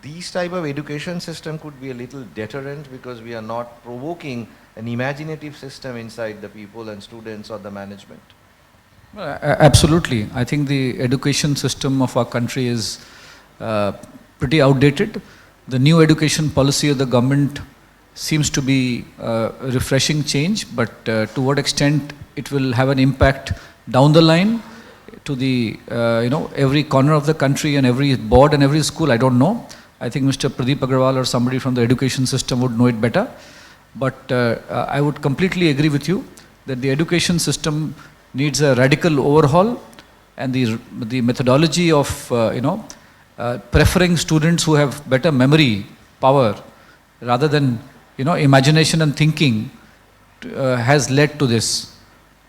these type of education system could be a little deterrent because we are not provoking an imaginative system inside the people and students or the management? Absolutely. I think the education system of our country is pretty outdated. The new education policy of the government seems to be refreshing change, but to what extent it will have an impact down the line to the every corner of the country and every board and every school, I don't know. I think Mr. Pradeep Agarwal or somebody from the education system would know it better. But I would completely agree with you that the education system needs a radical overhaul, and the methodology of preferring students who have better memory power rather than imagination and thinking has led to this.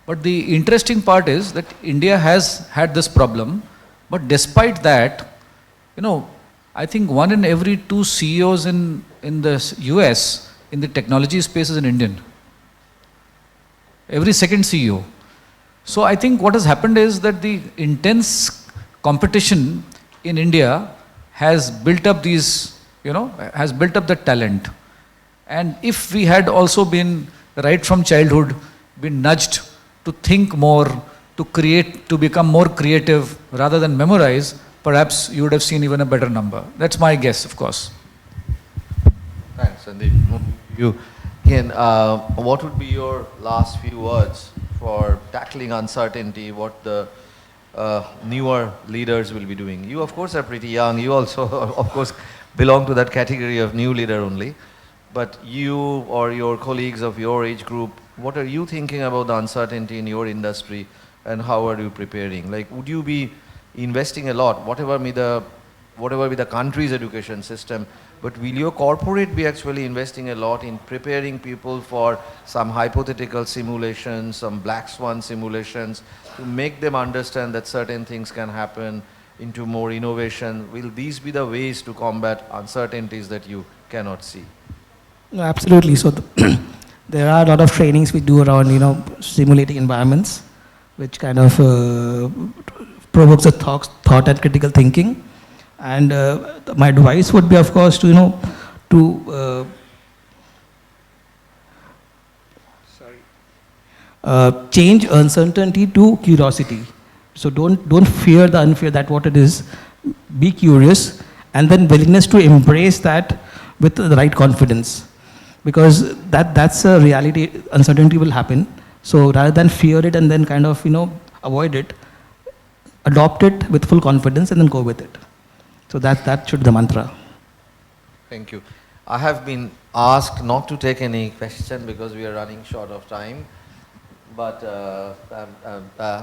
But the interesting part is that India has had this problem, but despite that, I think 1 in every 2 CEOs in the US in the technology space is an Indian. Every second CEO. So I think what has happened is that the intense competition in India has built up these, has built up the talent. And if we had also been, right from childhood, been nudged to think more, to create, to become more creative rather than memorize, perhaps you would have seen even a better number. That's my guess, of course. Thanks, Sandeep. You, again, what would be your last few words for tackling uncertainty, what the newer leaders will be doing? You, of course, are pretty young. You also, of course, belong to that category of new leader only. But you or your colleagues of your age group, what are you thinking about the uncertainty in your industry and how are you preparing? Like, would you be investing a lot, whatever be the country's education system, but will your corporate be actually investing a lot in preparing people for some hypothetical simulations, some black swan simulations, to make them understand that certain things can happen, into more innovation? Will these be the ways to combat uncertainties that you cannot see? No, absolutely. So there are a lot of trainings we do around, simulating environments, which kind of provokes a thought and critical thinking. And my advice would be, of course, to change uncertainty to curiosity. So don't fear the unfair, that what it is. Be curious, and then willingness to embrace that with the right confidence, because that's a reality. Uncertainty will happen. So rather than fear it and then kind of avoid it, adopt it with full confidence and then go with it. So that should be the mantra. Thank you. I have been asked not to take any question because we are running short of time. But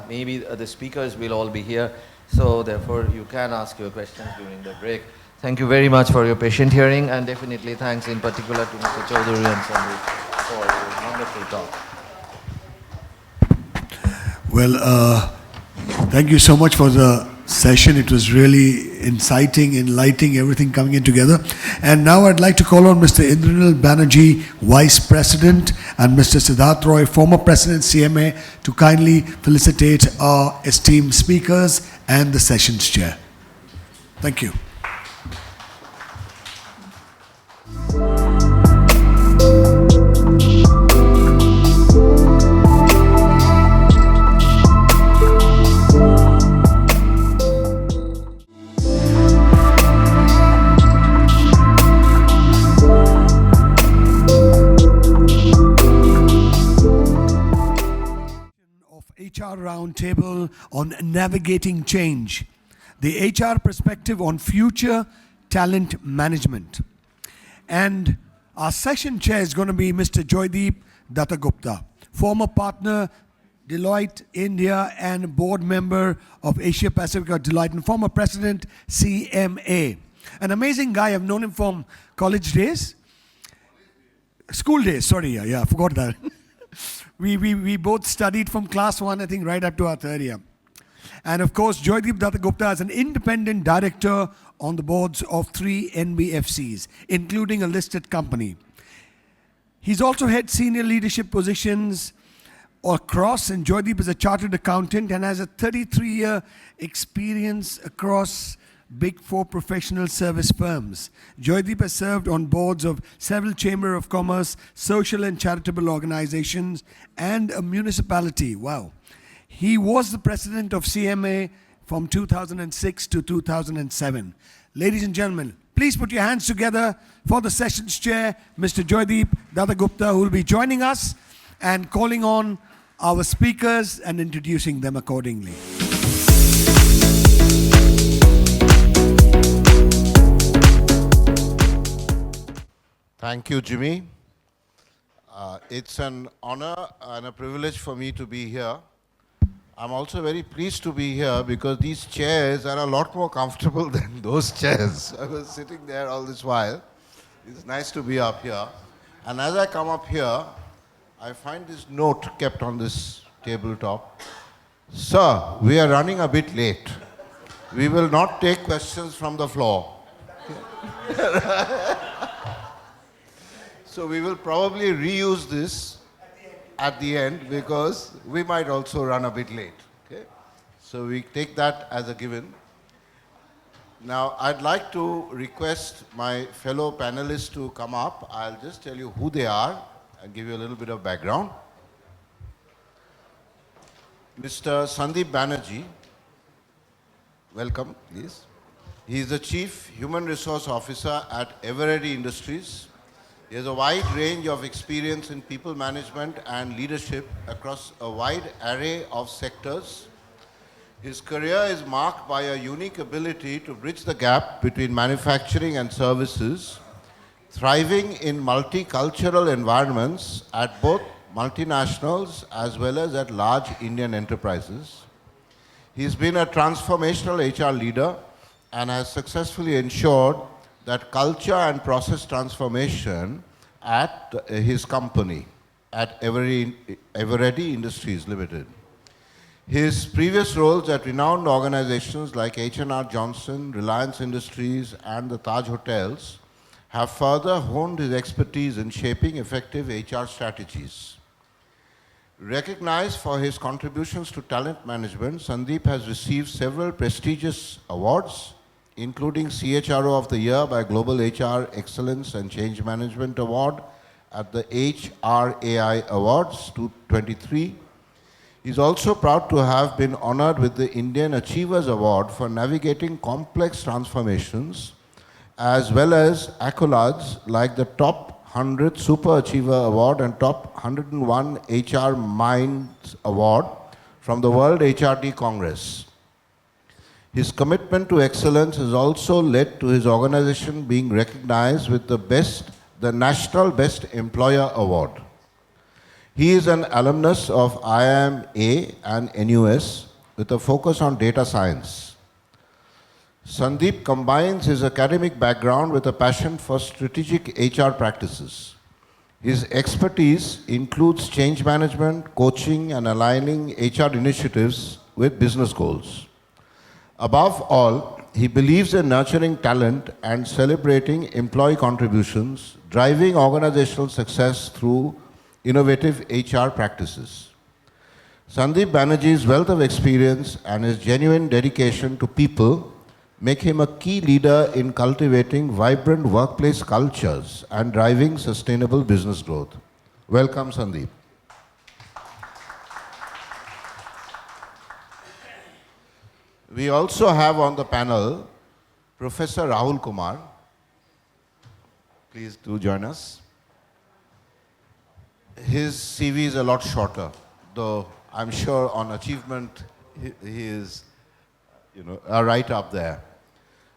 maybe the speakers will all be here. So therefore, you can ask your questions during the break. Thank you very much for your patient hearing, and definitely thanks in particular to Mr. Chaudary and Sandeep for your wonderful talk. Well, thank you so much for the session. It was really inciting, enlightening, everything coming in together. And now I'd like to call on Mr. Indranil Banerjee, Vice President, and Mr. Siddharth Roy, former President CMA, to kindly felicitate our esteemed speakers and the session's chair. Thank you. HR Roundtable on navigating change. the HR perspective on future talent management. And our session chair is going to be Mr. Joydeep Datta Gupta, former partner, Deloitte India, and board member of Asia Pacific at Deloitte, and former president, CMA. An amazing guy. I've known him from college days. School days, sorry, yeah, I forgot that. we both studied from class 1, I think, right up to our third year. And of course, Joydeep Datta Gupta is an independent director on the boards of 3 NBFCs, including a listed company. He's also had senior leadership positions across, and Joydeep is a chartered accountant and has a 33-year experience across Big 4 professional service firms. Joydeep has served on boards of several Chamber of Commerce, social and charitable organizations, and a municipality. Wow. He was the president of CMA from 2006 to 2007. Ladies and gentlemen, please put your hands together for the sessions chair, Mr. Joydeep Datta Gupta, who will be joining us and calling on our speakers and introducing them accordingly. Thank you, Jimmy. It's an honor and a privilege for me to be here. I'm also very pleased to be here because these chairs are a lot more comfortable than those chairs. I was sitting there all this while. It's nice to be up here. And as I come up here, I find this note kept on this tabletop. Sir, we are running a bit late. We will not take questions from the floor. So we will probably reuse this at the end because we might also run a bit late. Okay? So we take that as a given. Now I'd like to request my fellow panelists to come up. I'll just tell you who they are and give you a little bit of background. Mr. Sandeep Banerjee, welcome, please. He is the Chief Human Resource Officer at Eveready Industries. He has a wide range of experience in people management and leadership across a wide array of sectors. His career is marked by a unique ability to bridge the gap between manufacturing and services, thriving in multicultural environments at both multinationals as well as at large Indian enterprises. He's been a transformational HR leader and has successfully ensured that culture and process transformation at his company, at Eveready Industries Limited. His previous roles at renowned organizations like H&R Johnson, Reliance Industries, and the Taj Hotels have further honed his expertise in shaping effective HR strategies. Recognized for his contributions to talent management, Sandeep has received several prestigious awards, including CHRO of the Year by Global HR Excellence and Change Management Award at the HRAI Awards 2023. He's also proud to have been honored with the Indian Achievers Award for navigating complex transformations, as well as accolades like the Top 100 Super Achiever Award and Top 101 HR Minds Award from the World HRD Congress. His commitment to excellence has also led to his organization being recognized with the National Best Employer Award. He is an alumnus of IIMA and NUS with a focus on data science. Sandeep combines his academic background with a passion for strategic HR practices. His expertise includes change management, coaching, and aligning HR initiatives with business goals. Above all, he believes in nurturing talent and celebrating employee contributions, driving organizational success through innovative HR practices. Sandeep Banerjee's wealth of experience and his genuine dedication to people make him a key leader in cultivating vibrant workplace cultures and driving sustainable business growth. Welcome, Sandeep. We also have on the panel Professor Rahul Kumar. Please do join us. His CV is a lot shorter, though I'm sure on achievement he is are right up there.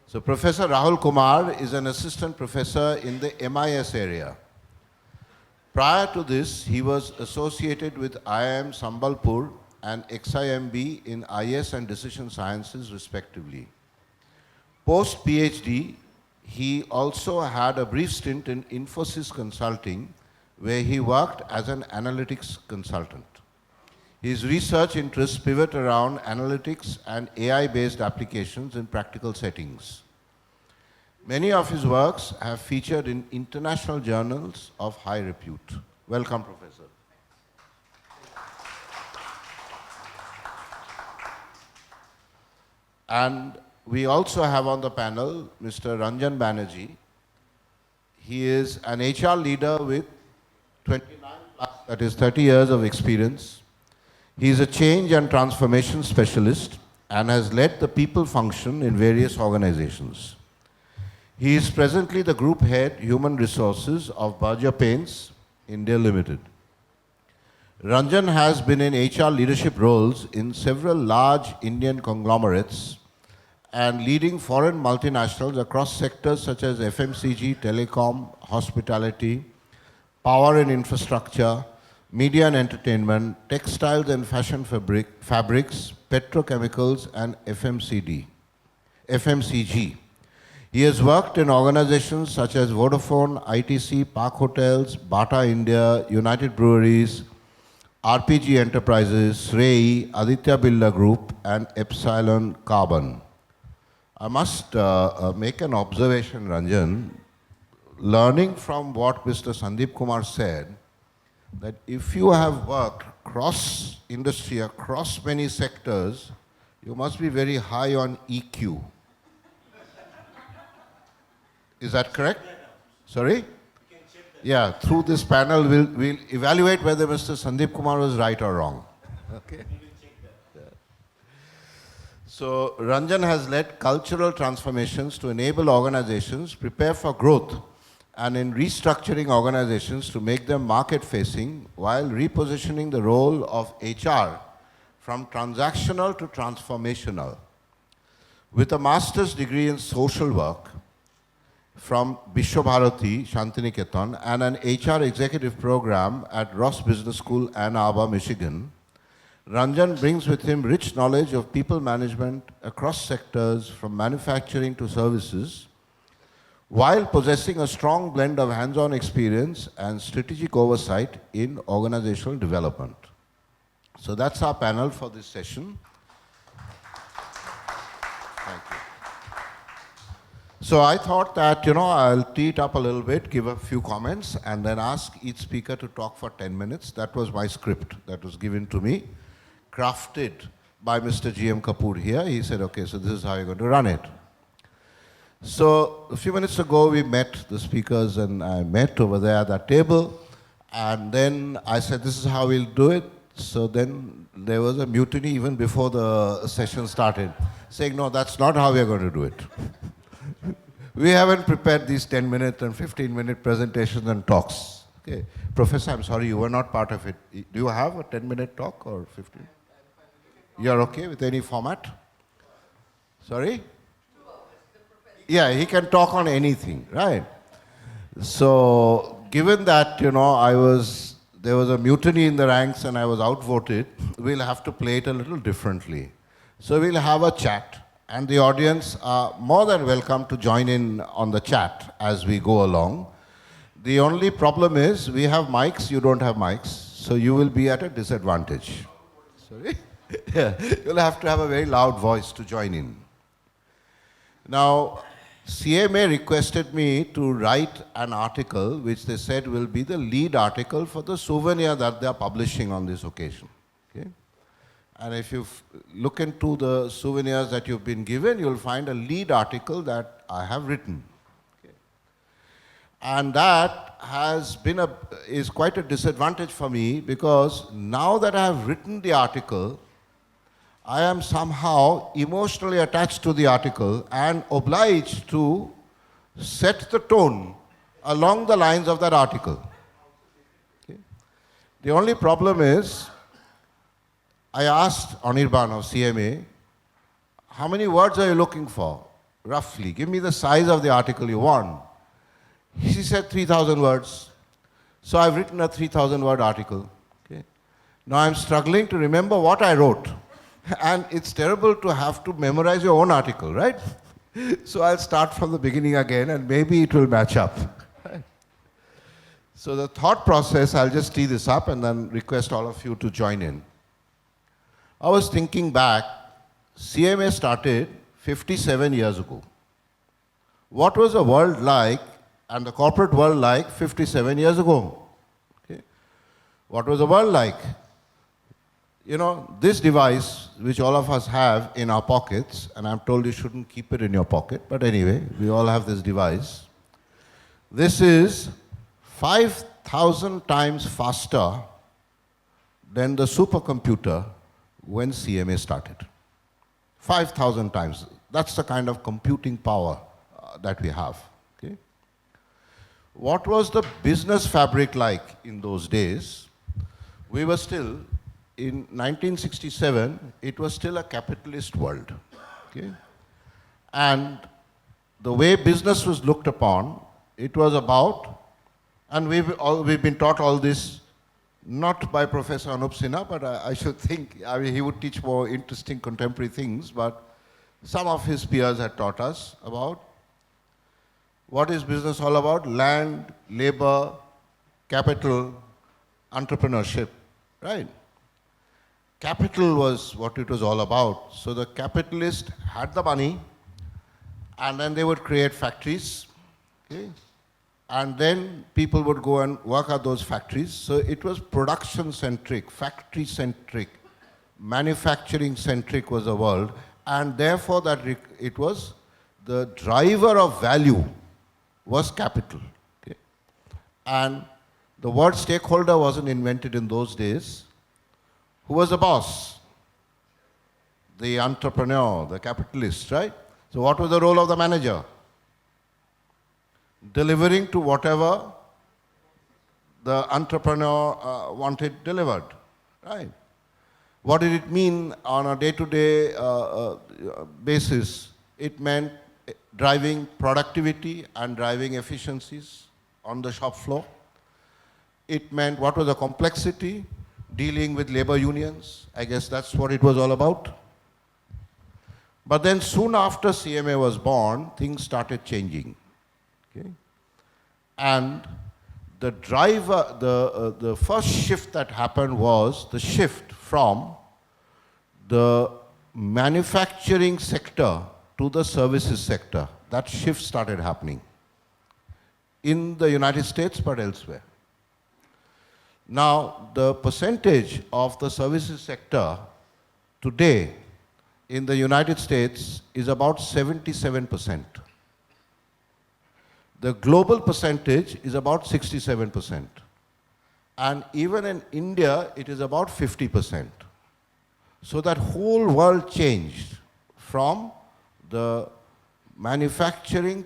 So Professor Rahul Kumar is an assistant professor in the MIS area. Prior to this, he was associated with IIM Sambalpur and XIMB in IS and Decision Sciences, respectively. Post-PhD, he also had a brief stint in Infosys Consulting, where he worked as an analytics consultant. His research interests pivot around analytics and AI-based applications in practical settings. Many of his works have featured in international journals of high repute. Welcome, Professor. And we also have on the panel Mr. Ranjan Banerjee. He is an HR leader with 29 plus, that is 30 years of experience. He is a change and transformation specialist and has led the people function in various organizations. He is presently the Group Head, Human Resources of Berger Paints, India Limited. Ranjan has been in HR leadership roles in several large Indian conglomerates and leading foreign multinationals across sectors such as FMCG, telecom, hospitality, power and infrastructure, media and entertainment, textiles and fashion fabrics, petrochemicals, and FMCG. He has worked in organizations such as Vodafone, ITC, Park Hotels, Bata India, United Breweries, RPG Enterprises, Srei, Aditya Birla Group, and Epsilon Carbon. I must make an observation, Ranjan. Learning from what Mr. Sandeep Kumar said, that if you have worked cross industry, across many sectors, you must be very high on EQ. Is that correct? Sorry? Yeah, through this panel, we'll evaluate whether Mr. Sandeep Kumar was right or wrong. Okay. Yeah. So, Ranjan has led cultural transformations to enable organizations prepare for growth and in restructuring organizations to make them market-facing while repositioning the role of HR from transactional to transformational. With a master's degree in social work from Vishwabharati, Shantiniketan, and an HR executive program at Ross Business School, Ann Arbor, Michigan, Ranjan brings with him rich knowledge of people management across sectors from manufacturing to services, while possessing a strong blend of hands-on experience and strategic oversight in organizational development. So that's our panel for this session. Thank you. So I thought that, I'll tee it up a little bit, give a few comments, and then ask each speaker to talk for 10 minutes. That was my script that was given to me, crafted by Mr. G.M. Kapoor here. He said, okay, so this is how you're going to run it. So a few minutes ago, we met the speakers, and I met over there at that table. And then I said, this is how we'll do it. So then there was a mutiny even before the session started, saying, no, that's not how we're going to do it. We haven't prepared these 10-minute and 15-minute presentations and talks. Okay. Professor, I'm sorry, you were not part of it. Do you have a 10-minute talk or 15? You're okay with any format? Sorry? Yeah, he can talk on anything, right? So, given that, there was a mutiny in the ranks and I was outvoted, we'll have to play it a little differently. So we'll have a chat, and the audience are more than welcome to join in on the chat as we go along. The only problem is we have mics, you don't have mics, so you will be at a disadvantage. Sorry? Yeah, you'll have to have a very loud voice to join in. Now, CMA requested me to write an article which they said will be the lead article for the souvenir that they are publishing on this occasion. Okay? And if you look into the souvenirs that you've been given, you'll find a lead article that I have written. Okay? And that is quite a disadvantage for me, because now that I have written the article, I am somehow emotionally attached to the article and obliged to set the tone along the lines of that article. Okay? The only problem is, I asked Anirban of CMA, how many words are you looking for? Roughly, give me the size of the article you want. She said 3,000 words. So I've written a 3,000 word article. Okay. Now I'm struggling to remember what I wrote. And it's terrible to have to memorize your own article, right? So I'll start from the beginning again and maybe it will match up. So the thought process, I'll just tee this up and then request all of you to join in. I was thinking back, CMA started 57 years ago. What was the world like and the corporate world like 57 years ago? Okay. What was the world like? You know, this device, which all of us have in our pockets, and I'm told you shouldn't keep it in your pocket, but anyway, we all have this device. This is 5,000 times faster than the supercomputer when CMA started. 5,000 times. That's the kind of computing power that we have. Okay? What was the business fabric like in those days? We were still, in 1967, it was still a capitalist world. Okay? And the way business was looked upon, it was about, and we've been taught all this not by Professor Anup Sinha, but I should think, I mean, he would teach more interesting contemporary things, but some of his peers had taught us about what is business all about? Land, labor, capital, entrepreneurship, right? Capital was what it was all about. So the capitalist had the money, and then they would create factories, okay? And then people would go and work at those factories. So it was production-centric, factory-centric, manufacturing-centric was the world. And therefore, it was the driver of value was capital. Okay? And the word stakeholder wasn't invented in those days. Who was the boss? The entrepreneur, the capitalist, right? So what was the role of the manager? Delivering to whatever the entrepreneur wanted delivered, right? What did it mean on a day-to-day basis? It meant driving productivity and driving efficiencies on the shop floor. It meant what was the complexity? Dealing with labor unions. I guess that's what it was all about. But then soon after CMA was born, things started changing. Okay? And the driver, the first shift that happened was the shift from the manufacturing sector to the services sector. That shift started happening in the United States, but elsewhere. Now, the percentage of the services sector today in the United States is about 77%. The global percentage is about 67%. And even in India, it is about 50%. So that whole world changed from the manufacturing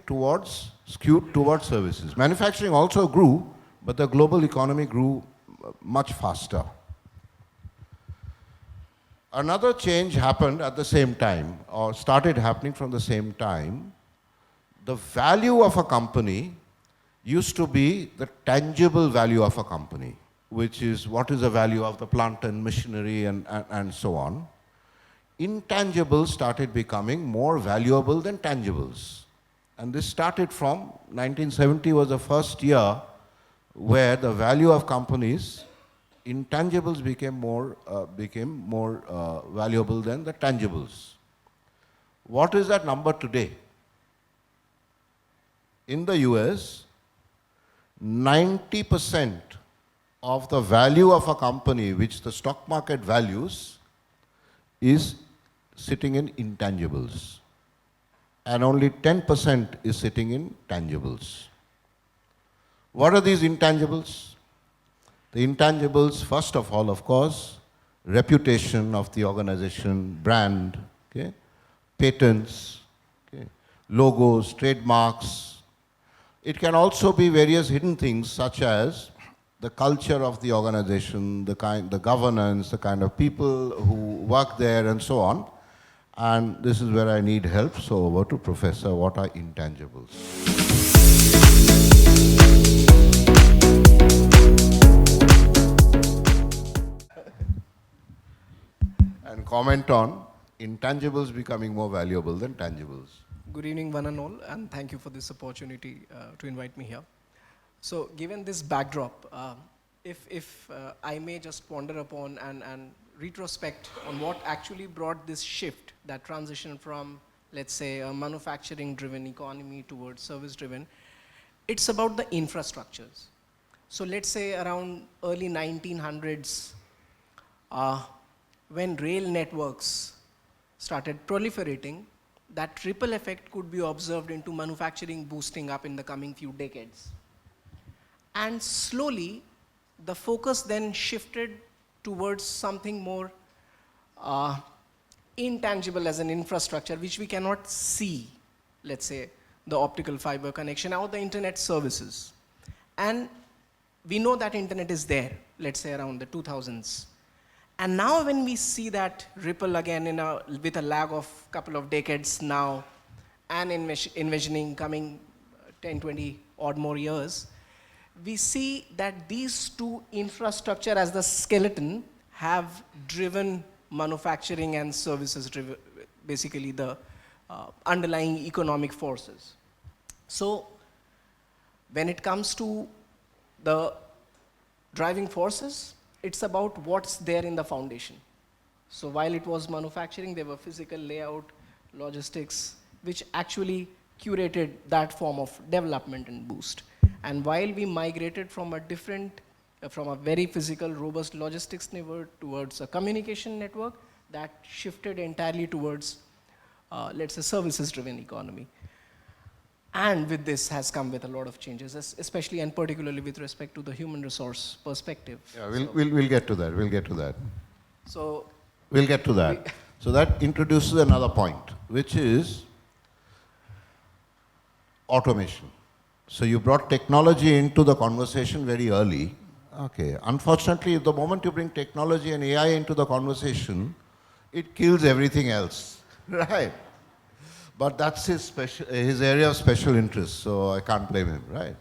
skewed towards services. Manufacturing also grew, but the global economy grew much faster. Another change happened at the same time, or started happening from the same time. The value of a company used to be the tangible value of a company, which is what is the value of the plant and machinery and so on. Intangibles started becoming more valuable than tangibles. And this started from 1970 was the first year where the value of companies, intangibles became more valuable than the tangibles. What is that number today? In the US, 90% of the value of a company which the stock market values is sitting in intangibles. And only 10% is sitting in tangibles. What are these intangibles? The intangibles, first of all, of course, reputation of the organization, brand, okay? Patents, okay? Logos, trademarks. It can also be various hidden things such as the culture of the organization, the governance, the kind of people who work there and so on. And this is where I need help. So over to Professor. What are intangibles? And comment on intangibles becoming more valuable than tangibles. Good evening, one and all, and thank you for this opportunity to invite me here. So, given this backdrop, if I may just ponder upon and retrospect on what actually brought this shift, that transition from, let's say, a manufacturing-driven economy towards service-driven, it's about the infrastructures. So, let's say around early 1900s, when rail networks started proliferating, that ripple effect could be observed into manufacturing boosting up in the coming few decades. And slowly, the focus then shifted towards something more intangible as an infrastructure, which we cannot see, let's say, the optical fiber connection or the internet services. And we know that internet is there, let's say around the 2000s. And now when we see that ripple again with a lag of couple of decades now, and envisioning coming 10, 20 odd more years, we see that these two infrastructure as the skeleton have driven manufacturing and services, basically the underlying economic forces. So when it comes to the driving forces, it's about what's there in the foundation. So while it was manufacturing, there were physical layout, logistics, which actually curated that form of development and boost. And while we migrated from a very physical, robust logistics network towards a communication network, that shifted entirely towards, let's say, services-driven economy. And with this has come with a lot of changes, especially and particularly with respect to the human resource perspective. Yeah, we'll get to that. We'll get to that. So we'll get to that. So that introduces another point, which is automation. So you brought technology into the conversation very early. Okay. Unfortunately, the moment you bring technology and AI into the conversation, it kills everything else, right? But that's his area of special interest, so I can't blame him, right?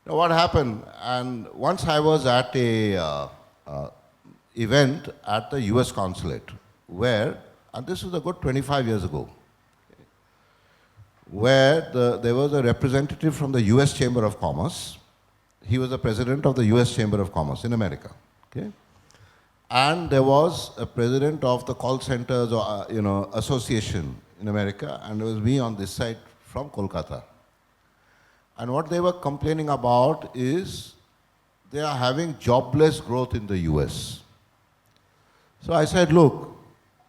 Now what happened, and once I was at a event at the US consulate, where, and this was a good 25 years ago, where there was a representative from the US Chamber of Commerce. He was the president of the US Chamber of Commerce in America, okay? And there was a president of the call centers, association in America, and it was me on this side from Kolkata. And what they were complaining about is they are having jobless growth in the US. So I said, look,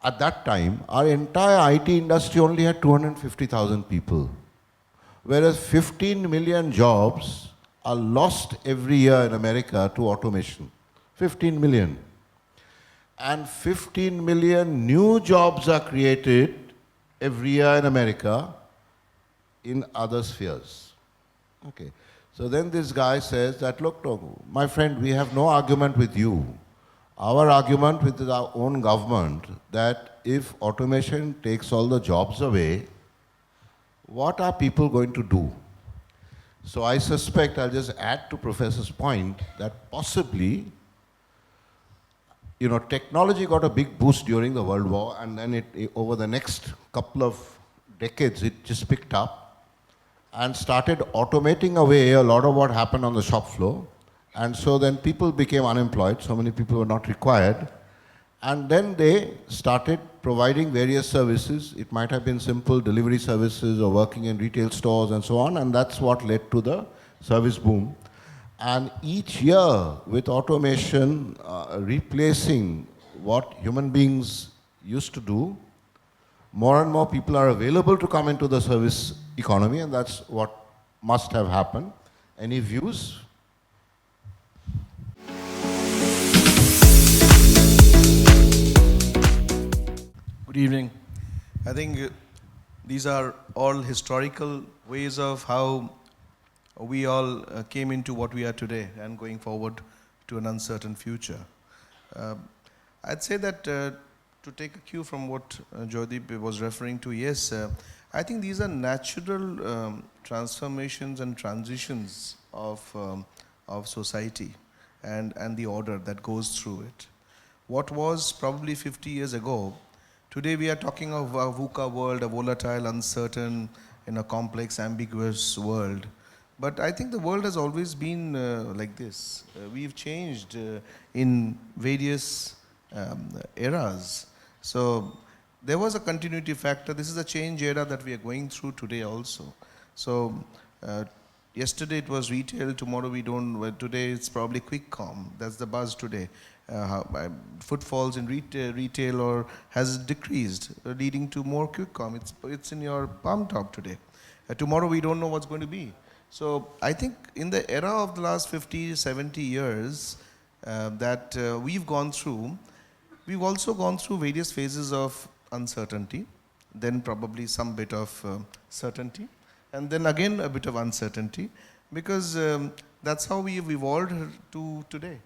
at that time, our entire IT industry only had 250,000 people, whereas 15 million jobs are lost every year in America to automation. 15 million. And 15 million new jobs are created every year in America in other spheres. Okay. So then this guy says that, look, my friend, we have no argument with you. Our argument with our own government that if automation takes all the jobs away, what are people going to do? So I suspect, I'll just add to Professor's point, that possibly technology got a big boost during the World War, and then over the next couple of decades, it just picked up and started automating away a lot of what happened on the shop floor. And so then people became unemployed, so many people were not required. And then they started providing various services. It might have been simple delivery services or working in retail stores and so on, and that's what led to the service boom. And each year, with automation replacing what human beings used to do, more and more people are available to come into the service economy, and that's what must have happened. Any views? Good evening. I think these are all historical ways of how we all came into what we are today and going forward to an uncertain future. I'd say that to take a cue from what Joydeep was referring to, yes, I think these are natural transformations and transitions of society and the order that goes through it. What was probably 50 years ago, today we are talking of a VUCA world, a volatile, uncertain, complex, ambiguous world. But I think the world has always been like this. We've changed in various eras. So there was a continuity factor. This is a change era that we are going through today also. So yesterday it was retail, tomorrow we don't, today it's probably quick com. That's the buzz today. Footfalls in retail or has decreased, leading to more quick com. It's in your palm top today. Tomorrow we don't know what's going to be. So I think in the era of the last 50, 70 years that we've gone through, we've also gone through various phases of uncertainty, then probably some bit of certainty, and then again a bit of uncertainty, because that's how we've evolved to today.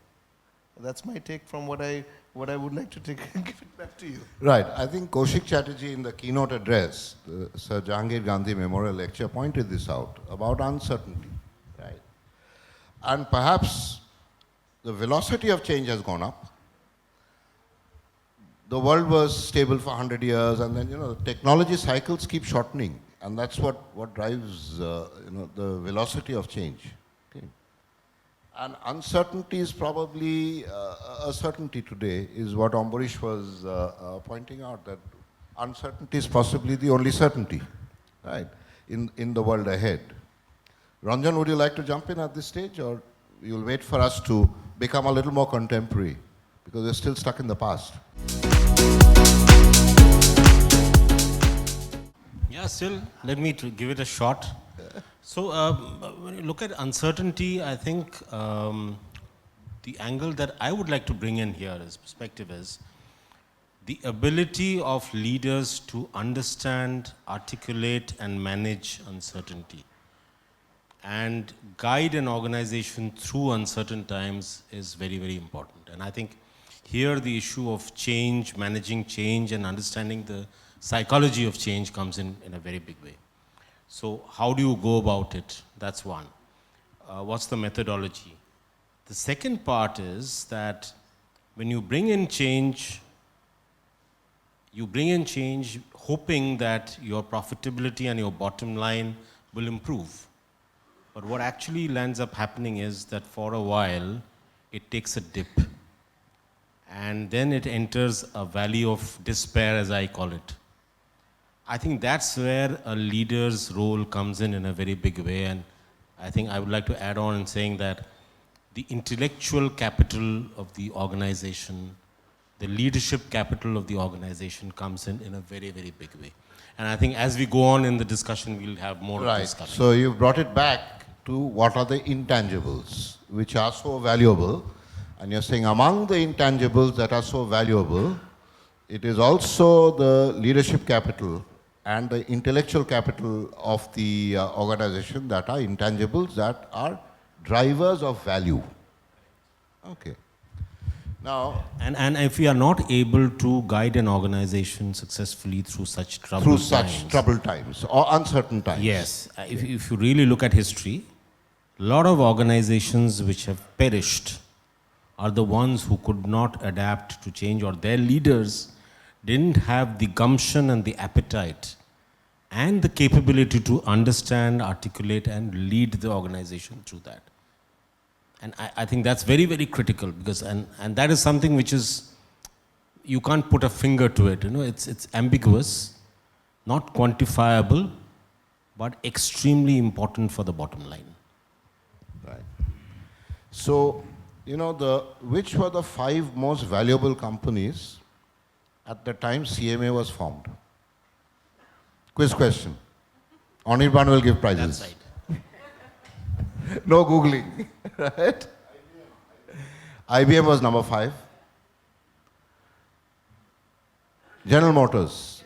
That's my take from what I would like to take and give it back to you. Right. I think Koushik Chatterjee in the keynote address, the Sir Jehangir Gandhi Memorial Lecture, pointed this out about uncertainty. Right. And perhaps the velocity of change has gone up. The world was stable for 100 years, and then the technology cycles keep shortening, and that's what drives the velocity of change. Okay. And uncertainty is probably a certainty today, is what Ambarish was pointing out, that uncertainty is possibly the only certainty, right, in the world ahead. Ranjan, would you like to jump in at this stage, or you'll wait for us to become a little more contemporary, because we're still stuck in the past? Yeah, still, let me give it a shot. So, when you look at uncertainty, I think the angle that I would like to bring in here as perspective is the ability of leaders to understand, articulate, and manage uncertainty, and guide an organization through uncertain times is very, very important. And I think here the issue of change, managing change, and understanding the psychology of change comes in a very big way. So how do you go about it? That's one. What's the methodology? The second part is that when you bring in change hoping that your profitability and your bottom line will improve. But what actually ends up happening is that for a while, it takes a dip. And then it enters a valley of despair, as I call it. I think that's where a leader's role comes in a very big way, and I think I would like to add on in saying that the intellectual capital of the organization, the leadership capital of the organization comes in a very, very big way. And I think as we go on in the discussion, we'll have more of this coming. So you've brought it back to what are the intangibles which are so valuable, and you're saying among the intangibles that are so valuable, it is also the leadership capital and the intellectual capital of the organization that are intangibles, that are drivers of value. Okay. Now, and if we are not able to guide an organization successfully through such troubled times or uncertain times. Yes. If you really look at history, a lot of organizations which have perished are the ones who could not adapt to change, or their leaders didn't have the gumption and the appetite and the capability to understand, articulate, and lead the organization through that. And I think that's very, very critical, because and that is something which is, you can't put a finger to it. It's ambiguous, not quantifiable, but extremely important for the bottom line. Right. So, which were the 5 most valuable companies at the time CMA was formed? Quiz question. Anirban will give prizes. That side. No Googling, right? IBM was number 5. General Motors.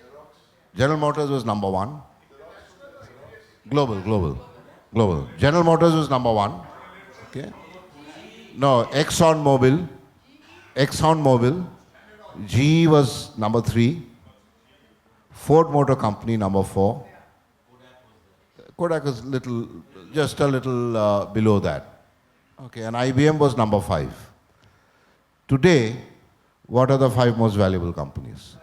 General Motors was number 1. Global. General Motors was number 1. Okay. No, Exxon Mobil. GE was number 3. Ford Motor Company, number 4. Kodak is just a little below that. Okay, and IBM was number 5. Today, what are the 5 most valuable companies?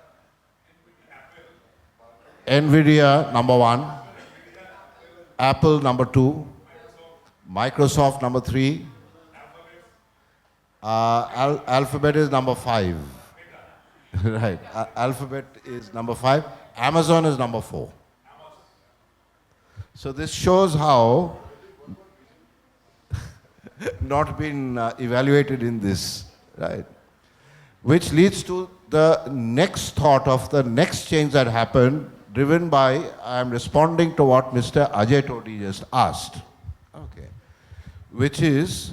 Nvidia, number 1. Apple, number 2. Microsoft, number 3. Alphabet is number 5. Right. Alphabet is number 5. Amazon is number 4. So this shows how not been evaluated in this, right? Which leads to the next thought of the next change that happened, driven by, I am responding to what Mr. Ajay Todi just asked, okay, which is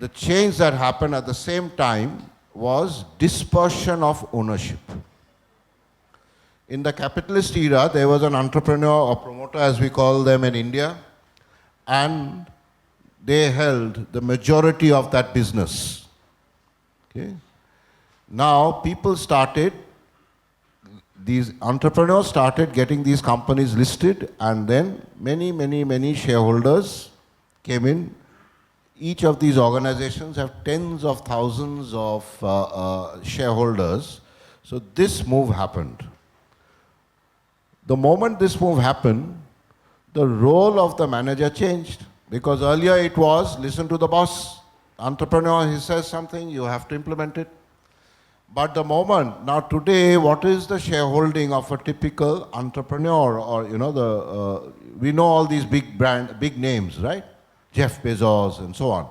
the change that happened at the same time was dispersion of ownership. In the capitalist era, there was an entrepreneur or promoter, as we call them in India, and they held the majority of that business. Okay? Now, people started, these entrepreneurs started getting these companies listed, and then many shareholders came in. Each of these organizations have tens of thousands of shareholders. So this move happened. The moment this move happened, the role of the manager changed. Because earlier it was, listen to the boss. Entrepreneur, he says something, you have to implement it. But the moment, now today, what is the shareholding of a typical entrepreneur? Or, you know, we know all these big names, right? Jeff Bezos and so on.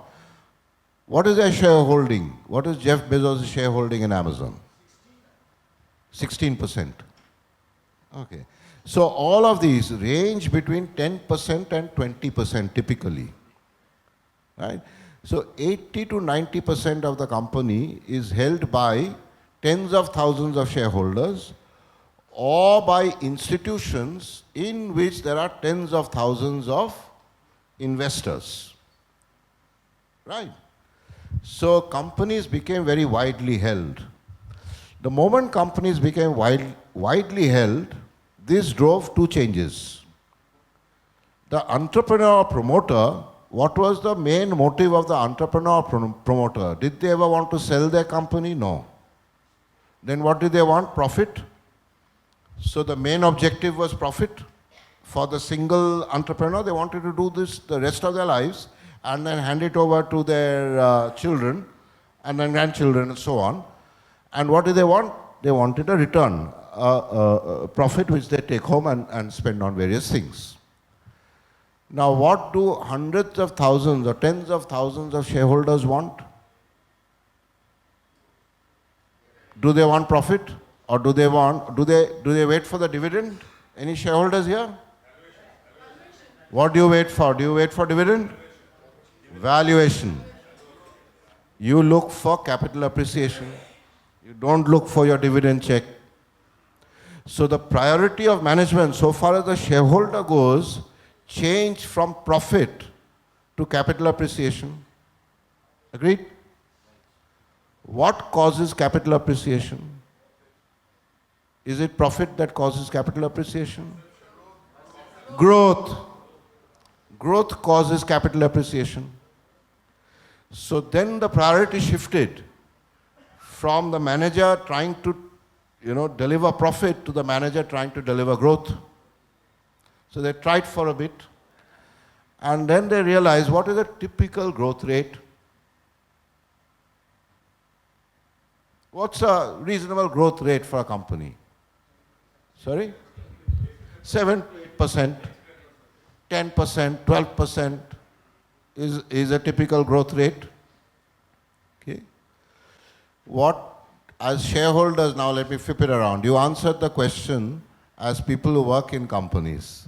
What is their shareholding? What is Jeff Bezos' shareholding in Amazon? 16%. Okay. So all of these range between 10% and 20% typically, right? So 80 to 90% of the company is held by tens of thousands of shareholders or by institutions in which there are tens of thousands of investors, right? So companies became very widely held. The moment companies became widely held, this drove 2 changes. The entrepreneur promoter, what was the main motive of the entrepreneur promoter? Did they ever want to sell their company? No. Then what did they want? Profit. So the main objective was profit. For the single entrepreneur, they wanted to do this the rest of their lives and then hand it over to their children and then grandchildren and so on. And what did they want? They wanted a return. Profit which they take home and spend on various things. Now what do hundreds of thousands or tens of thousands of shareholders want? Do they want profit or do they wait for the dividend? Any shareholders here? What do you wait for? Do you wait for dividend? Valuation. You look for capital appreciation. You don't look for your dividend check. So the priority of management, so far as the shareholder goes, changed from profit to capital appreciation. Agreed? What causes capital appreciation? Is it profit that causes capital appreciation? Growth. Growth causes capital appreciation. So then the priority shifted from the manager trying to deliver profit to the manager trying to deliver growth. So they tried for a bit and then they realized what is a typical growth rate? What's a reasonable growth rate for a company? Sorry? 7%, 10%, 12% is a typical growth rate. Okay. What, as shareholders, now let me flip it around. You answered the question as people who work in companies.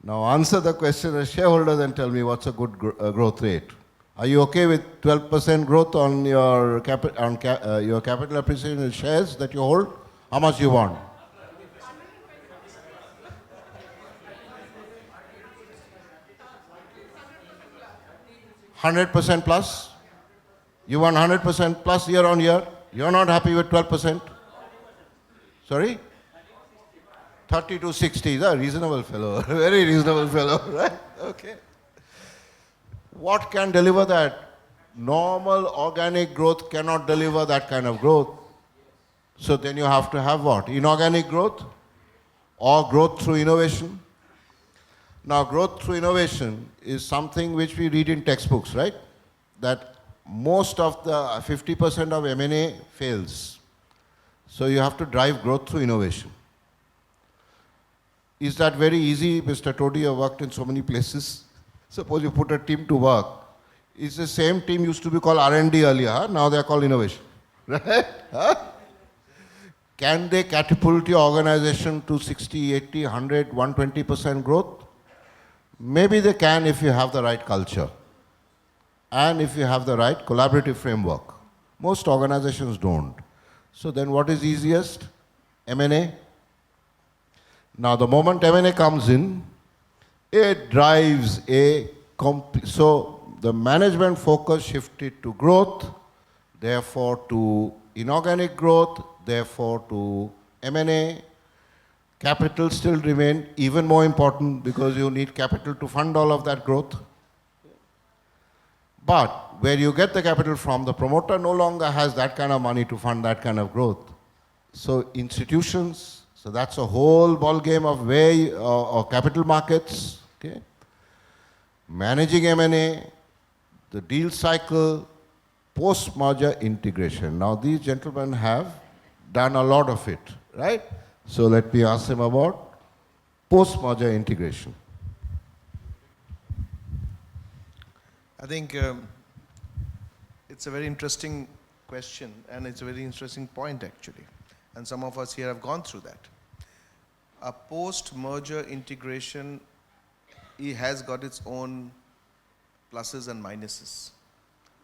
Now answer the question as shareholders and tell me what's a good growth rate. Are you okay with 12% growth on your capital appreciation shares that you hold? How much do you want? 100% plus? You want 100% plus year on year? You're not happy with 12%? Sorry? 30 to 60 is a reasonable fellow, very reasonable fellow, right? Okay. What can deliver that? Normal organic growth cannot deliver that kind of growth. So then you have to have what? Inorganic growth or growth through innovation? Now, growth through innovation is something which we read in textbooks, right? That most of the 50% of M&A fails. So you have to drive growth through innovation. Is that very easy? Mr. Todi, you worked in so many places. Suppose you put a team to work. It's the same team used to be called R&D earlier. Huh? Now they are called innovation. Right? Huh? Can they catapult your organization to 60, 80, 100, 120% growth? Maybe they can if you have the right culture and if you have the right collaborative framework. Most organizations don't. So then what is easiest? M&A. Now the moment M&A comes in, it drives so the management focus shifted to growth, therefore to inorganic growth, therefore to M&A. Capital still remain even more important because you need capital to fund all of that growth. But where you get the capital from, the promoter no longer has that kind of money to fund that kind of growth. So institutions, so that's a whole ball game of or capital markets, okay? Managing M&A, the deal cycle, post-merger integration. Now these gentlemen have done a lot of it, right? So let me ask them about post-merger integration. I think it's a very interesting question and it's a very interesting point actually. And some of us here have gone through that. A post-merger integration, it has got its own pluses and minuses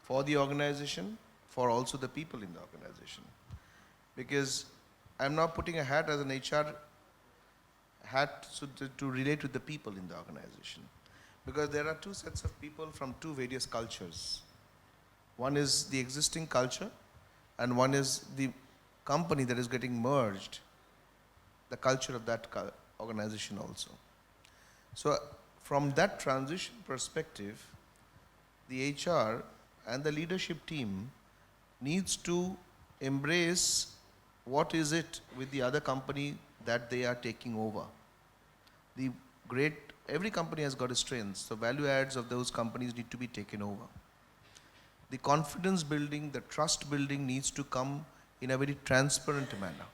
for the organization, for also the people in the organization. Because I'm not putting a hat as an HR hat to relate with the people in the organization. Because there are two sets of people from two various cultures. One is the existing culture and one is the company that is getting merged, the culture of that organization also. So from that transition perspective, the HR and the leadership team needs to embrace what is it with the other company that they are taking over. Every company has got its strengths. The value adds of those companies need to be taken over. The confidence building, the trust building needs to come in a very transparent manner.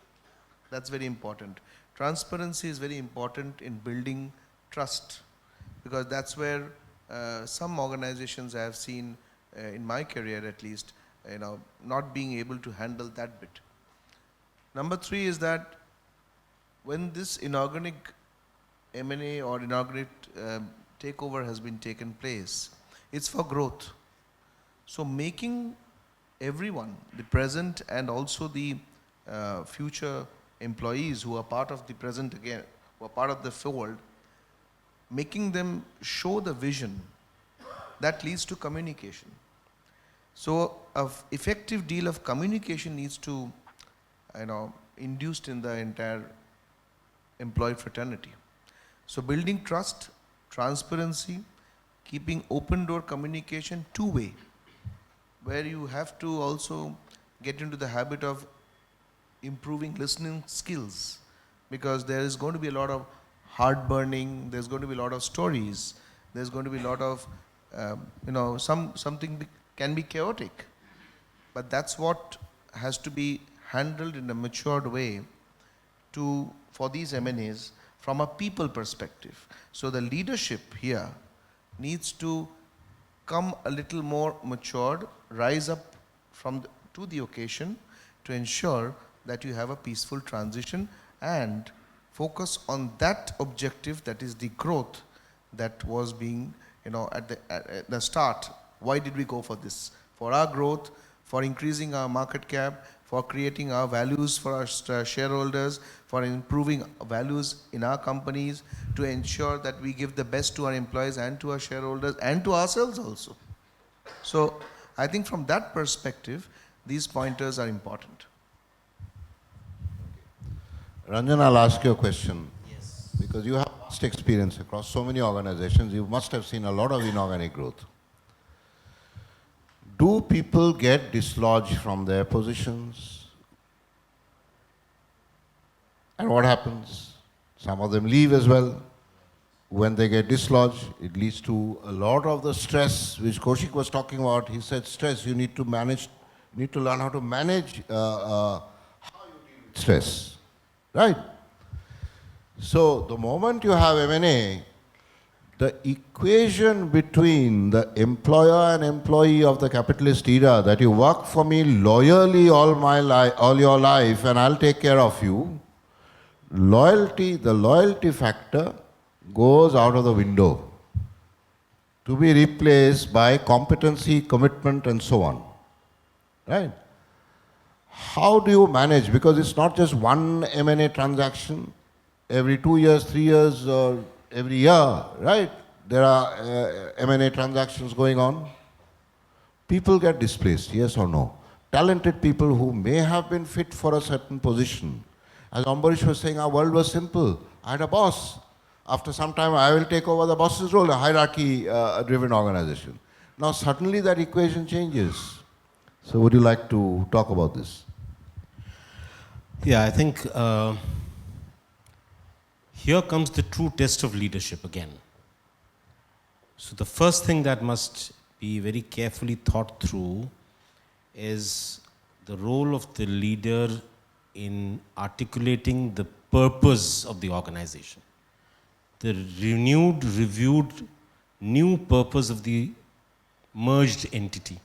That's very important. Transparency is very important in building trust, because that's where some organizations I have seen in my career at least, not being able to handle that bit. Number 3 is that when this inorganic M&A or inorganic takeover has been taken place, it's for growth. So making everyone, the present and also the future employees who are part of the present again, who are part of the fold, making them show the vision, that leads to communication. So an effective deal of communication needs to, induced in the entire employee fraternity. So building trust, transparency, keeping open door communication two-way, where you have to also get into the habit of improving listening skills, because there is going to be a lot of heart burning, there's going to be a lot of stories, there's going to be a lot of, something can be chaotic. But that's what has to be handled in a matured way for these M&As from a people perspective. So the leadership here needs to come a little more matured, rise up to the occasion to ensure that you have a peaceful transition and focus on that objective, that is the growth that was being, at the start. Why did we go for this? For our growth, for increasing our market cap, for creating our values for our shareholders, for improving values in our companies, to ensure that we give the best to our employees and to our shareholders and to ourselves also. So I think from that perspective, these pointers are important. Ranjan, I'll ask you a question. Yes. Because you have vast experience across so many organizations, you must have seen a lot of inorganic growth. Do people get dislodged from their positions? And what happens? Some of them leave as well. When they get dislodged, it leads to a lot of the stress which Koushik was talking about. He said stress, you need to manage, you need to learn how to manage how you deal with stress, right? So the moment you have M&A, the equation between the employer and employee of the capitalist era, that you work for me loyally all your life and I'll take care of you, loyalty, the loyalty factor goes out of the window to be replaced by competency, commitment and so on, right? How do you manage? Because it's not just one M&A transaction every 2 years, 3 years or every year, right? There are M&A transactions going on. People get displaced, yes or no? Talented people who may have been fit for a certain position. As Ambarish was saying, our world was simple. I had a boss. After some time, I will take over the boss's role, a hierarchy-driven organization. Now, suddenly that equation changes. So would you like to talk about this? Yeah, I think here comes the true test of leadership again. So the first thing that must be very carefully thought through is the role of the leader in articulating the purpose of the organization. The renewed, reviewed, new purpose of the merged entity.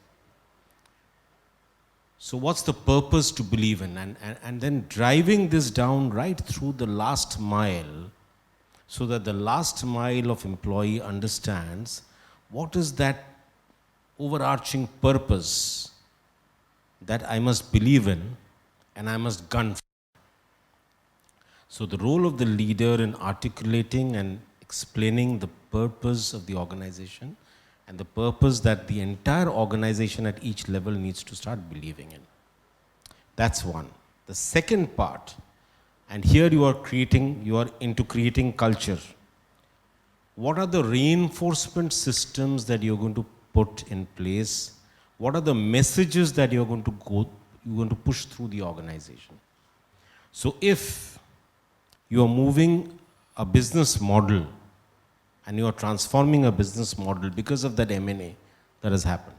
So what's the purpose to believe in? And then driving this down right through the last mile, so that the last mile of employee understands what is that overarching purpose that I must believe in and I must gun for. So the role of the leader in articulating and explaining the purpose of the organization and the purpose that the entire organization at each level needs to start believing in. That's one. The second part, and here you are into creating culture. What are the reinforcement systems that you're going to put in place? What are the messages that you're going to push through the organization? So if you are moving a business model and you are transforming a business model because of that M&A that has happened,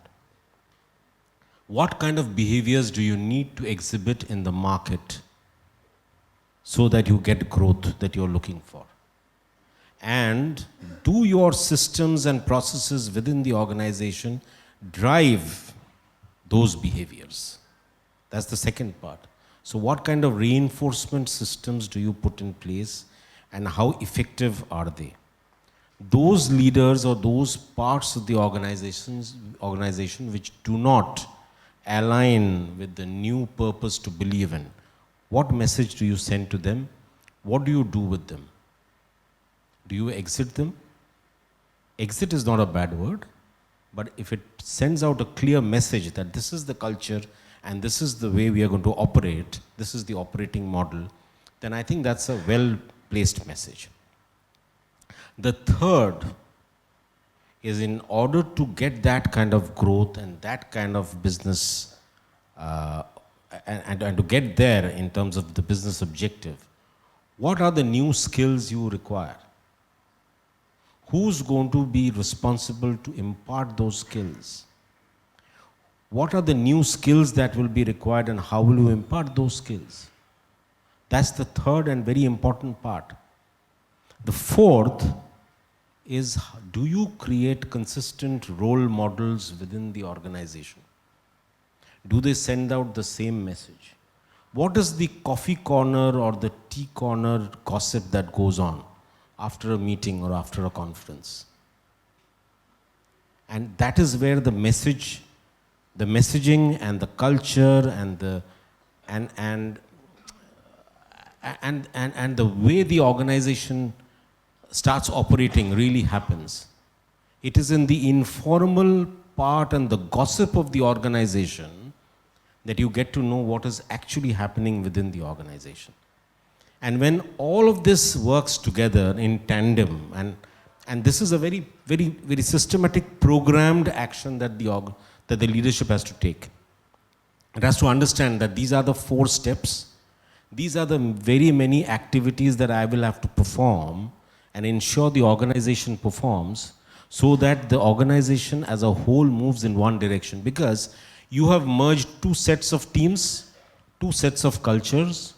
what kind of behaviors do you need to exhibit in the market so that you get growth that you're looking for? And do your systems and processes within the organization drive those behaviors? That's the second part. So what kind of reinforcement systems do you put in place and how effective are they? Those leaders or those parts of the organization which do not align with the new purpose to believe in, what message do you send to them? What do you do with them? Do you exit them? Exit is not a bad word, but if it sends out a clear message that this is the culture and this is the way we are going to operate, this is the operating model, then I think that's a well-placed message. The third is, in order to get that kind of growth and that kind of business, and to get there in terms of the business objective, what are the new skills you require? Who's going to be responsible to impart those skills? What are the new skills that will be required and how will you impart those skills? That's the third and very important part. The fourth is, do you create consistent role models within the organization? Do they send out the same message? What is the coffee corner or the tea corner gossip that goes on after a meeting or after a conference? And that is where the message, the messaging and the culture and the way the organization starts operating really happens. It is in the informal part and the gossip of the organization that you get to know what is actually happening within the organization. And when all of this works together in tandem, and this is a very, very, very systematic, programmed action that the leadership has to take. It has to understand that these are the 4 steps. These are the very many activities that I will have to perform and ensure the organization performs, so that the organization as a whole moves in one direction. Because you have merged 2 sets of teams, 2 sets of cultures,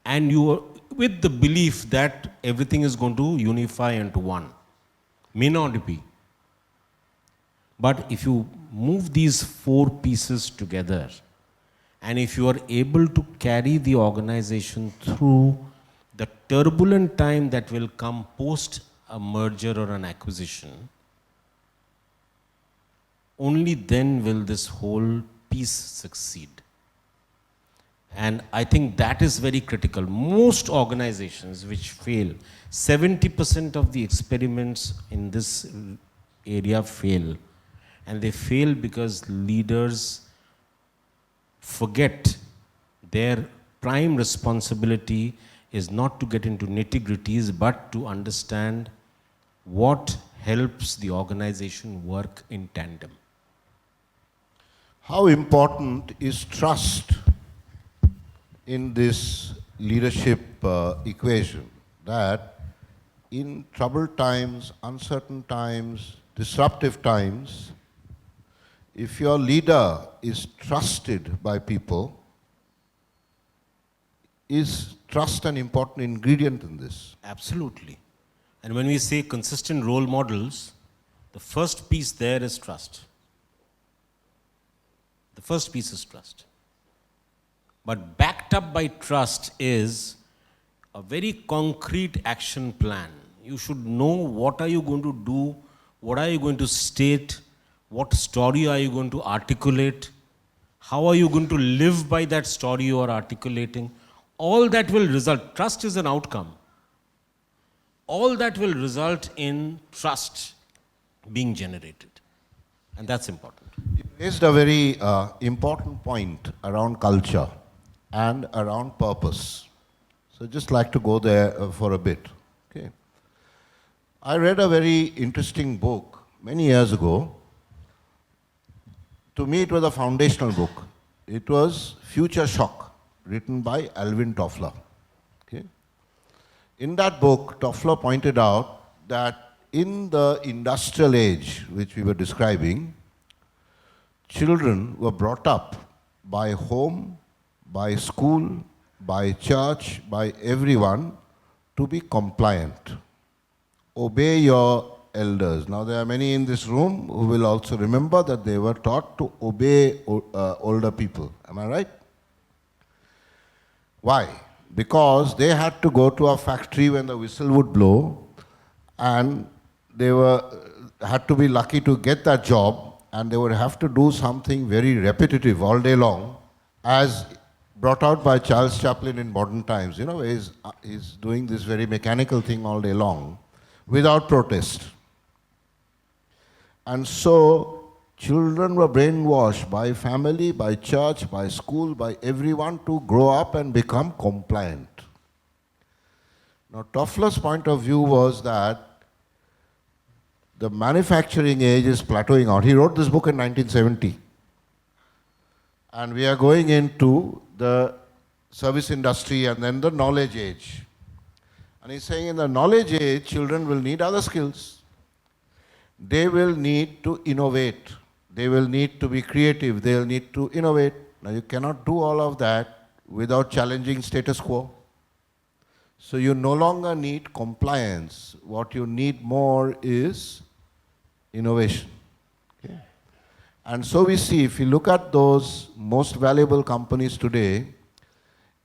and you are with the belief that everything is going to unify into one. May not be. But if you move these 4 pieces together, and if you are able to carry the organization through the turbulent time that will come post a merger or an acquisition, only then will this whole piece succeed. And I think that is very critical. Most organizations which fail, 70% of the experiments in this area fail. And they fail because leaders forget their prime responsibility is not to get into nitty-gritties, but to understand what helps the organization work in tandem. How important is trust in this leadership equation, that in troubled times, uncertain times, disruptive times, if your leader is trusted by people, is trust an important ingredient in this? Absolutely. And when we say consistent role models, the first piece there is trust. The first piece is trust. But backed up by trust is a very concrete action plan. You should know what are you going to do, what are you going to state, what story are you going to articulate, how are you going to live by that story you are articulating. All that will result, trust is an outcome. All that will result in trust being generated. And that's important. You raised a very important point around culture and around purpose. So just like to go there for a bit. Okay. I read a very interesting book many years ago. To me, it was a foundational book. It was Future Shock, written by Alvin Toffler. Okay. In that book, Toffler pointed out that in the industrial age, which we were describing, children were brought up by home, by school, by church, by everyone to be compliant. Obey your elders. Now there are many in this room who will also remember that they were taught to obey older people. Am I right? Why? Because they had to go to a factory when the whistle would blow, and they had to be lucky to get that job, and they would have to do something very repetitive all day long, as brought out by Charles Chaplin in modern times. You know, he's doing this very mechanical thing all day long without protest. And so children were brainwashed by family, by church, by school, by everyone to grow up and become compliant. Now Toffler's point of view was that the manufacturing age is plateauing out. He wrote this book in 1970. And we are going into the service industry and then the knowledge age. And he's saying in the knowledge age, children will need other skills. They will need to innovate. They will need to be creative. They will need to innovate. Now you cannot do all of that without challenging status quo. So you no longer need compliance. What you need more is innovation. Okay? And so we see, if you look at those most valuable companies today,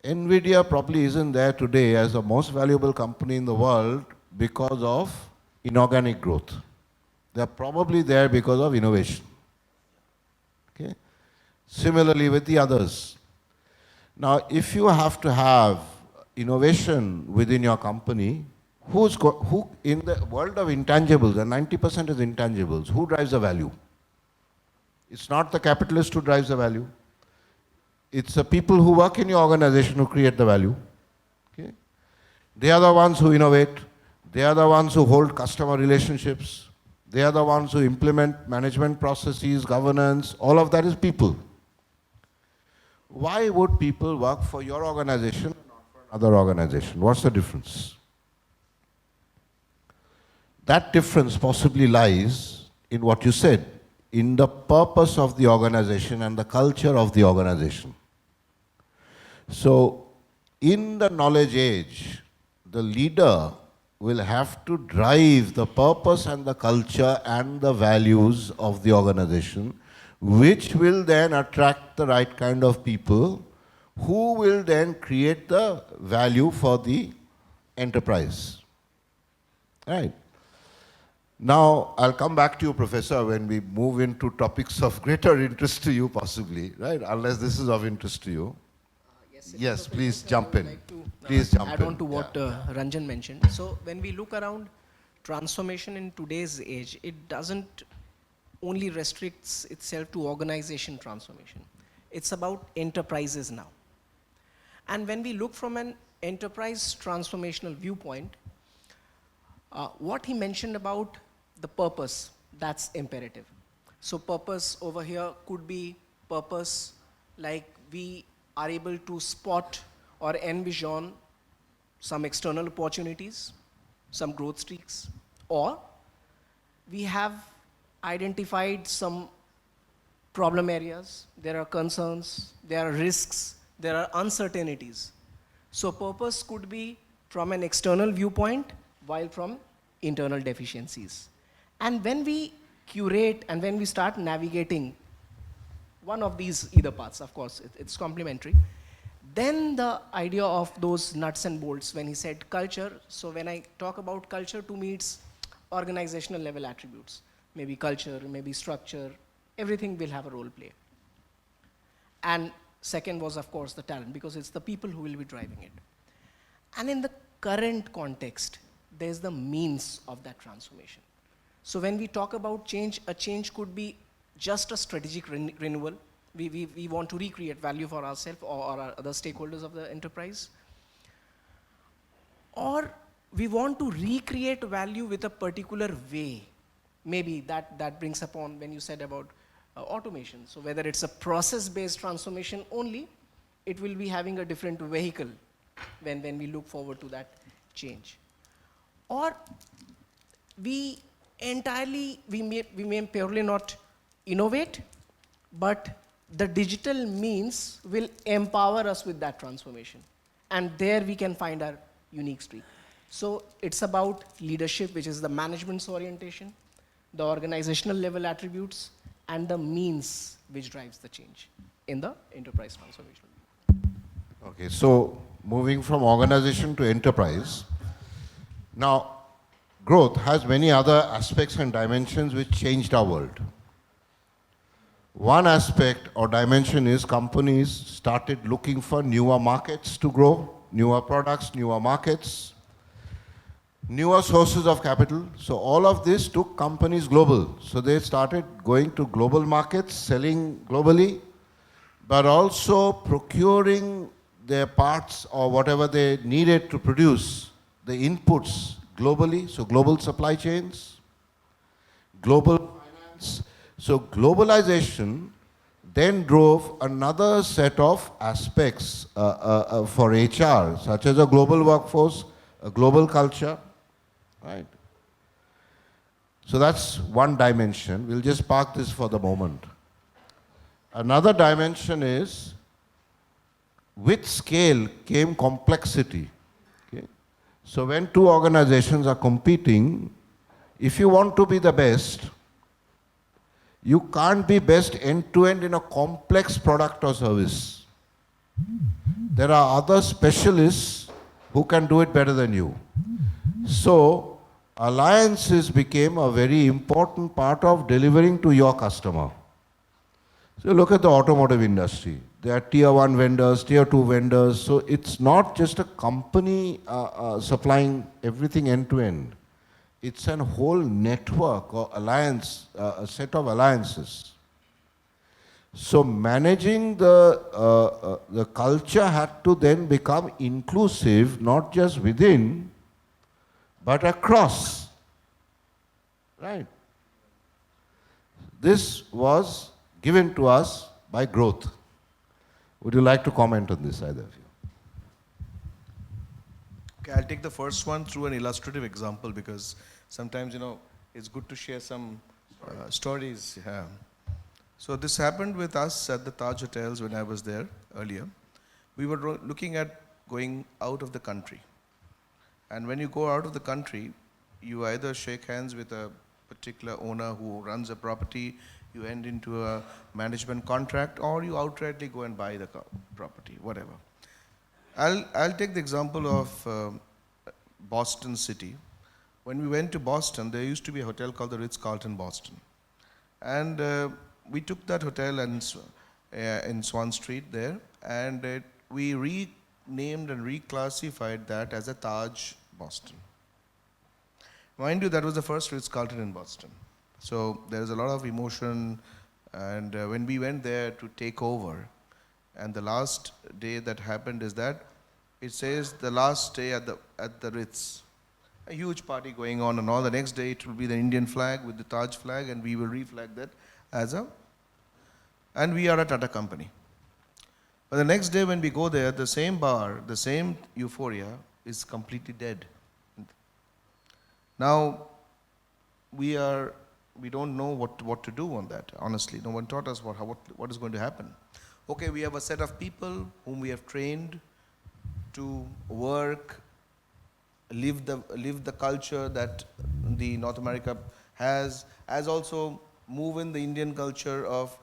NVIDIA probably isn't there today as the most valuable company in the world because of inorganic growth. They're probably there because of innovation. Okay? Similarly with the others. Now, if you have to have innovation within your company, who in the world of intangibles, and 90% is intangibles, who drives the value? It's not the capitalist who drives the value. It's the people who work in your organization who create the value. Okay? They are the ones who innovate. They are the ones who hold customer relationships. They are the ones who implement management processes, governance. All of that is people. Why would people work for your organization and not for another organization? What's the difference? That difference possibly lies in what you said, in the purpose of the organization and the culture of the organization. So, in the knowledge age, the leader will have to drive the purpose and the culture and the values of the organization, which will then attract the right kind of people who will then create the value for the enterprise. Right. Now, I'll come back to you, Professor, when we move into topics of greater interest to you, possibly, right? Unless this is of interest to you. Yes, please jump in. Please jump in. Add on to what Ranjan mentioned. So, when we look around transformation in today's age, it doesn't only restricts itself to organization transformation. It's about enterprises now. And when we look from an enterprise transformational viewpoint, what he mentioned about the purpose, that's imperative. So purpose over here could be purpose like we are able to spot or envision some external opportunities, some growth streaks, or we have identified some problem areas, there are concerns, there are risks, there are uncertainties. So purpose could be from an external viewpoint while from internal deficiencies. And when we curate and when we start navigating one of these either paths, of course, it's complementary, then the idea of those nuts and bolts when he said culture, so when I talk about culture, to me it's organizational level attributes. Maybe culture, maybe structure, everything will have a role play. And second was, of course, the talent, because it's the people who will be driving it. And in the current context, there's the means of that transformation. So when we talk about change, a change could be just a strategic renewal. We want to recreate value for ourselves or our other stakeholders of the enterprise. Or we want to recreate value with a particular way. Maybe that brings upon when you said about automation. So whether it's a process-based transformation only, it will be having a different vehicle when we look forward to that change. Or we may purely not innovate, but the digital means will empower us with that transformation. And there we can find our unique streak. So it's about leadership, which is the management's orientation, the organizational level attributes, and the means which drives the change in the enterprise transformation. Okay, so moving from organization to enterprise. Now, growth has many other aspects and dimensions which changed our world. One aspect or dimension is companies started looking for newer markets to grow, newer products, newer markets, newer sources of capital. So all of this took companies global. So they started going to global markets, selling globally, but also procuring their parts or whatever they needed to produce, the inputs globally, so global supply chains, global finance. So globalization then drove another set of aspects for HR, such as a global workforce, a global culture, right? So that's one dimension. We'll just park this for the moment. Another dimension is, with scale came complexity. Okay? So when two organizations are competing, if you want to be the best, you can't be best end-to-end in a complex product or service. There are other specialists who can do it better than you. So alliances became a very important part of delivering to your customer. So look at the automotive industry. There are tier 1 vendors, tier 2 vendors. So it's not just a company supplying everything end-to-end. It's a whole network or alliance, a set of alliances. So managing the culture had to then become inclusive, not just within, but across. Right? This was given to us by growth. Would you like to comment on this, either of you? Okay, I'll take the first one through an illustrative example because sometimes, it's good to share some stories. Yeah. So this happened with us at the Taj Hotels when I was there earlier. We were looking at going out of the country. And when you go out of the country, you either shake hands with a particular owner who runs a property, you end into a management contract, or you outrightly go and buy the property, whatever. I'll take the example of Boston City. When we went to Boston, there used to be a hotel called the Ritz-Carlton Boston. And we took that hotel in Swan Street there, and we renamed and reclassified that as a Taj Boston. Mind you, that was the first Ritz-Carlton in Boston. So there is a lot of emotion, and when we went there to take over, and the last day that happened is that it says the last day at the Ritz. A huge party going on and all. The next day it will be the Indian flag with the Taj flag, and we will reflag that and we are a Tata company. But the next day when we go there, the same bar, the same euphoria is completely dead. Now, we don't know what to do on that, honestly. No one taught us what is going to happen. Okay, we have a set of people whom we have trained to work, live the culture that the North America has, as also move in the Indian culture of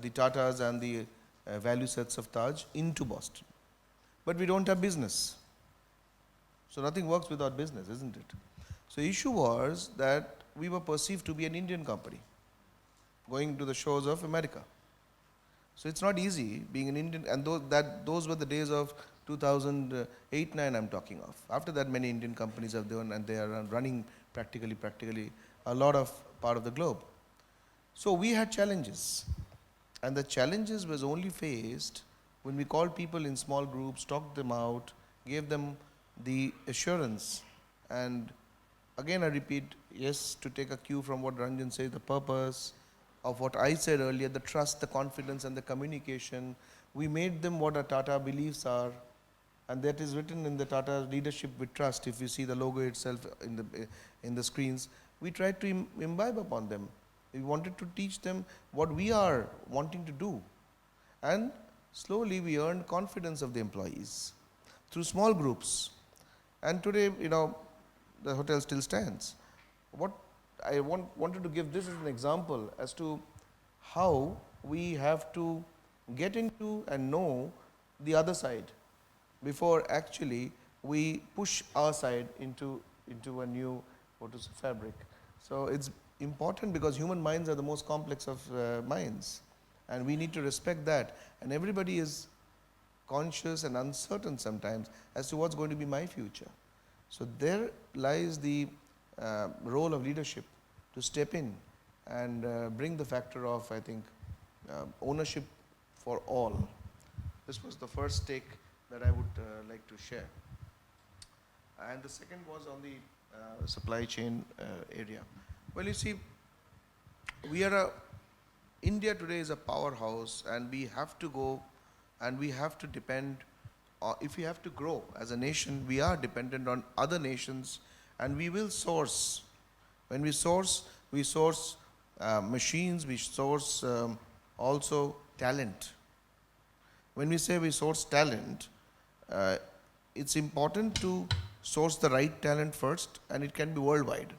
the Tatas and the value sets of Taj into Boston. But we don't have business. So nothing works without business, isn't it? So the issue was that we were perceived to be an Indian company going to the shores of America. So it's not easy being an Indian, and those were the days of 2008-9 I'm talking of. After that, many Indian companies have done, and they are running practically a lot of part of the globe. So we had challenges, and the challenges was only faced when we called people in small groups, talked them out, gave them the assurance. And again I repeat, yes, to take a cue from what Ranjan says, the purpose of what I said earlier, the trust, the confidence and the communication. We made them what our Tata beliefs are, and that is written in the Tata Leadership with Trust. If you see the logo itself in the screens, we tried to imbibe upon them. We wanted to teach them what we are wanting to do. And slowly we earned confidence of the employees through small groups. And today, the hotel still stands. What I wanted to give this as an example as to how we have to get into and know the other side before actually we push our side into a new fabric. So it's important because human minds are the most complex of minds, and we need to respect that. And everybody is conscious and uncertain sometimes as to what's going to be my future. So there lies the role of leadership to step in and bring the factor of, I think, ownership for all. This was the first take that I would like to share. And the second was on the supply chain area. Well, you see, India today is a powerhouse, and we have to go and we have to depend, if we have to grow as a nation, we are dependent on other nations, and we will source. When we source machines, we source also talent. When we say we source talent, it's important to source the right talent first, and it can be worldwide.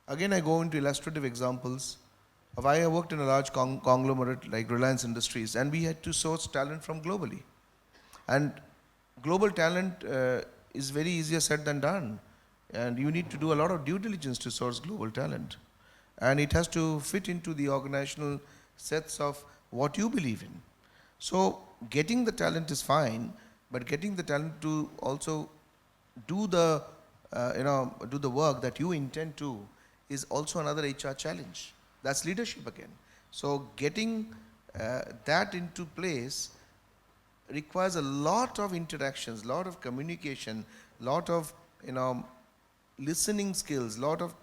Again, I go into illustrative examples. I worked in a large conglomerate like Reliance Industries, and we had to source talent from globally. And global talent is very easier said than done. And you need to do a lot of due diligence to source global talent. And it has to fit into the organizational sets of what you believe in. So getting the talent is fine, but getting the talent to also do the work that you intend to is also another HR challenge. That's leadership again. So getting that into place requires a lot of interactions, lot of communication, lot of listening skills, lot of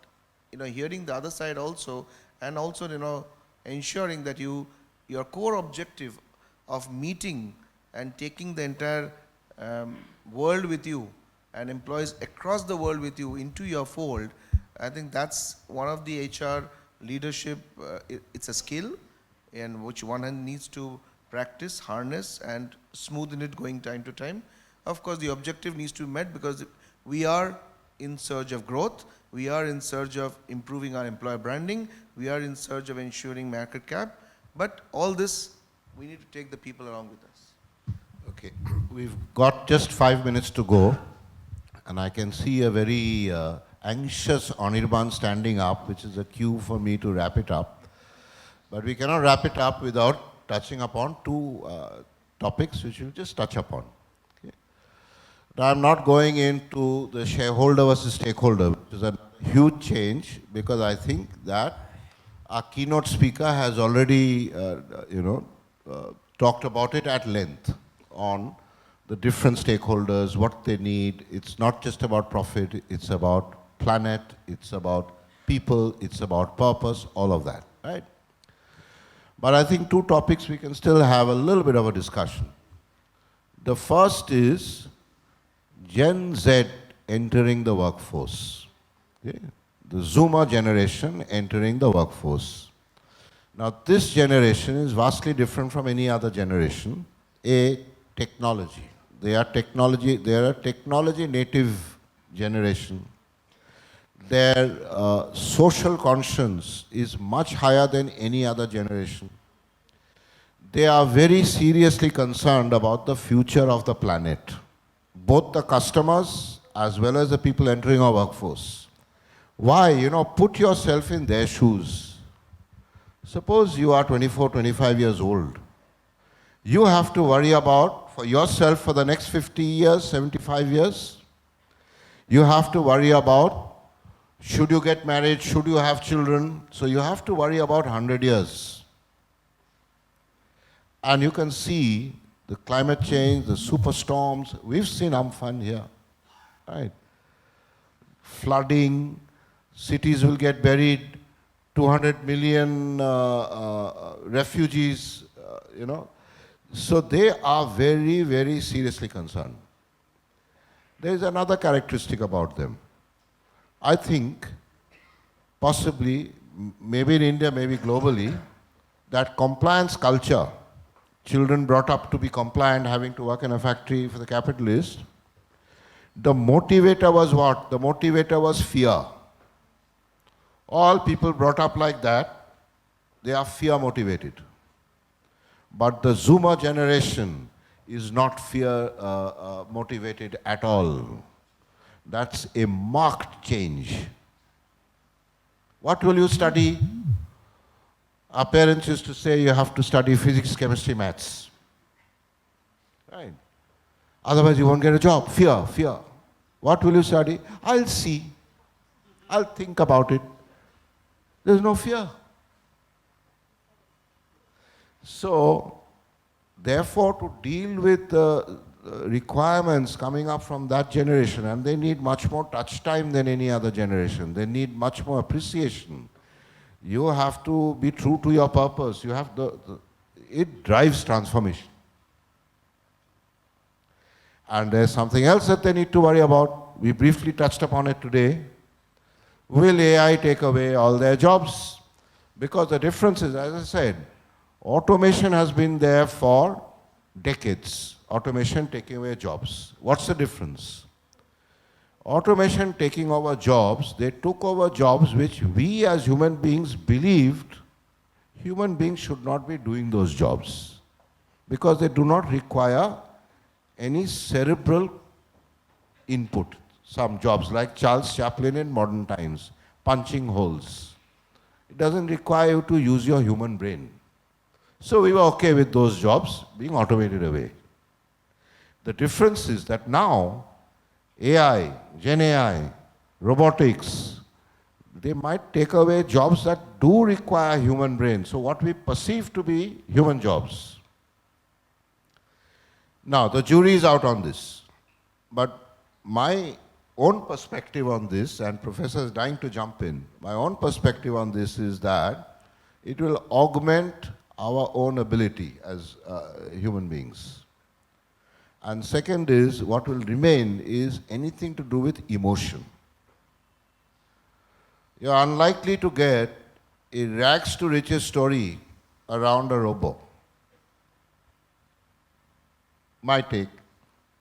hearing the other side also, and also ensuring that your core objective of meeting and taking the entire world with you and employees across the world with you into your fold. I think that's one of the HR leadership. It's a skill and which one needs to practice, harness, and smoothen it going time to time. Of course, the objective needs to be met because we are in search of growth, we are in search of improving our employer branding, we are in search of ensuring market cap, but all this, we need to take the people along with us. Okay, we've got just 5 minutes to go, and I can see a very anxious Anirban standing up, which is a cue for me to wrap it up. But we cannot wrap it up without touching upon two topics which we'll just touch upon. Okay. Now, I'm not going into the shareholder versus stakeholder, which is a huge change, because I think that our keynote speaker has already, talked about it at length on the different stakeholders, what they need. It's not just about profit, it's about planet, it's about people, it's about purpose, all of that, right? But I think two topics we can still have a little bit of a discussion. The first is Gen Z entering the workforce. Okay? The Zoomer generation entering the workforce. Now, this generation is vastly different from any other generation. Technology. They are a technology native generation. Their social conscience is much higher than any other generation. They are very seriously concerned about the future of the planet, both the customers as well as the people entering our workforce. Why? Put yourself in their shoes. Suppose you are 24, 25 years old. You have to worry about for yourself for the next 50 years, 75 years. You have to worry about should you get married, should you have children. So you have to worry about 100 years. And you can see the climate change, the superstorms. We've seen Amphan here, right? Flooding, cities will get buried, 200 million refugees, So they are very, very seriously concerned. There is another characteristic about them. I think, possibly, maybe in India, maybe globally, that compliance culture, children brought up to be compliant, having to work in a factory for the capitalist, the motivator was what? The motivator was fear. All people brought up like that, they are fear motivated. But the Zoomer generation is not fear motivated at all. That's a marked change. What will you study? Our parents used to say you have to study physics, chemistry, maths. Right? Otherwise you won't get a job. Fear. What will you study? I'll see. I'll think about it. There's no fear. So, therefore, to deal with the requirements coming up from that generation, and they need much more touch time than any other generation. They need much more appreciation. You have to be true to your purpose. You have it drives transformation. And there's something else that they need to worry about. We briefly touched upon it today. Will AI take away all their jobs? Because the difference is, as I said, automation has been there for decades. Automation taking away jobs. What's the difference? Automation taking over jobs, they took over jobs which we as human beings believed human beings should not be doing those jobs because they do not require any cerebral input. Some jobs like Charles Chaplin in modern times, punching holes. It doesn't require you to use your human brain. So we were okay with those jobs being automated away. The difference is that now AI, Gen AI, robotics, they might take away jobs that do require human brain. So what we perceive to be human jobs. Now, the jury is out on this. But my own perspective on this, and Professor is dying to jump in, my own perspective on this is that it will augment our own ability as human beings. And second is, what will remain is anything to do with emotion. You're unlikely to get a rags to riches story around a robo. My take.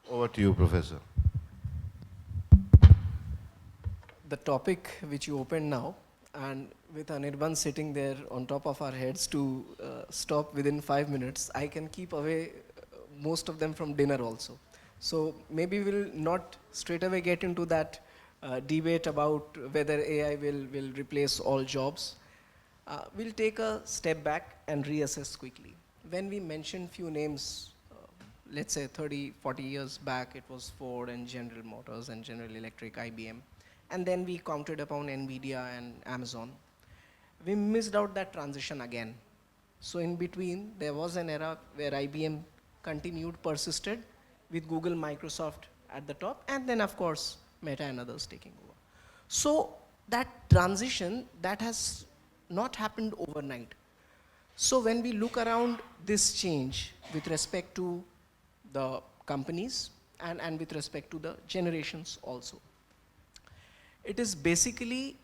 Over to you, Professor. The topic which you opened now, and with Anirban sitting there on top of our heads to stop within 5 minutes, I can keep away most of them from dinner also. So maybe we'll not straight away get into that debate about whether AI will replace all jobs. We'll take a step back and reassess quickly. When we mentioned few names, let's say 30, 40 years back, it was Ford and General Motors and General Electric, IBM. And then we counted upon NVIDIA and Amazon. We missed out that transition again. So in between, there was an era where IBM continued, persisted, with Google, Microsoft at the top, and then of course, Meta and others taking over. So that transition, that has not happened overnight. So when we look around this change with respect to the companies and with respect to the generations also, it is basically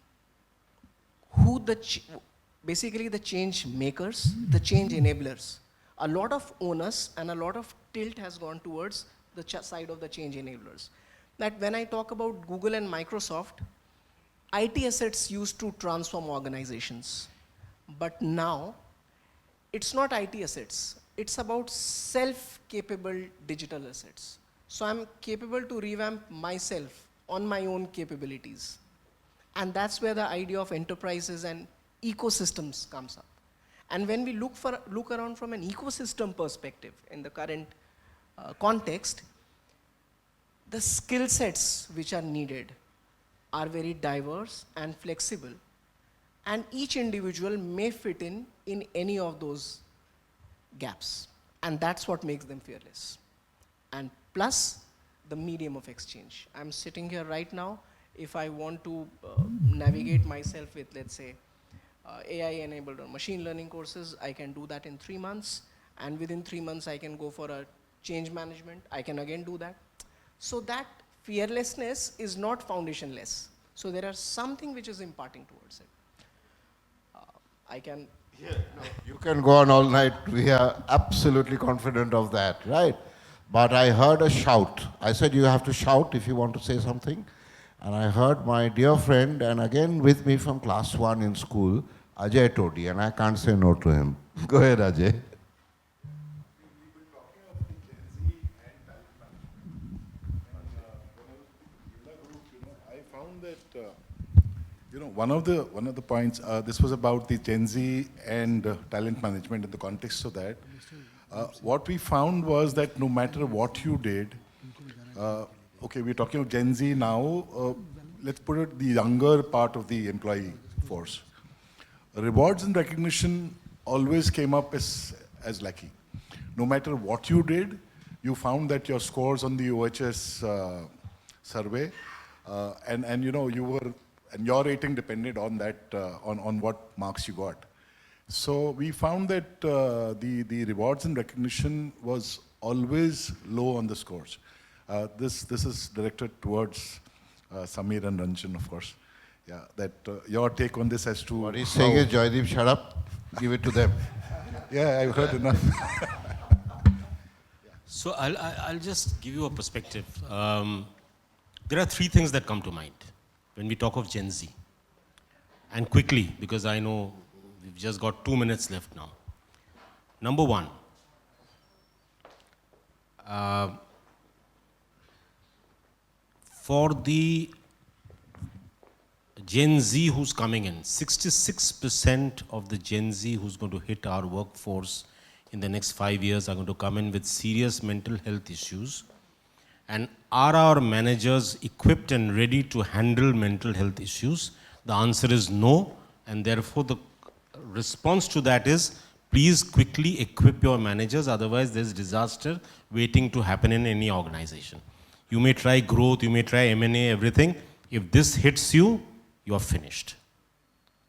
basically the change makers, the change enablers. A lot of onus and a lot of tilt has gone towards the side of the change enablers. That when I talk about Google and Microsoft, IT assets used to transform organizations. But now, it's not IT assets. It's about self-capable digital assets. So I'm capable to revamp myself on my own capabilities. And that's where the idea of enterprises and ecosystems comes up. And when we look around from an ecosystem perspective in the current context, the skill sets which are needed are very diverse and flexible. And each individual may fit in any of those gaps. And that's what makes them fearless. And plus, the medium of exchange. I'm sitting here right now. If I want to navigate myself with, let's say, AI-enabled or machine learning courses, I can do that in 3 months. And within 3 months, I can go for a change management. I can again do that. So that fearlessness is not foundationless. So there are something which is imparting towards it. I can... Yeah, no, you can go on all night. We are absolutely confident of that, right? But I heard a shout. I said you have to shout if you want to say something. And I heard my dear friend, and again with me from class 1 in school, Ajay Todi, and I can't say no to him. Go ahead, Ajay. I found that one of the points, this was about the Gen Z and talent management in the context of that. What we found was that no matter what you did, okay, we're talking about Gen Z now, let's put it the younger part of the employee force. Rewards and recognition always came up as lacking. No matter what you did, you found that your scores on the OHS survey, and your rating depended on that, on what marks you got. So we found that the rewards and recognition was always low on the scores. This is directed towards Samir and Ranjan, of course. Yeah, that your take on this as to... What he's saying is, Joydeep, shut up, give it to them. Yeah, I've heard enough. So I'll just give you a perspective. There are 3 things that come to mind when we talk of Gen Z. And quickly, because I know we've just got 2 minutes left now. Number 1, for the Gen Z who's coming in, 66% of the Gen Z who's going to hit our workforce in the next 5 years are going to come in with serious mental health issues. And are our managers equipped and ready to handle mental health issues? The answer is no, and therefore the response to that is, please quickly equip your managers, otherwise there's disaster waiting to happen in any organization. You may try growth, you may try M&A, everything. If this hits you, you're finished.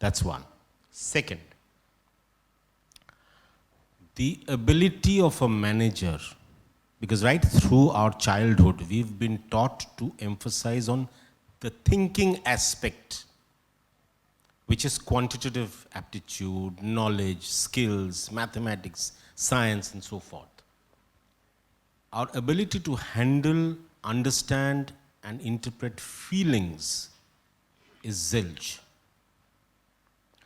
That's one. Second, the ability of a manager, because right through our childhood, we've been taught to emphasize on the thinking aspect, which is quantitative aptitude, knowledge, skills, mathematics, science, and so forth. Our ability to handle, understand, and interpret feelings is zilch.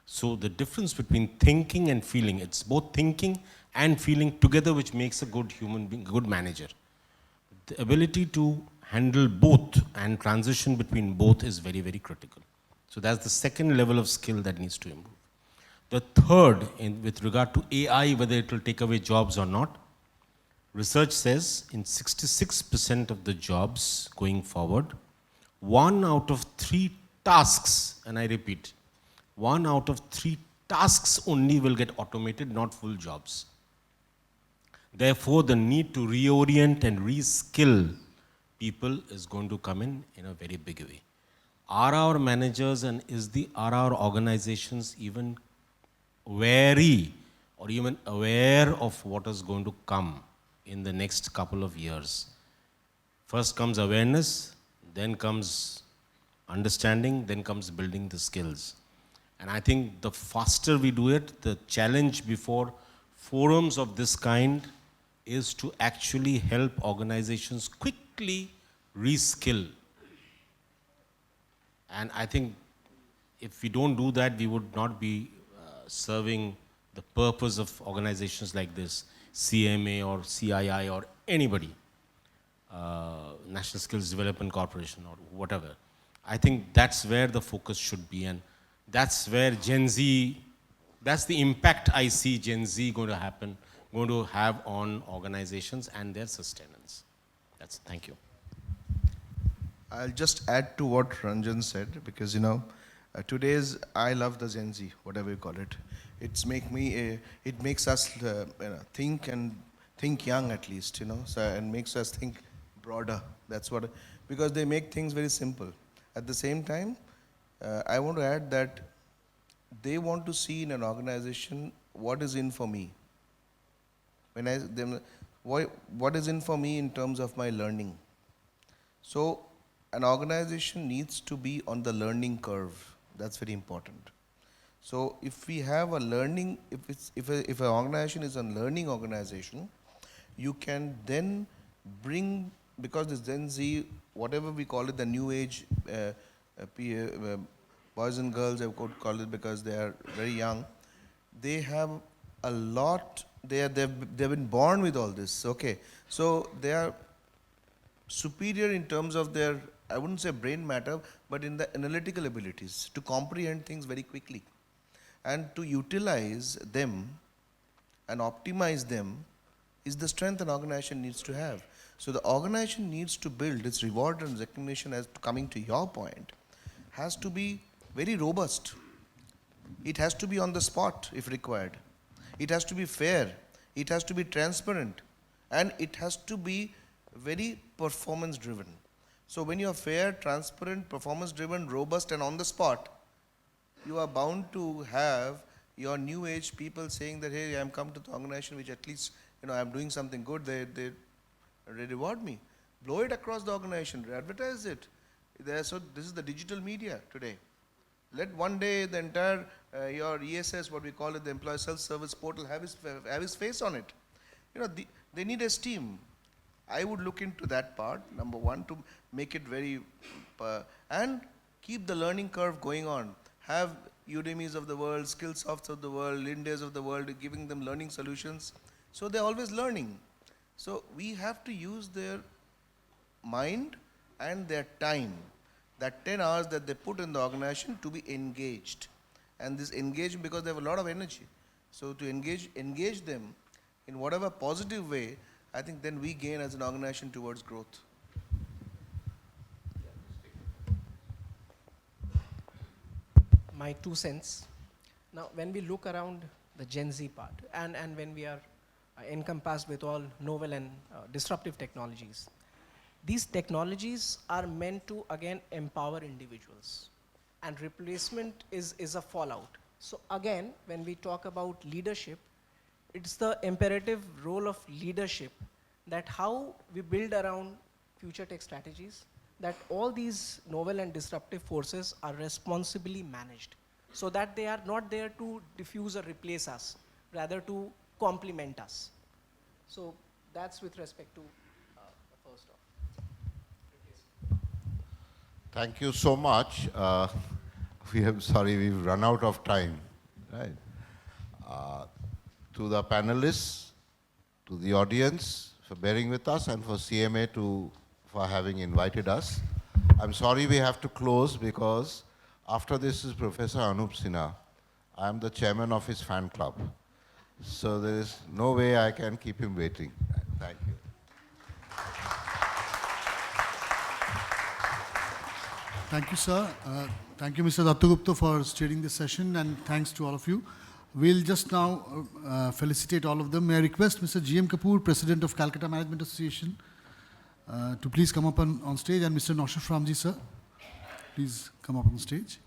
So the difference between thinking and feeling, it's both thinking and feeling together which makes a good human being, good manager. The ability to handle both and transition between both is very, very critical. So that's the second level of skill that needs to improve. The third, with regard to AI, whether it will take away jobs or not, research says in 66% of the jobs going forward, 1 out of 3 tasks, and I repeat, 1 out of 3 tasks only will get automated, not full jobs. Therefore, the need to reorient and reskill people is going to come in a very big way. Are our managers and are our organizations even wary or even aware of what is going to come in the next couple of years? First comes awareness, then comes understanding, then comes building the skills. And I think the faster we do it, the challenge before forums of this kind is to actually help organizations quickly reskill. And I think if we don't do that, we would not be serving the purpose of organizations like this, CMA or CII or anybody, National Skills Development Corporation or whatever. I think that's where the focus should be, and that's where Gen Z, that's the impact I see Gen Z going to have on organizations and their sustenance. Thank you. I'll just add to what Ranjan said, because I love the Gen Z, whatever you call it. It makes us think young at least, and makes us think broader. That's what, because they make things very simple. At the same time, I want to add that they want to see in an organization what is in for me. What is in for me in terms of my learning. So an organization needs to be on the learning curve. That's very important. So if we have a learning, if an organization is a learning organization, you can then bring, because this Gen Z, whatever we call it, the new age boys and girls, I could call it, because they are very young, they have a lot, they've been born with all this, okay. So they are superior in terms of their, I wouldn't say brain matter, but in the analytical abilities to comprehend things very quickly and to utilize them and optimize them is the strength an organization needs to have. So the organization needs to build its reward and recognition, as coming to your point, has to be very robust. It has to be on the spot if required. It has to be fair. It has to be transparent. And it has to be very performance driven. So when you are fair, transparent, performance driven, robust and on the spot, you are bound to have your new age people saying that, hey, I'm come to the organization which at least, I'm doing something good, they reward me. Blow it across the organization, advertise it. So this is the digital media today. Let one day the entire, your ESS, what we call it, the employee self-service portal, have his face on it. They need esteem. I would look into that part, number one, to make it very, and keep the learning curve going on. Have Udemy's of the world, Skillsofts of the world, India's of the world, giving them learning solutions. So they're always learning. So we have to use their mind and their time, that 10 hours that they put in the organization, to be engaged. And this engagement, because they have a lot of energy. So to engage them in whatever positive way, I think then we gain as an organization towards growth. my 2 cents. Now, when we look around the Gen Z part, and when we are encompassed with all novel and disruptive technologies, these technologies are meant to, again, empower individuals. And replacement is a fallout. So again, when we talk about leadership, it's the imperative role of leadership that how we build around future tech strategies, that all these novel and disruptive forces are responsibly managed, so that they are not there to diffuse or replace us, rather to complement us. So that's with respect to the first off. Thank you so much. Sorry, we've run out of time. Right. To the panelists, to the audience for bearing with us, and for CMA for having invited us. I'm sorry we have to close because after this is Professor Anup Sinha. I am the chairman of his fan club. So there is no way I can keep him waiting. Thank you. Thank you, sir. Thank you, Mr. Datta Gupta, for steering this session, and thanks to all of you. We'll just now felicitate all of them. May I request Mr. G.M. Kapoor, President of Calcutta Management Association, to please come up on stage, and Mr. N N Framjee, sir, please come up on stage.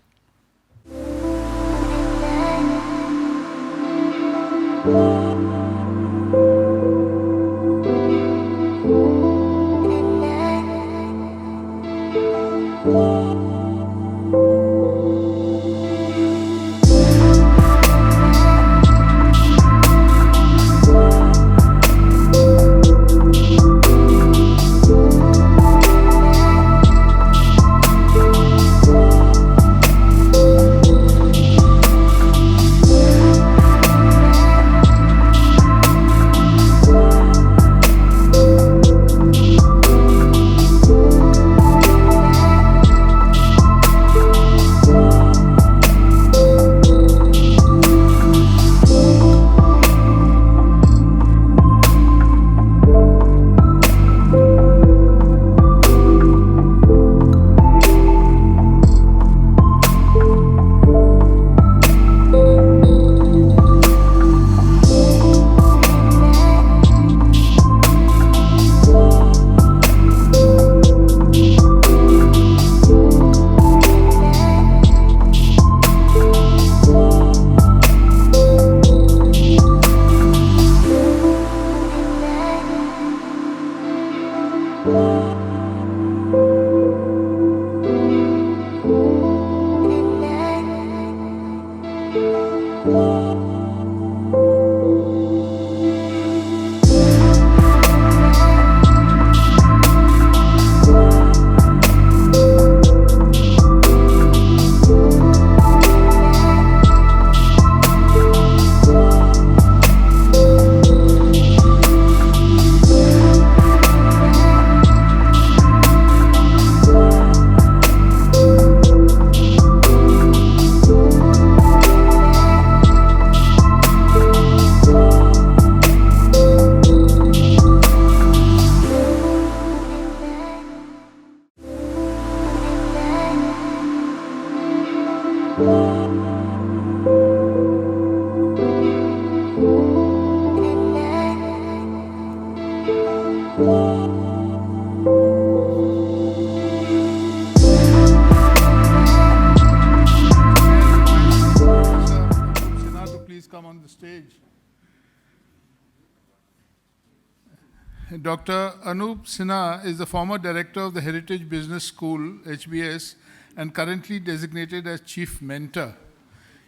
Dr. Anup Sinha is the former director of the Heritage Business School, HBS, and currently designated as Chief Mentor.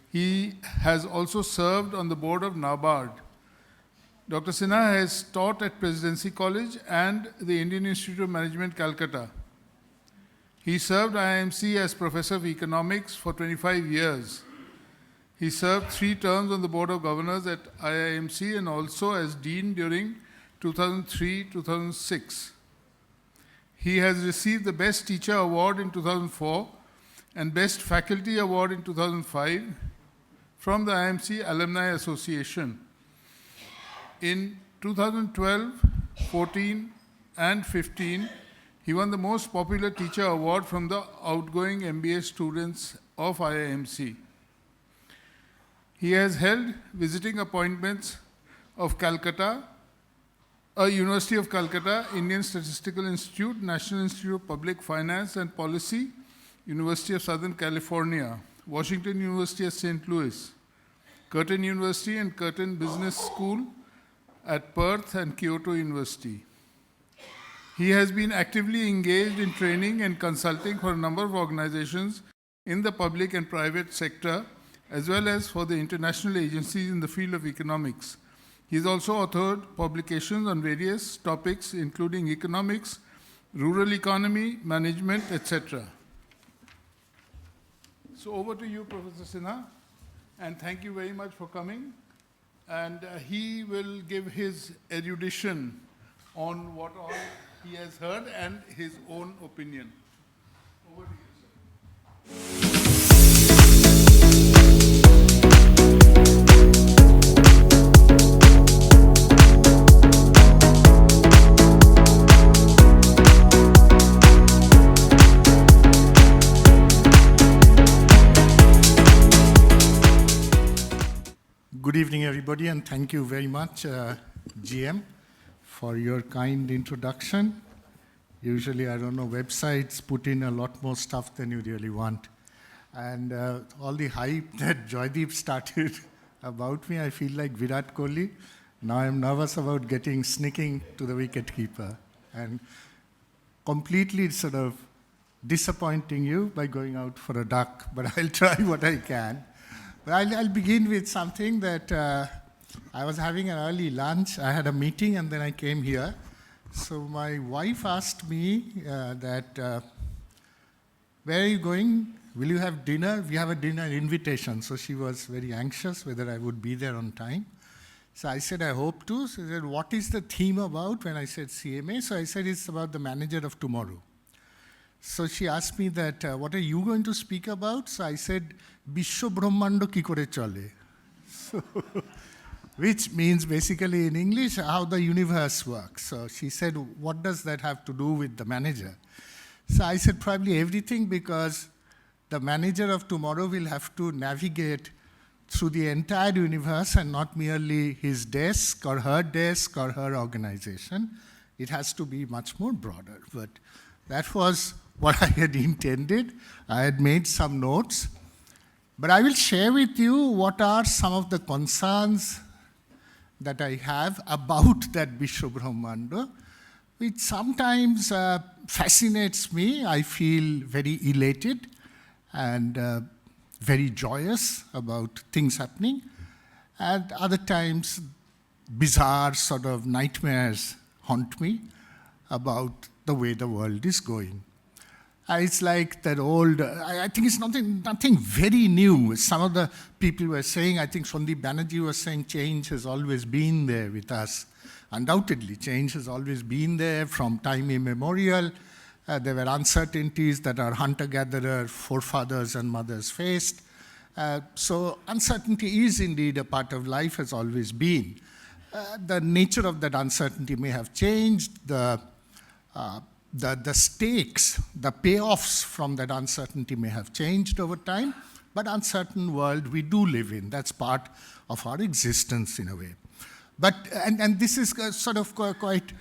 He has also served on the board of NABARD. Dr. Sinha has taught at Presidency College and the Indian Institute of Management, Calcutta. He served IIMC as Professor of Economics for 25 years. He served 3 terms on the Board of Governors at IIMC and also as Dean during 2003-2006. He has received the Best Teacher Award in 2004 and Best Faculty Award in 2005 from the IIMC Alumni Association. In 2012, 14 and 15, he won the Most Popular Teacher Award from the outgoing MBA students of IIMC. He has held visiting appointments of Calcutta, University of Calcutta, Indian Statistical Institute, National Institute of Public Finance and Policy, University of Southern California, Washington University at St. Louis, Curtin University and Curtin Business School at Perth and Kyoto University. He has been actively engaged in training and consulting for a number of organizations in the public and private sector, as well as for the international agencies in the field of economics. He has also authored publications on various topics, including economics, rural economy, management, etc. So over to you, Professor Sinha, and thank you very much for coming. And he will give his erudition on what all he has heard and his own opinion. Over to you, sir. Good evening, everybody, and thank you very much, GM, for your kind introduction. Usually, I don't know, websites put in a lot more stuff than you really want. And all the hype that Joydeep started about me, I feel like Virat Kohli. Now I'm nervous about sneaking to the wicketkeeper and completely sort of disappointing you by going out for a duck, but I'll try what I can. But I'll begin with something that I was having an early lunch. I had a meeting and then I came here. So my wife asked me that, where are you going? Will you have dinner? We have a dinner invitation. So she was very anxious whether I would be there on time. So I said, I hope to. So she said, what is the theme about? When I said CMA, so I said it's about the manager of tomorrow. So she asked me that, what are you going to speak about? So I said, Bishwa Brahmando ki kore chale. So, which means basically in English, how the universe works. So she said, what does that have to do with the manager? So I said, probably everything, because the manager of tomorrow will have to navigate through the entire universe and not merely his desk or her organization. It has to be much more broader. But that was what I had intended. I had made some notes. But I will share with you what are some of the concerns that I have about that Bishwa Brahmando, which sometimes fascinates me. I feel very elated and very joyous about things happening. And other times, bizarre sort of nightmares haunt me about the way the world is going. It's like that old, I think it's nothing very new. Some of the people were saying, I think Sandeep Banerjee was saying, change has always been there with us. Undoubtedly, change has always been there from time immemorial. There were uncertainties that our hunter-gatherer forefathers and mothers faced. So uncertainty is indeed a part of life, has always been. The nature of that uncertainty may have changed. The stakes, the payoffs from that uncertainty may have changed over time, but uncertain world we do live in. That's part of our existence in a way. But, and this is sort of quite,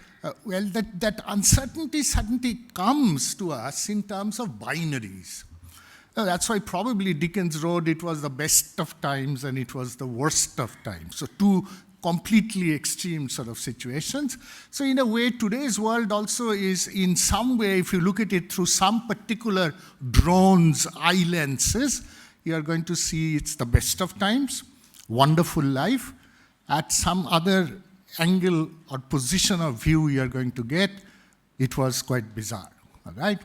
well, that uncertainty suddenly comes to us in terms of binaries. That's why probably Dickens wrote it was the best of times and it was the worst of times. So two completely extreme sort of situations. So in a way, today's world also is in some way, if you look at it through some particular drone's eye lenses, you are going to see it's the best of times, wonderful life. At some other angle or position of view you are going to get, it was quite bizarre, all right?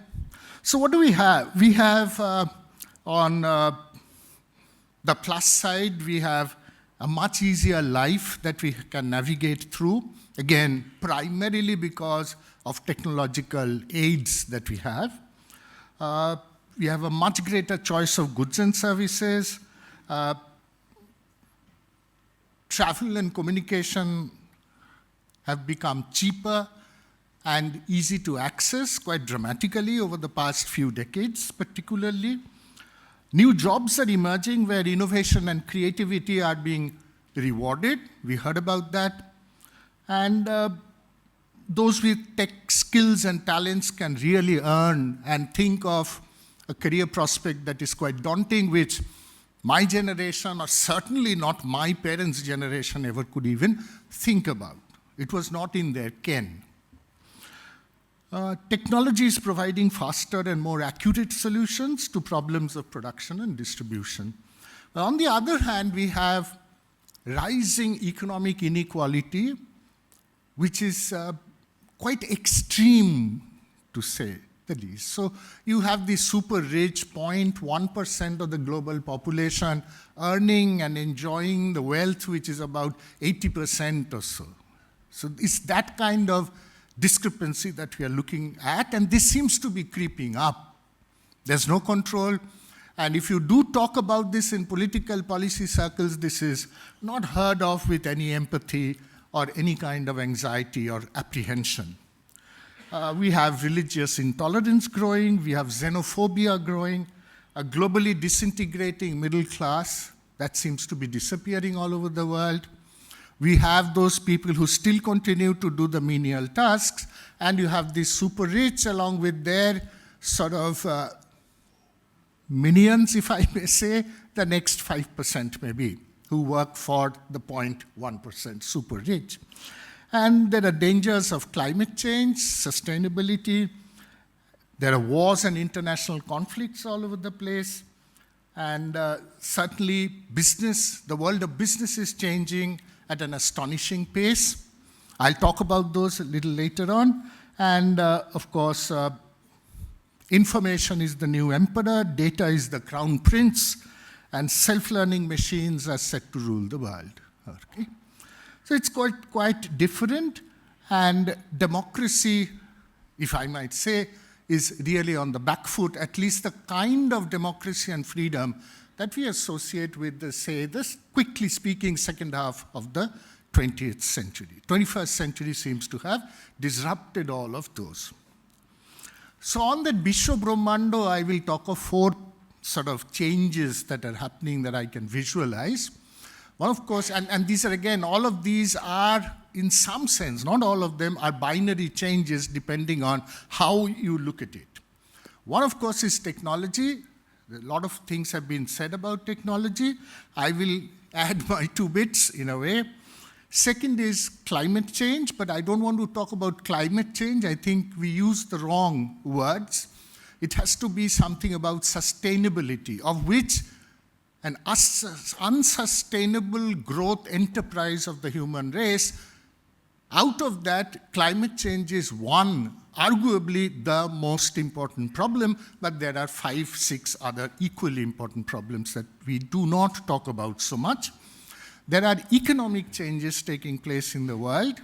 So what do we have? We have on the plus side, we have a much easier life that we can navigate through. Again, primarily because of technological aids that we have. We have a much greater choice of goods and services. Travel and communication have become cheaper and easy to access quite dramatically over the past few decades, particularly. New jobs are emerging where innovation and creativity are being rewarded. We heard about that. And those with tech skills and talents can really earn and think of a career prospect that is quite daunting, which my generation, or certainly not my parents' generation, ever could even think about. It was not in their ken. Technology is providing faster and more accurate solutions to problems of production and distribution. But on the other hand, we have rising economic inequality, which is quite extreme, to say the least. So you have the super rich 0.1% of the global population earning and enjoying the wealth, which is about 80% or so. So it's that kind of discrepancy that we are looking at, and this seems to be creeping up. There's no control, and if you do talk about this in political policy circles, this is not heard of with any empathy or any kind of anxiety or apprehension. We have religious intolerance growing, we have xenophobia growing, a globally disintegrating middle class that seems to be disappearing all over the world. We have those people who still continue to do the menial tasks, and you have the super rich along with their sort of minions, if I may say, the next 5% maybe, who work for the 0.1% super rich. And there are dangers of climate change, sustainability. There are wars and international conflicts all over the place. And certainly business, the world of business is changing at an astonishing pace. I'll talk about those a little later on. And of course, information is the new emperor, data is the crown prince, and self-learning machines are set to rule the world. Okay? So it's quite different, and democracy, if I might say, is really on the back foot, at least the kind of democracy and freedom that we associate with, this quickly speaking, second half of the 20th century. 21st century seems to have disrupted all of those. So on that Bisho Brahmando, I will talk of 4 sort of changes that are happening that I can visualize. One, of course, and these are again, all of these are in some sense, not all of them are binary changes depending on how you look at it. One, of course, is technology. A lot of things have been said about technology. I will add my 2 bits in a way. Second is climate change, but I don't want to talk about climate change. I think we use the wrong words. It has to be something about sustainability, of which an unsustainable growth enterprise of the human race. Out of that, climate change is one, arguably the most important problem, but there are 5, 6 other equally important problems that we do not talk about so much. There are economic changes taking place in the world.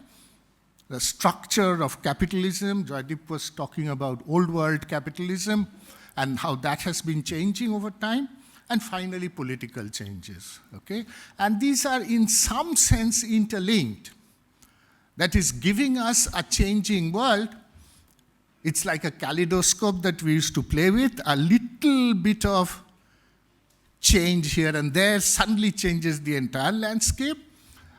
The structure of capitalism, Joydeep was talking about old world capitalism and how that has been changing over time. And finally, political changes, okay? And these are in some sense interlinked. That is giving us a changing world. It's like a kaleidoscope that we used to play with. A little bit of change here and there suddenly changes the entire landscape.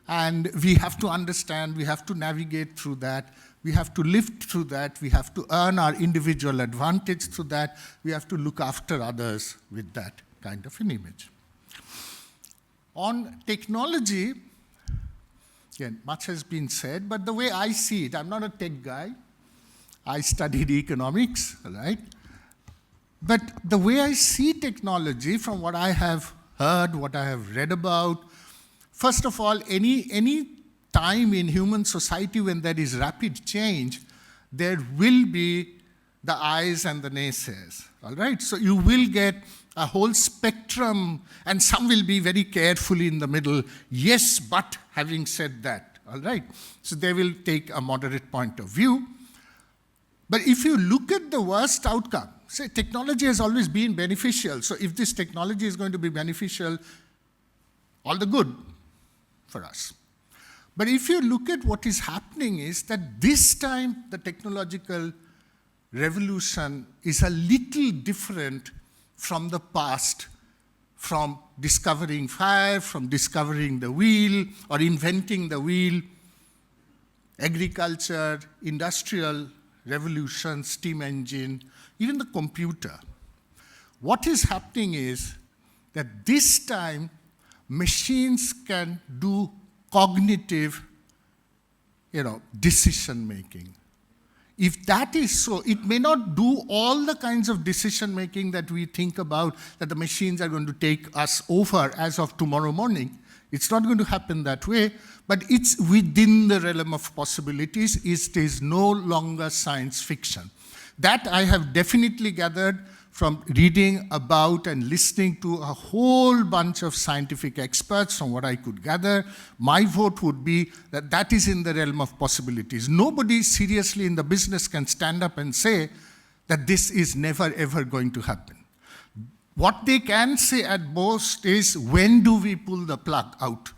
And we have to understand, we have to navigate through that, we have to live through that, we have to earn our individual advantage through that, we have to look after others with that kind of an image. On technology, again, much has been said, but the way I see it, I'm not a tech guy. I studied economics, right? But the way I see technology, from what I have heard, what I have read about, first of all, any time in human society when there is rapid change, there will be the eyes and the naysayers, all right? So you will get a whole spectrum, and some will be very carefully in the middle, yes, but having said that, all right? So they will take a moderate point of view. But if you look at the worst outcome, say technology has always been beneficial, so if this technology is going to be beneficial, all the good for us. But if you look at what is happening is that this time the technological revolution is a little different from the past from discovering fire, from discovering the wheel or inventing the wheel, agriculture, industrial revolution, steam engine, even the computer. What is happening is that this time machines can do cognitive, decision making. If that is so, it may not do all the kinds of decision making that we think about, that the machines are going to take us over as of tomorrow morning. It's not going to happen that way, but it's within the realm of possibilities. It is no longer science fiction. That I have definitely gathered from reading about and listening to a whole bunch of scientific experts. From what I could gather, my vote would be that that is in the realm of possibilities. Nobody seriously in the business can stand up and say that this is never ever going to happen. What they can say at most is, when do we pull the plug out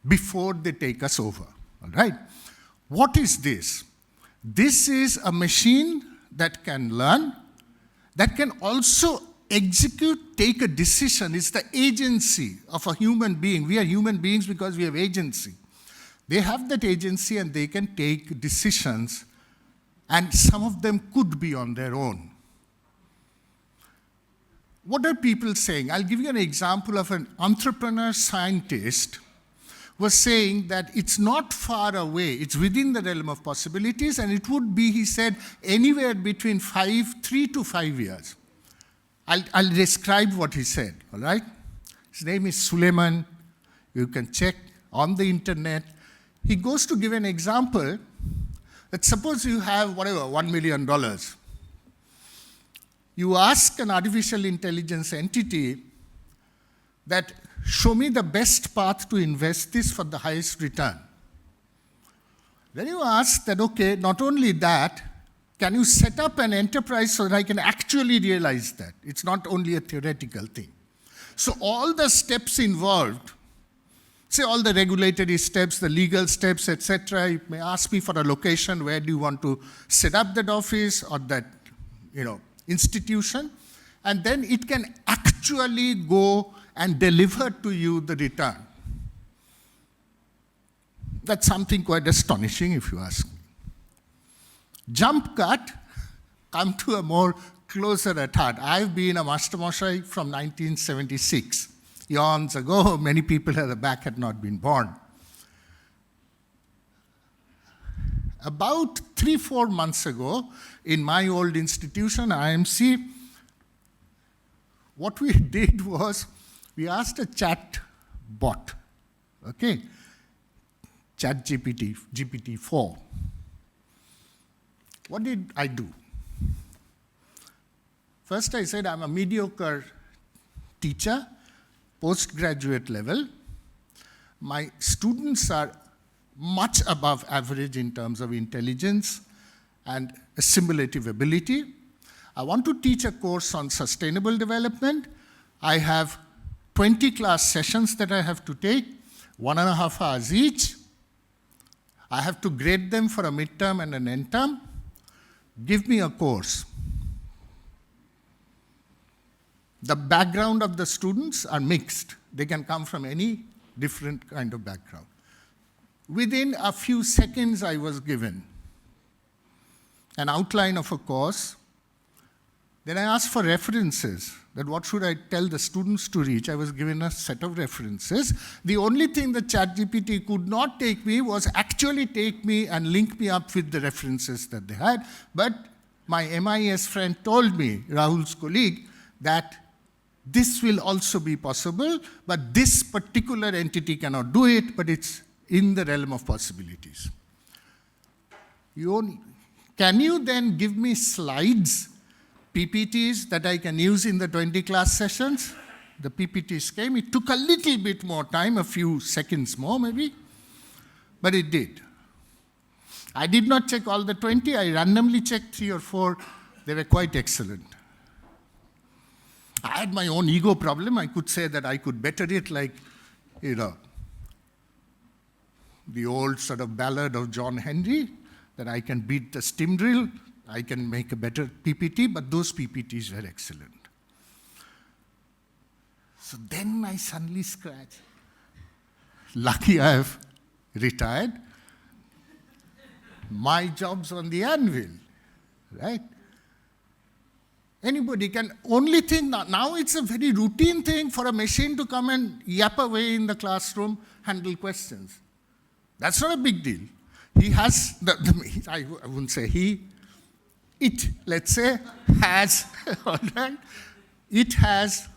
before they take us over? All right? What is this? This is a machine that can learn, that can also execute, take a decision. It's the agency of a human being. We are human beings because we have agency. They have that agency and they can take decisions, and some of them could be on their own. What are people saying? I'll give you an example of an entrepreneur scientist was saying that it's not far away, it's within the realm of possibilities, and it would be, he said, anywhere between 3 to 5 years. I'll describe what he said, all right? His name is Suleiman. You can check on the internet. He goes to give an example that suppose you have, $1 million. You ask an artificial intelligence entity that, show me the best path to invest this for the highest return. Then you ask that, okay, not only that, can you set up an enterprise so that I can actually realize that? It's not only a theoretical thing. So all the steps involved, say all the regulatory steps, the legal steps, etc. You may ask me for a location, where do you want to set up that office or that, institution, and then it can actually go and deliver to you the return. That's something quite astonishing, if you ask me. Jump cut, come to a more closer at heart. I've been a Master-Mosai from 1976. Eons ago, many people at the back had not been born. About 3-4 months ago, in my old institution, IMC, what we did was, we asked a chat bot, okay, Chat GPT-4. What did I do? First I said, I'm a mediocre teacher, postgraduate level. My students are much above average in terms of intelligence and assimilative ability. I want to teach a course on sustainable development. I have 20 class sessions that I have to take, 1.5 hours each. I have to grade them for a midterm and an end term. Give me a course. The background of the students are mixed. They can come from any different kind of background. Within a few seconds, I was given an outline of a course. Then I asked for references, that what should I tell the students to reach. I was given a set of references. The only thing that ChatGPT could not take me was actually take me and link me up with the references that they had. But my MIS friend told me, Rahul's colleague, that this will also be possible, but this particular entity cannot do it, but it's in the realm of possibilities. Can you then give me slides, PPTs that I can use in the 20 class sessions? The PPTs came. It took a little bit more time, a few seconds more maybe, but it did. I did not check all the 20. I randomly checked 3 or 4. They were quite excellent. I had my own ego problem. I could say that I could better it like, the old sort of ballad of John Henry, that I can beat the steam drill, I can make a better PPT, but those PPTs were excellent. So then I suddenly scratch. Lucky I have retired. My job's on the anvil, right? Anybody can, only thing, now it's a very routine thing for a machine to come and yap away in the classroom, handle questions. That's not a big deal. He has, I wouldn't say he, it, let's say, has, all right? It has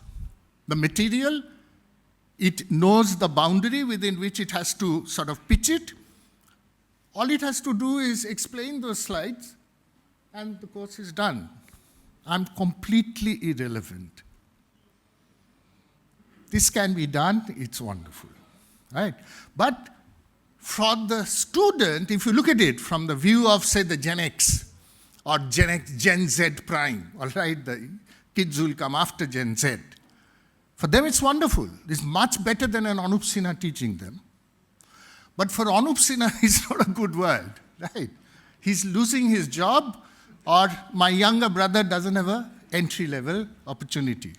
the material, it knows the boundary within which it has to sort of pitch it. All it has to do is explain those slides, and the course is done. I'm completely irrelevant. This can be done, it's wonderful, right? But for the student, if you look at it from the view of, say, the Gen X or Gen Z prime, all right, the kids will come after Gen Z. For them, it's wonderful. It's much better than an Anup Sinha teaching them. But for Anup Sinha, it's not a good world, right? He's losing his job, or my younger brother doesn't have an entry-level opportunity.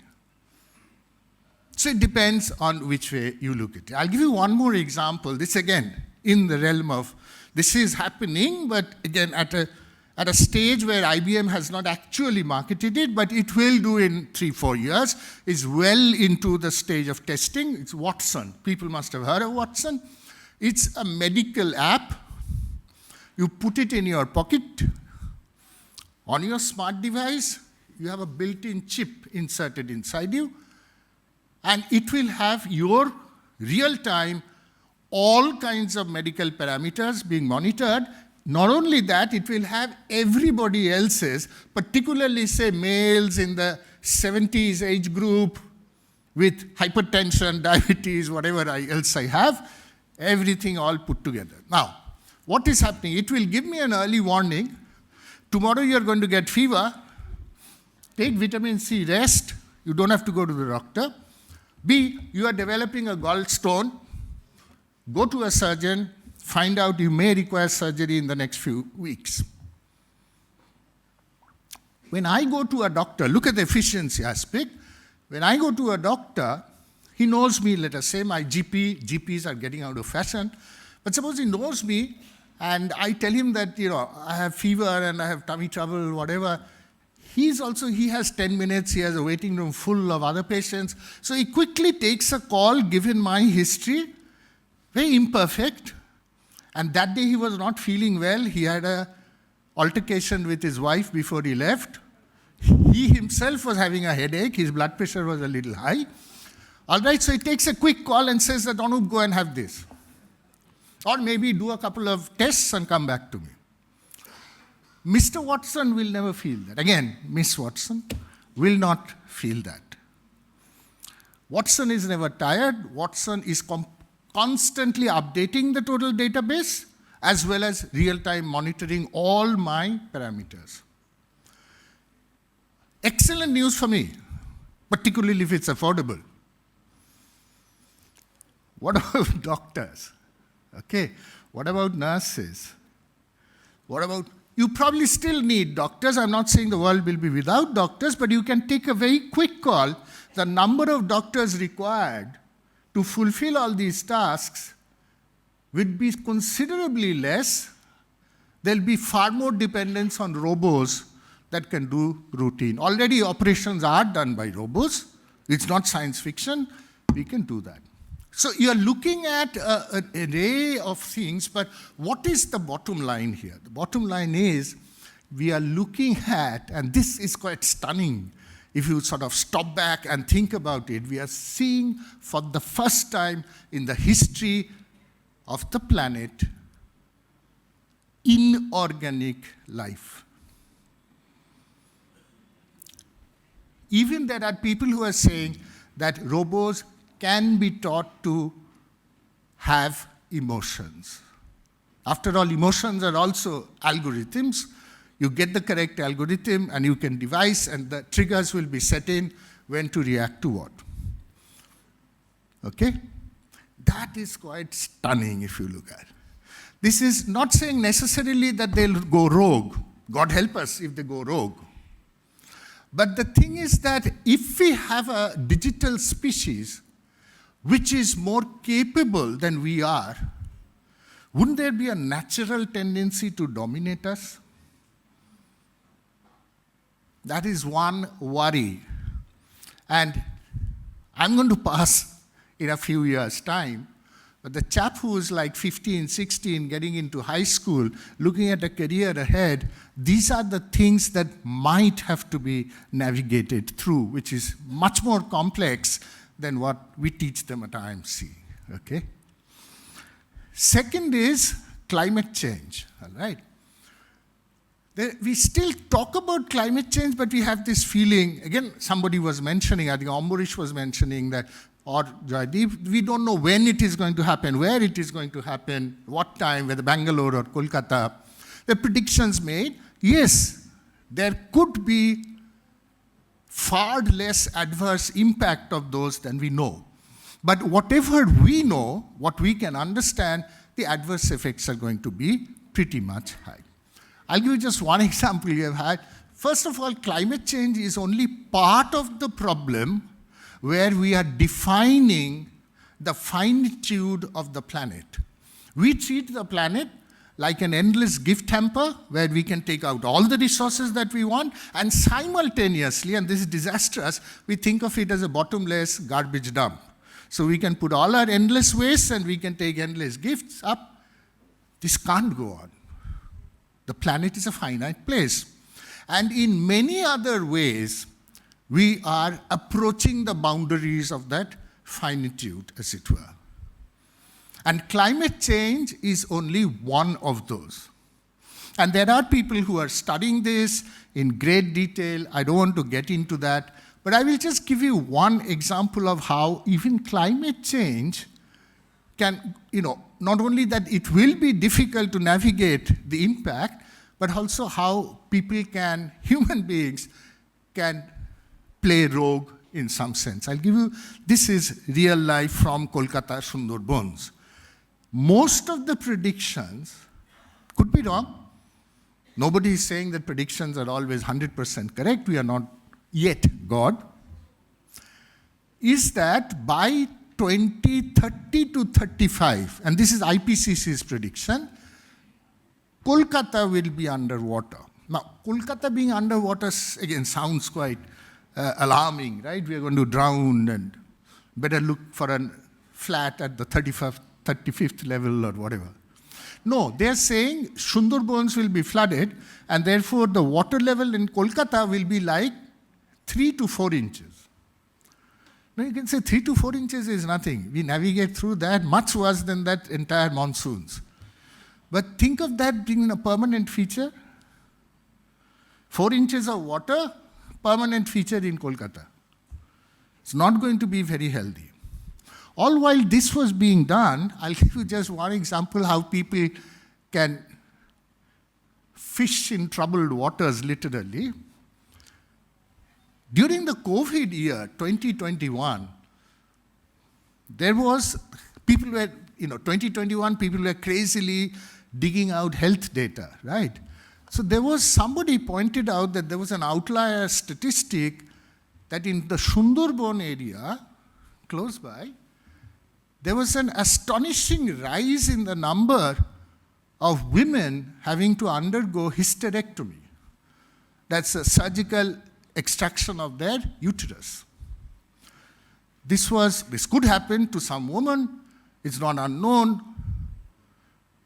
So it depends on which way you look at it. I'll give you one more example. This again, in the realm of, this is happening, but again at a stage where IBM has not actually marketed it, but it will do in 3-4 years, is well into the stage of testing. It's Watson. People must have heard of Watson. It's a medical app. You put it in your pocket. On your smart device, you have a built-in chip inserted inside you, and it will have your real-time, all kinds of medical parameters being monitored. Not only that, it will have everybody else's, particularly, say, males in the 70s age group with hypertension, diabetes, whatever else I have, everything all put together. Now, what is happening? It will give me an early warning. Tomorrow you're going to get fever. Take vitamin C, rest. You don't have to go to the doctor. B, you are developing a gallstone. Go to a surgeon. Find out you may require surgery in the next few weeks. When I go to a doctor, look at the efficiency aspect. When I go to a doctor, he knows me, let us say, my GPs are getting out of fashion. But suppose he knows me, and I tell him that, I have fever and I have tummy trouble, whatever. He has 10 minutes, he has a waiting room full of other patients. So he quickly takes a call, given my history, very imperfect. And that day he was not feeling well. He had an altercation with his wife before he left. He himself was having a headache. His blood pressure was a little high. All right, so he takes a quick call and says that, Anup, go and have this. Or maybe do a couple of tests and come back to me. Mr. Watson will never feel that. Again, Miss Watson will not feel that. Watson is never tired. Watson is constantly updating the total database as well as real-time monitoring all my parameters. Excellent news for me, particularly if it's affordable. What about doctors? Okay, what about nurses? What about, you probably still need doctors. I'm not saying the world will be without doctors, but you can take a very quick call. The number of doctors required to fulfill all these tasks will be considerably less. There'll be far more dependence on robots that can do routine. Already operations are done by robots. It's not science fiction. We can do that. So you're looking at an array of things, but what is the bottom line here? The bottom line is we are looking at, and this is quite stunning, if you sort of stop back and think about it, we are seeing for the first time in the history of the planet inorganic life. Even there are people who are saying that robots can be taught to have emotions. After all, emotions are also algorithms. You get the correct algorithm and you can devise, and the triggers will be set in when to react to what. Okay? That is quite stunning if you look at it. This is not saying necessarily that they'll go rogue. God help us if they go rogue. But the thing is that if we have a digital species which is more capable than we are, wouldn't there be a natural tendency to dominate us? That is one worry. And I'm going to pass in a few years' time, but the chap who is like 15, 16, getting into high school, looking at a career ahead, these are the things that might have to be navigated through, which is much more complex than what we teach them at IMC, okay? Second is climate change, all right? We still talk about climate change, but we have this feeling, again, somebody was mentioning, I think Ambarish was mentioning that, or Joydeep, we don't know when it is going to happen, where it is going to happen, what time, whether Bangalore or Kolkata. The predictions made, yes, there could be far less adverse impact of those than we know. But whatever we know, what we can understand, the adverse effects are going to be pretty much high. I'll give you just one example you have had. First of all, climate change is only part of the problem where we are defining the finitude of the planet. We treat the planet like an endless gift hamper where we can take out all the resources that we want, and simultaneously, and this is disastrous, we think of it as a bottomless garbage dump. So we can put all our endless waste and we can take endless gifts up. This can't go on. The planet is a finite place. And in many other ways, we are approaching the boundaries of that finitude, as it were. And climate change is only one of those. And there are people who are studying this in great detail. I don't want to get into that. But I will just give you one example of how even climate change can, not only that it will be difficult to navigate the impact, but also how people can, human beings, can play rogue in some sense. I'll give you, this is real life from Kolkata Sundarbans. Most of the predictions could be wrong. Nobody is saying that predictions are always 100% correct. We are not yet God. Is that by 2030 to 35, and this is IPCC's prediction, Kolkata will be underwater. Now, Kolkata being underwater, again, sounds quite alarming, right? We are going to drown and better look for a flat at the 35th level or whatever. No, they're saying Sundarbans will be flooded, and therefore the water level in Kolkata will be like 3 to 4 inches. Now you can say 3 to 4 inches is nothing. We navigate through that much worse than that entire monsoons. But think of that being a permanent feature. 4 inches of water, permanent feature in Kolkata. It's not going to be very healthy. All while this was being done, I'll give you just one example how people can fish in troubled waters, literally. During the COVID year, 2021, there was, 2021, people were crazily digging out health data, right? So there was, somebody pointed out that there was an outlier statistic that in the Sundarban area, close by, there was an astonishing rise in the number of women having to undergo hysterectomy. That's a surgical extraction of their uterus. This could happen to some woman. It's not unknown.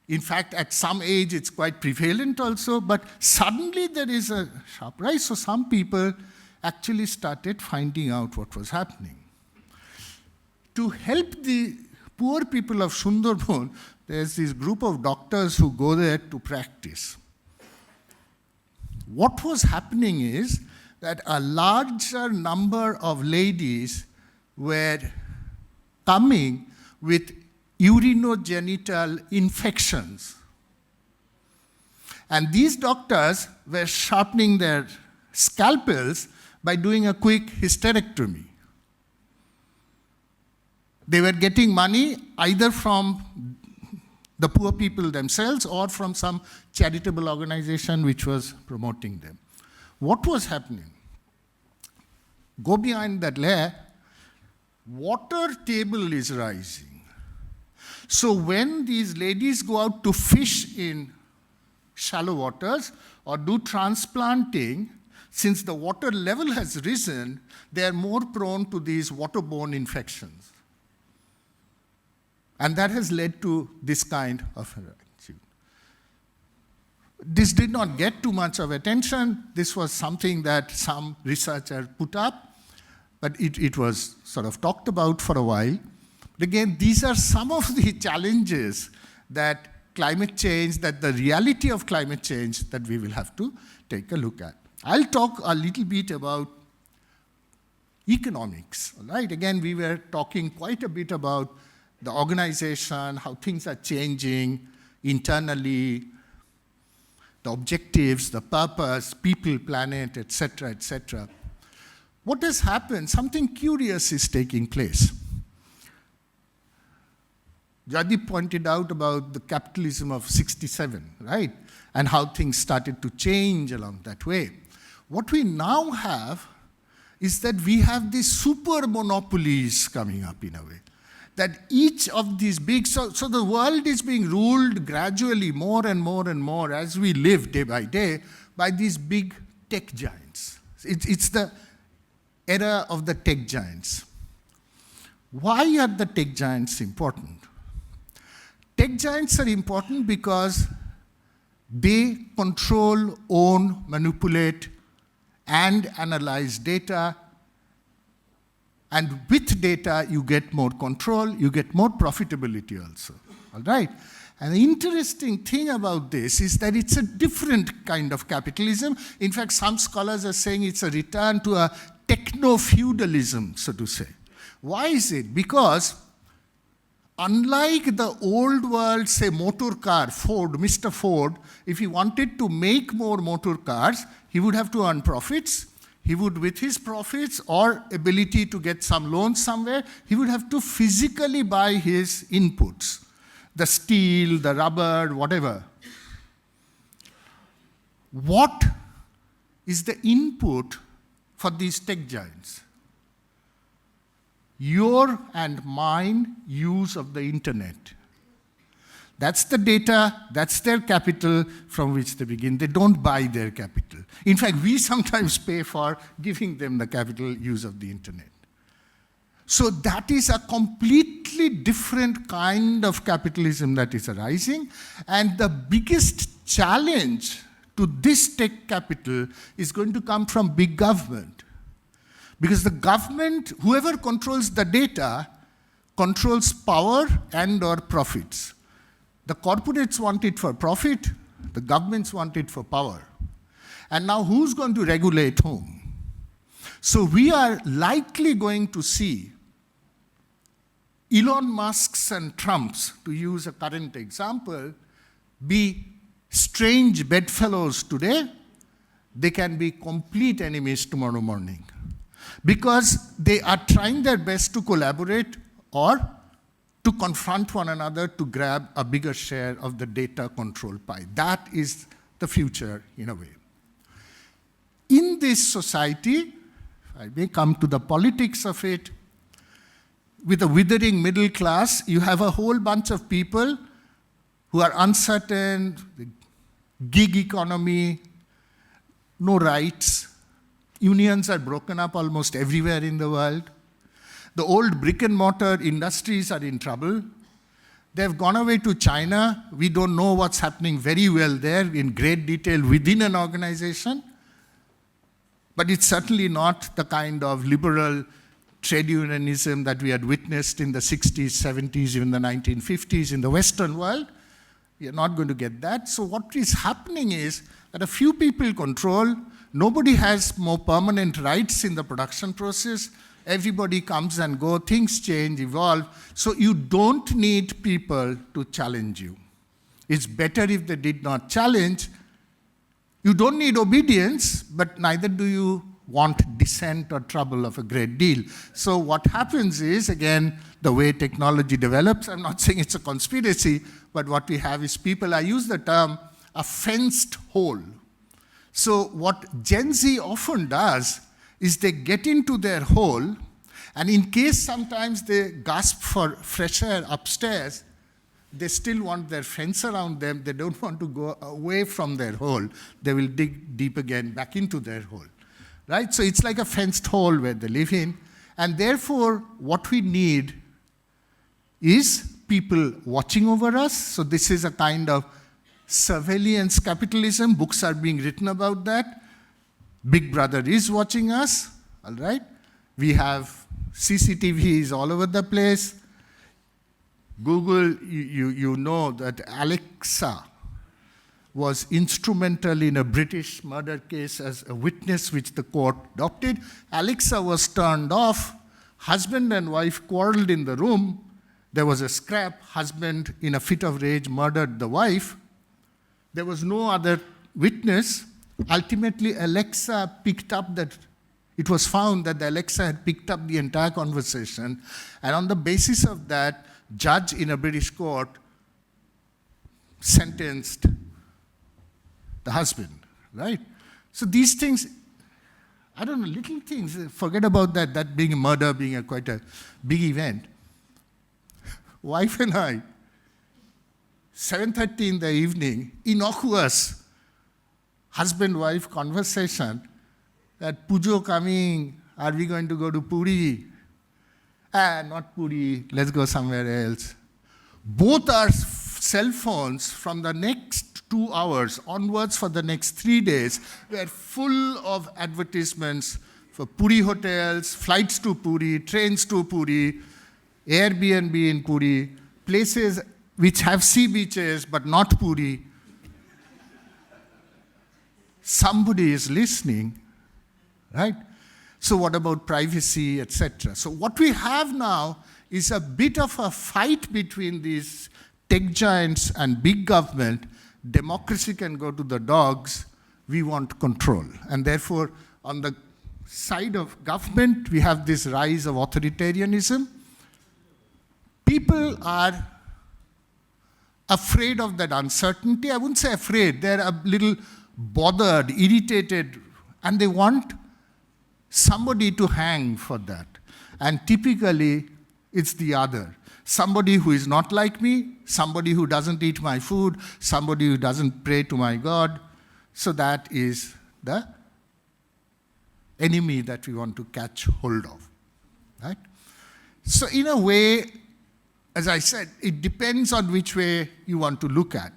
In fact, at some age, it's quite prevalent also. But suddenly there is a sharp rise. So some people actually started finding out what was happening. To help the poor people of Sundarban, there's this group of doctors who go there to practice. What was happening is that a larger number of ladies were coming with urinogenital infections. And these doctors were sharpening their scalpels by doing a quick hysterectomy. They were getting money either from the poor people themselves or from some charitable organization which was promoting them. What was happening? go behind that layer, water table is rising. So when these ladies go out to fish in shallow waters or do transplanting, since the water level has risen, they are more prone to these waterborne infections. And that has led to this kind of attitude. This did not get too much of attention. This was something that some researcher put up, but it was sort of talked about for a while. But again, these are some of the challenges that climate change, that the reality of climate change that we will have to take a look at. I'll talk a little bit about economics, right? Again, we were talking quite a bit about the organization, how things are changing internally, the objectives, the purpose, people, planet, etc., etc. What has happened? Something curious is taking place. Joydeep pointed out about the capitalism of 67, right? And how things started to change along that way. What we now have is that we have these super monopolies coming up in a way. That each of these big, so the world is being ruled gradually more and more and more as we live day by day by these big tech giants. It's the era of the tech giants. Why are the tech giants important? Tech giants are important because they control, own, manipulate, and analyze data. And with data, you get more control, you get more profitability also, all right? And the interesting thing about this is that it's a different kind of capitalism. In fact, some scholars are saying it's a return to a techno-feudalism, so to say. Why is it? Because unlike the old world, say, motor car, Ford, Mr. Ford, if he wanted to make more motor cars, he would have to earn profits. He would, with his profits or ability to get some loans somewhere, he would have to physically buy his inputs, the steel, the rubber, whatever. What is the input for these tech giants? Your and mine use of the internet. That's the data, that's their capital from which they begin. They don't buy their capital. In fact, we sometimes pay for giving them the capital use of the internet. So that is a completely different kind of capitalism that is arising. And the biggest challenge to this tech capital is going to come from big government. Because the government, whoever controls the data, controls power and or profits. The corporates want it for profit, the governments want it for power. And now who's going to regulate whom? So we are likely going to see Elon Musk's and Trump's, to use a current example, be strange bedfellows today. They can be complete enemies tomorrow morning. Because they are trying their best to collaborate or to confront one another to grab a bigger share of the data control pie. That is the future, in a way. In this society, I may come to the politics of it, with a withering middle class, you have a whole bunch of people who are uncertain, the gig economy, no rights. Unions are broken up almost everywhere in the world. The old brick and mortar industries are in trouble. They've gone away to China. We don't know what's happening very well there in great detail within an organization. But it's certainly not the kind of liberal trade unionism that we had witnessed in the 60s, 70s, even the 1950s in the Western world. We are not going to get that. So what is happening is that a few people control. Nobody has more permanent rights in the production process. Everybody comes and goes, things change, evolve. So you don't need people to challenge you. It's better if they did not challenge. You don't need obedience, but neither do you want dissent or trouble of a great deal. So what happens is, again, the way technology develops, I'm not saying it's a conspiracy, but what we have is people, I use the term, a fenced hole. So what Gen Z often does is they get into their hole, and in case sometimes they gasp for fresh air upstairs, they still want their friends around them. They don't want to go away from their hole. They will dig deep again back into their hole, right? So it's like a fenced hole where they live in. And therefore, what we need is people watching over us. So this is a kind of surveillance capitalism. Books are being written about that. Big Brother is watching us, all right? We have CCTVs all over the place. Google, you know that Alexa was instrumental in a British murder case as a witness which the court adopted. Alexa was turned off. Husband and wife quarreled in the room. There was a scrap. Husband, in a fit of rage, murdered the wife. There was no other witness. Ultimately, Alexa picked up that. It was found that the Alexa had picked up the entire conversation. And on the basis of that, judge in a British court sentenced the husband, right? So these things, I don't know, little things, forget about that being a murder, being quite a big event. Wife and I, 7:30 in the evening, innocuous husband-wife conversation that Pujo coming, are we going to go to Puri? Not Puri, let's go somewhere else. Both our cell phones from the next 2 hours onwards for the next 3 days were full of advertisements for Puri hotels, flights to Puri, trains to Puri, Airbnb in Puri, places which have sea beaches but not Puri. Somebody is listening, right? So what about privacy, etc.? So what we have now is a bit of a fight between these tech giants and big government. Democracy can go to the dogs. We want control. And therefore, on the side of government, we have this rise of authoritarianism. People are afraid of that uncertainty. I wouldn't say afraid. They're a little bothered, irritated, and they want somebody to hang for that. And typically, it's the other. Somebody who is not like me, somebody who doesn't eat my food, somebody who doesn't pray to my God. So that is the enemy that we want to catch hold of, right? So in a way, as I said, it depends on which way you want to look at.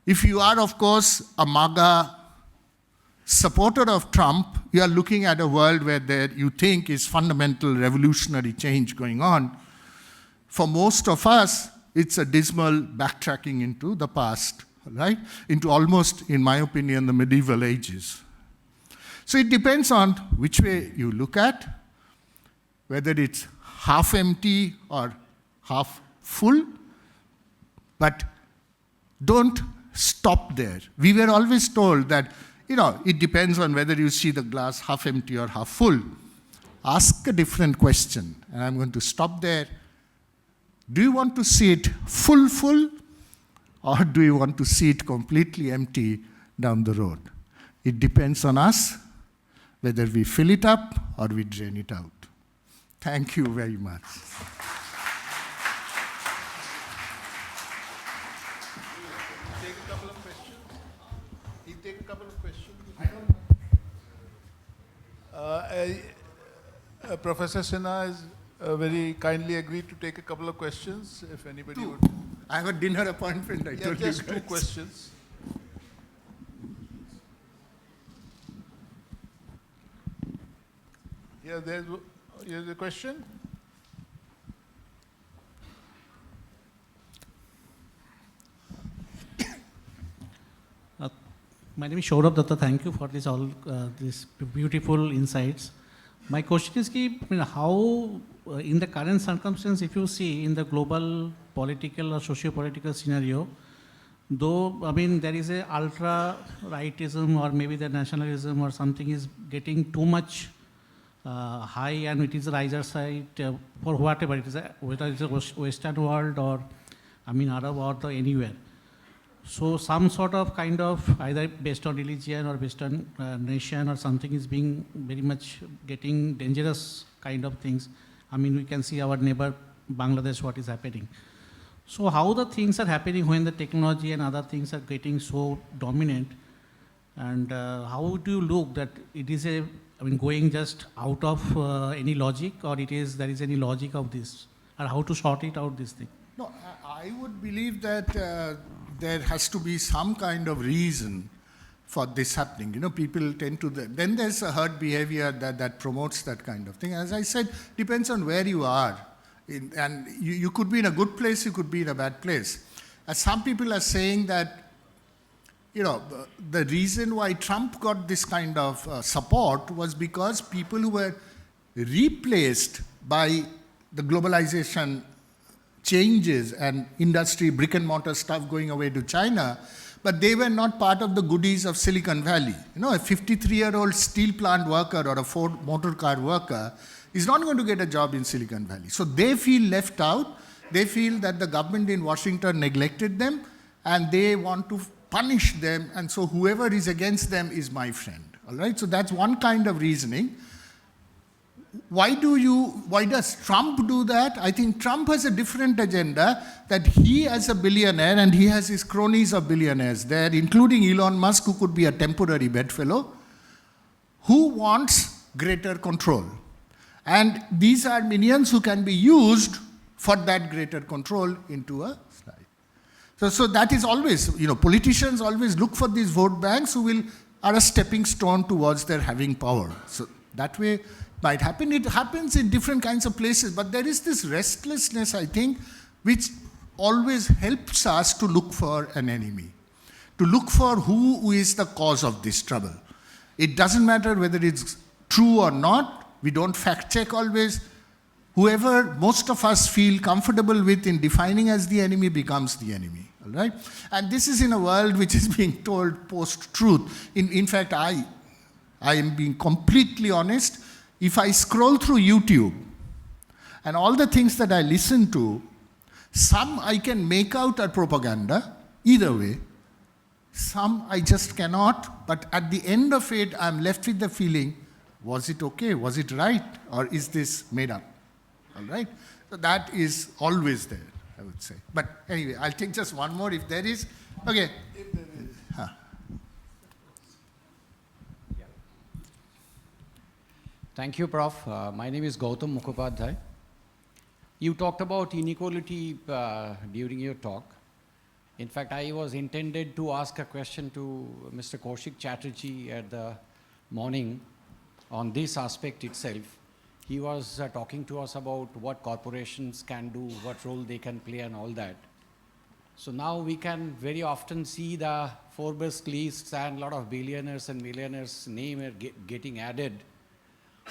If you are, of course, a MAGA supporter of Trump, you are looking at a world where there you think is fundamental revolutionary change going on. For most of us, it's a dismal backtracking into the past, right? Into almost, in my opinion, the medieval ages. So it depends on which way you look at, whether it's half empty or half full, but don't stop there. We were always told that, it depends on whether you see the glass half empty or half full. Ask a different question, and I'm going to stop there. Do you want to see it full, or do you want to see it completely empty down the road? It depends on us, whether we fill it up or we drain it out. Thank you very much. Professor Sinha has very kindly agreed to take a couple of questions, if anybody would. I have a dinner appointment, I told you just guys. 2 questions. Yeah, here's a question. My name is Joydeep Datta. Thank you for this these beautiful insights. My question is, how, in the current circumstance, if you see in the global political or socio-political scenario, though, there is a ultra-rightism or maybe the nationalism or something is getting too much high, and it is the riser side for whatever it is, whether it's a Western world or, Arab world or anywhere. So some sort of kind of either based on religion or based on nation or something is being very much getting dangerous kind of things. I mean, we can see our neighbor Bangladesh, what is happening. So how the things are happening when the technology and other things are getting so dominant, and how do you look that it is going just out of any logic, or there is any logic of this, or how to sort it out, this thing? No, I would believe that there has to be some kind of reason for this happening. People tend to, then there's a herd behavior that promotes that kind of thing. As I said, depends on where you are. And you could be in a good place, you could be in a bad place. As some people are saying that, the reason why Trump got this kind of support was because people who were replaced by the globalization changes and industry, brick and mortar stuff going away to China, but they were not part of the goodies of Silicon Valley. A 53-year-old steel plant worker or a Ford motor car worker is not going to get a job in Silicon Valley. So they feel left out. They feel that the government in Washington neglected them and they want to punish them, and so whoever is against them is my friend. All right? So that's one kind of reasoning. Why does Trump do that? I think Trump has a different agenda, that he as a billionaire, and he has his cronies of billionaires there, including Elon Musk, who could be a temporary bedfellow, who wants greater control. And these are minions who can be used for that greater control into a slide. So that is always, politicians always look for these vote banks who are a stepping stone towards their having power. So that way might happen. It happens in different kinds of places, but there is this restlessness, I think, which always helps us to look for an enemy, to look for who is the cause of this trouble. It doesn't matter whether it's true or not. We don't fact check always. Whoever most of us feel comfortable with in defining as the enemy becomes the enemy. All right? And this is in a world which is being told post-truth. In fact, I am being completely honest. If I scroll through YouTube and all the things that I listen to, some I can make out are propaganda, either way. Some I just cannot, but at the end of it, I'm left with the feeling, was it okay? Was it right? Or is this made up? All right? So that is always there, I would say. But anyway, I'll take just one more if there is. Okay. If there is. Thank you, Prof. My name is Gautam Mukhopadhyay. You talked about inequality during your talk. In fact, I was intended to ask a question to Mr. Koushik Chatterjee at the morning on this aspect itself. He was talking to us about what corporations can do, what role they can play and all that. So now we can very often see the Forbes lists and a lot of billionaires and millionaires' name are getting added.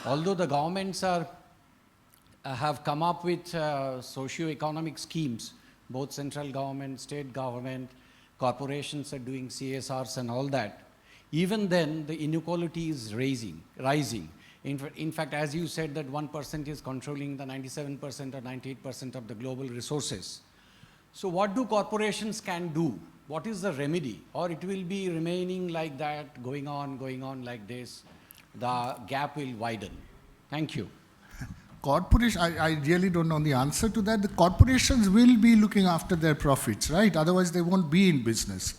Although the governments have come up with socio-economic schemes, both central government, state government, corporations are doing CSRs and all that. Even then, the inequality is rising. In fact, as you said, that 1% is controlling the 97% or 98% of the global resources. So what do corporations can do? What is the remedy? Or it will be remaining like that, going on like this? The gap will widen. Thank you. I really don't know the answer to that. The corporations will be looking after their profits, right? Otherwise, they won't be in business.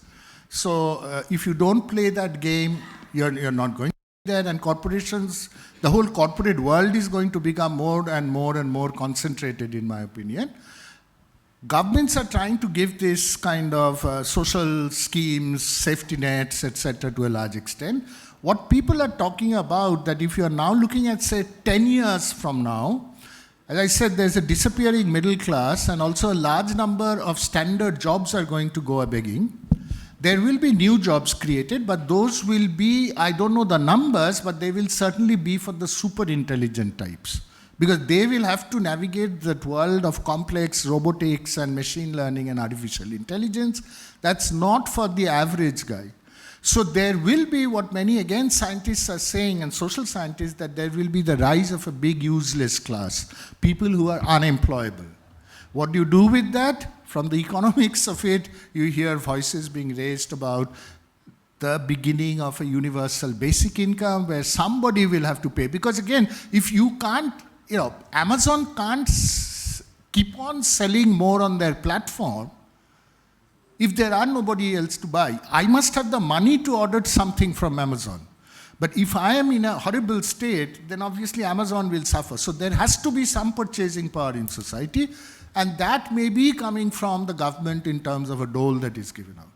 So if you don't play that game, you're not going to be there. And corporations, the whole corporate world is going to become more and more concentrated, in my opinion. Governments are trying to give this kind of social schemes, safety nets, etc. to a large extent. What people are talking about, that if you are now looking at, say, 10 years from now, as I said, there's a disappearing middle class and also a large number of standard jobs are going to go a-begging. There will be new jobs created, but those will be, I don't know the numbers, but they will certainly be for the super intelligent types. Because they will have to navigate that world of complex robotics and machine learning and artificial intelligence. That's not for the average guy. So there will be what many, again, scientists are saying, and social scientists, that there will be the rise of a big useless class, people who are unemployable. What do you do with that? From the economics of it, you hear voices being raised about the beginning of a universal basic income where somebody will have to pay. Because again, if you can't, Amazon can't keep on selling more on their platform if there are nobody else to buy. I must have the money to order something from Amazon. But if I am in a horrible state, then obviously Amazon will suffer. So there has to be some purchasing power in society, and that may be coming from the government in terms of a dole that is given out.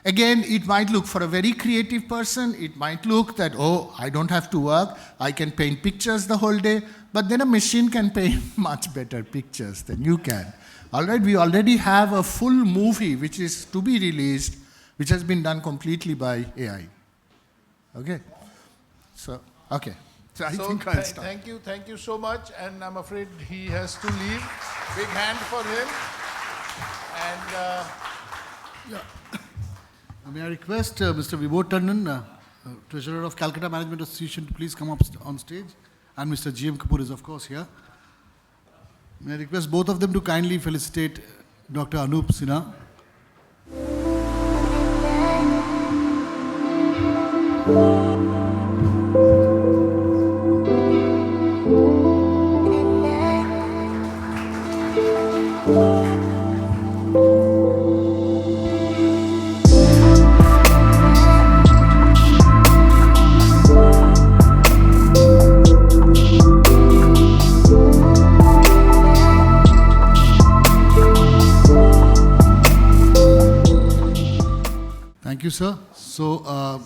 Again, it might look for a very creative person, it might look that, oh, I don't have to work, I can paint pictures the whole day, but then a machine can paint much better pictures than you can. All right, we already have a full movie which is to be released, which has been done completely by AI. Okay? So, okay. So I think I'll stop. Thank you so much, and I'm afraid he has to leave. Big hand for him. And may I request Mr. Vibhor Tandon, Treasurer of Calcutta Management Association, to please come up on stage, and Mr. G.M. Kapoor is of course here. May I request both of them to kindly felicitate Dr. Anup Sinha. Thank you, sir. So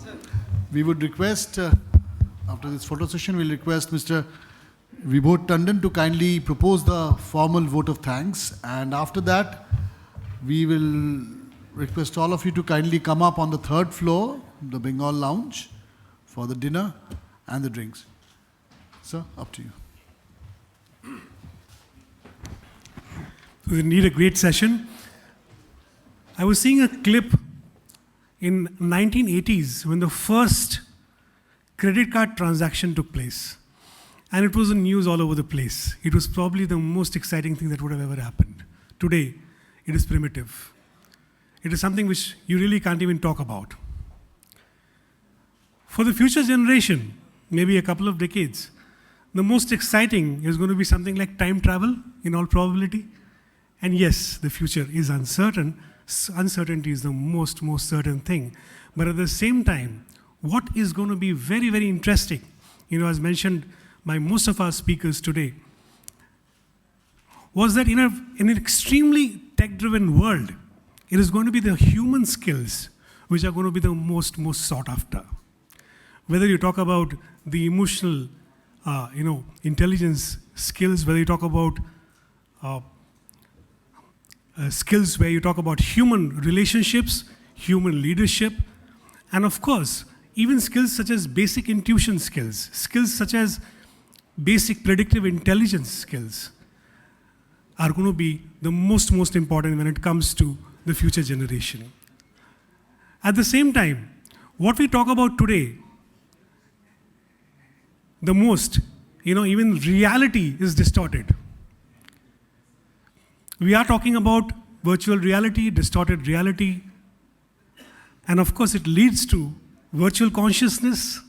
we would request, after this photo session, we'll request Mr. Vibhor Tandon to kindly propose the formal vote of thanks. And after that, we will request all of you to kindly come up on the third floor, the Bengal Lounge, for the dinner and the drinks. Sir, up to you. We need a great session. I was seeing a clip in 1980s when the first credit card transaction took place. And it was in news all over the place. It was probably the most exciting thing that would have ever happened. Today, it is primitive. It is something which you really can't even talk about. For the future generation, maybe a couple of decades, the most exciting is going to be something like time travel in all probability. And yes, the future is uncertain. Uncertainty is the most certain thing. But at the same time, what is going to be very, very interesting, as mentioned by most of our speakers today, was that in an extremely tech-driven world, it is going to be the human skills which are going to be the most sought after. Whether you talk about the emotional, intelligence skills, whether you talk about skills where you talk about human relationships, human leadership, and of course, even skills such as basic intuition skills, skills such as basic predictive intelligence skills are going to be the most important when it comes to the future generation. At the same time, what we talk about today, the most, even reality is distorted. We are talking about virtual reality, distorted reality, and of course it leads to virtual consciousness,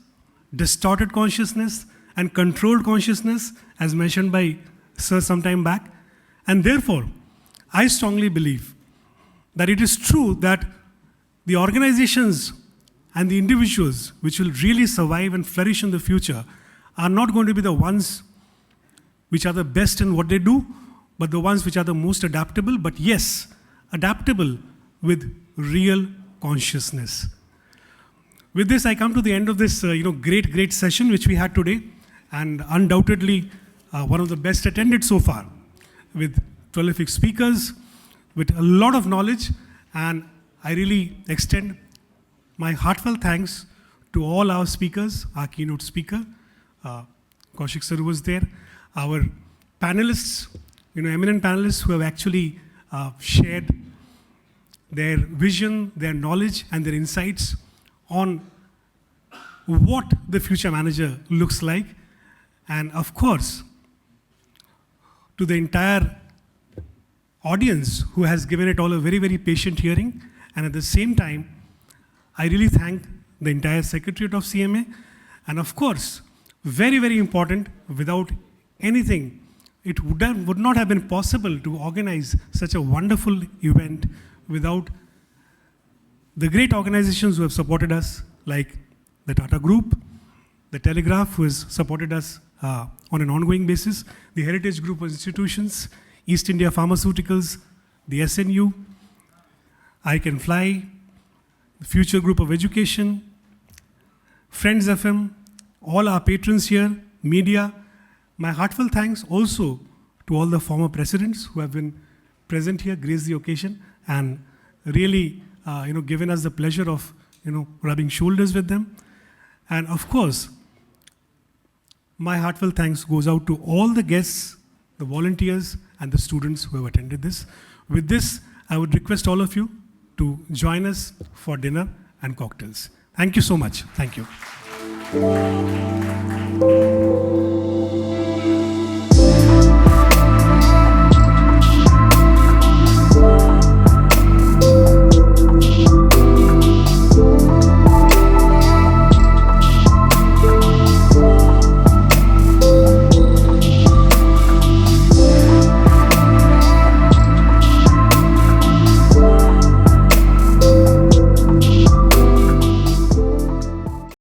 distorted consciousness, and controlled consciousness, as mentioned by Sir some time back. And therefore, I strongly believe that it is true that the organizations and the individuals which will really survive and flourish in the future are not going to be the ones which are the best in what they do, but the ones which are the most adaptable, but yes, adaptable with real consciousness. With this, I come to the end of this great session which we had today, and undoubtedly one of the best attended so far, with prolific speakers, with a lot of knowledge, and I really extend my heartfelt thanks to all our speakers, our keynote speaker, Koushik sir was there, our panelists, eminent panelists who have actually shared their vision, their knowledge, and their insights on what the future manager looks like. And of course, to the entire audience who has given it all a very, very patient hearing. And at the same time, I really thank the entire Secretariat of CMA. And of course, very, very important, without anything, it would not have been possible to organize such a wonderful event without the great organizations who have supported us, like the Tata Group, the Telegraph, who has supported us on an ongoing basis, the Heritage Group of Institutions, East India Pharmaceuticals, the SNU, I Can Fly, the Future Group of Education, Friends FM, all our patrons here, media. My heartfelt thanks also to all the former presidents who have been present here, graced the occasion, and really given us the pleasure of rubbing shoulders with them. And of course, my heartfelt thanks goes out to all the guests, the volunteers, and the students who have attended this. With this, I would request all of you to join us for dinner and cocktails. Thank you so much. Thank you.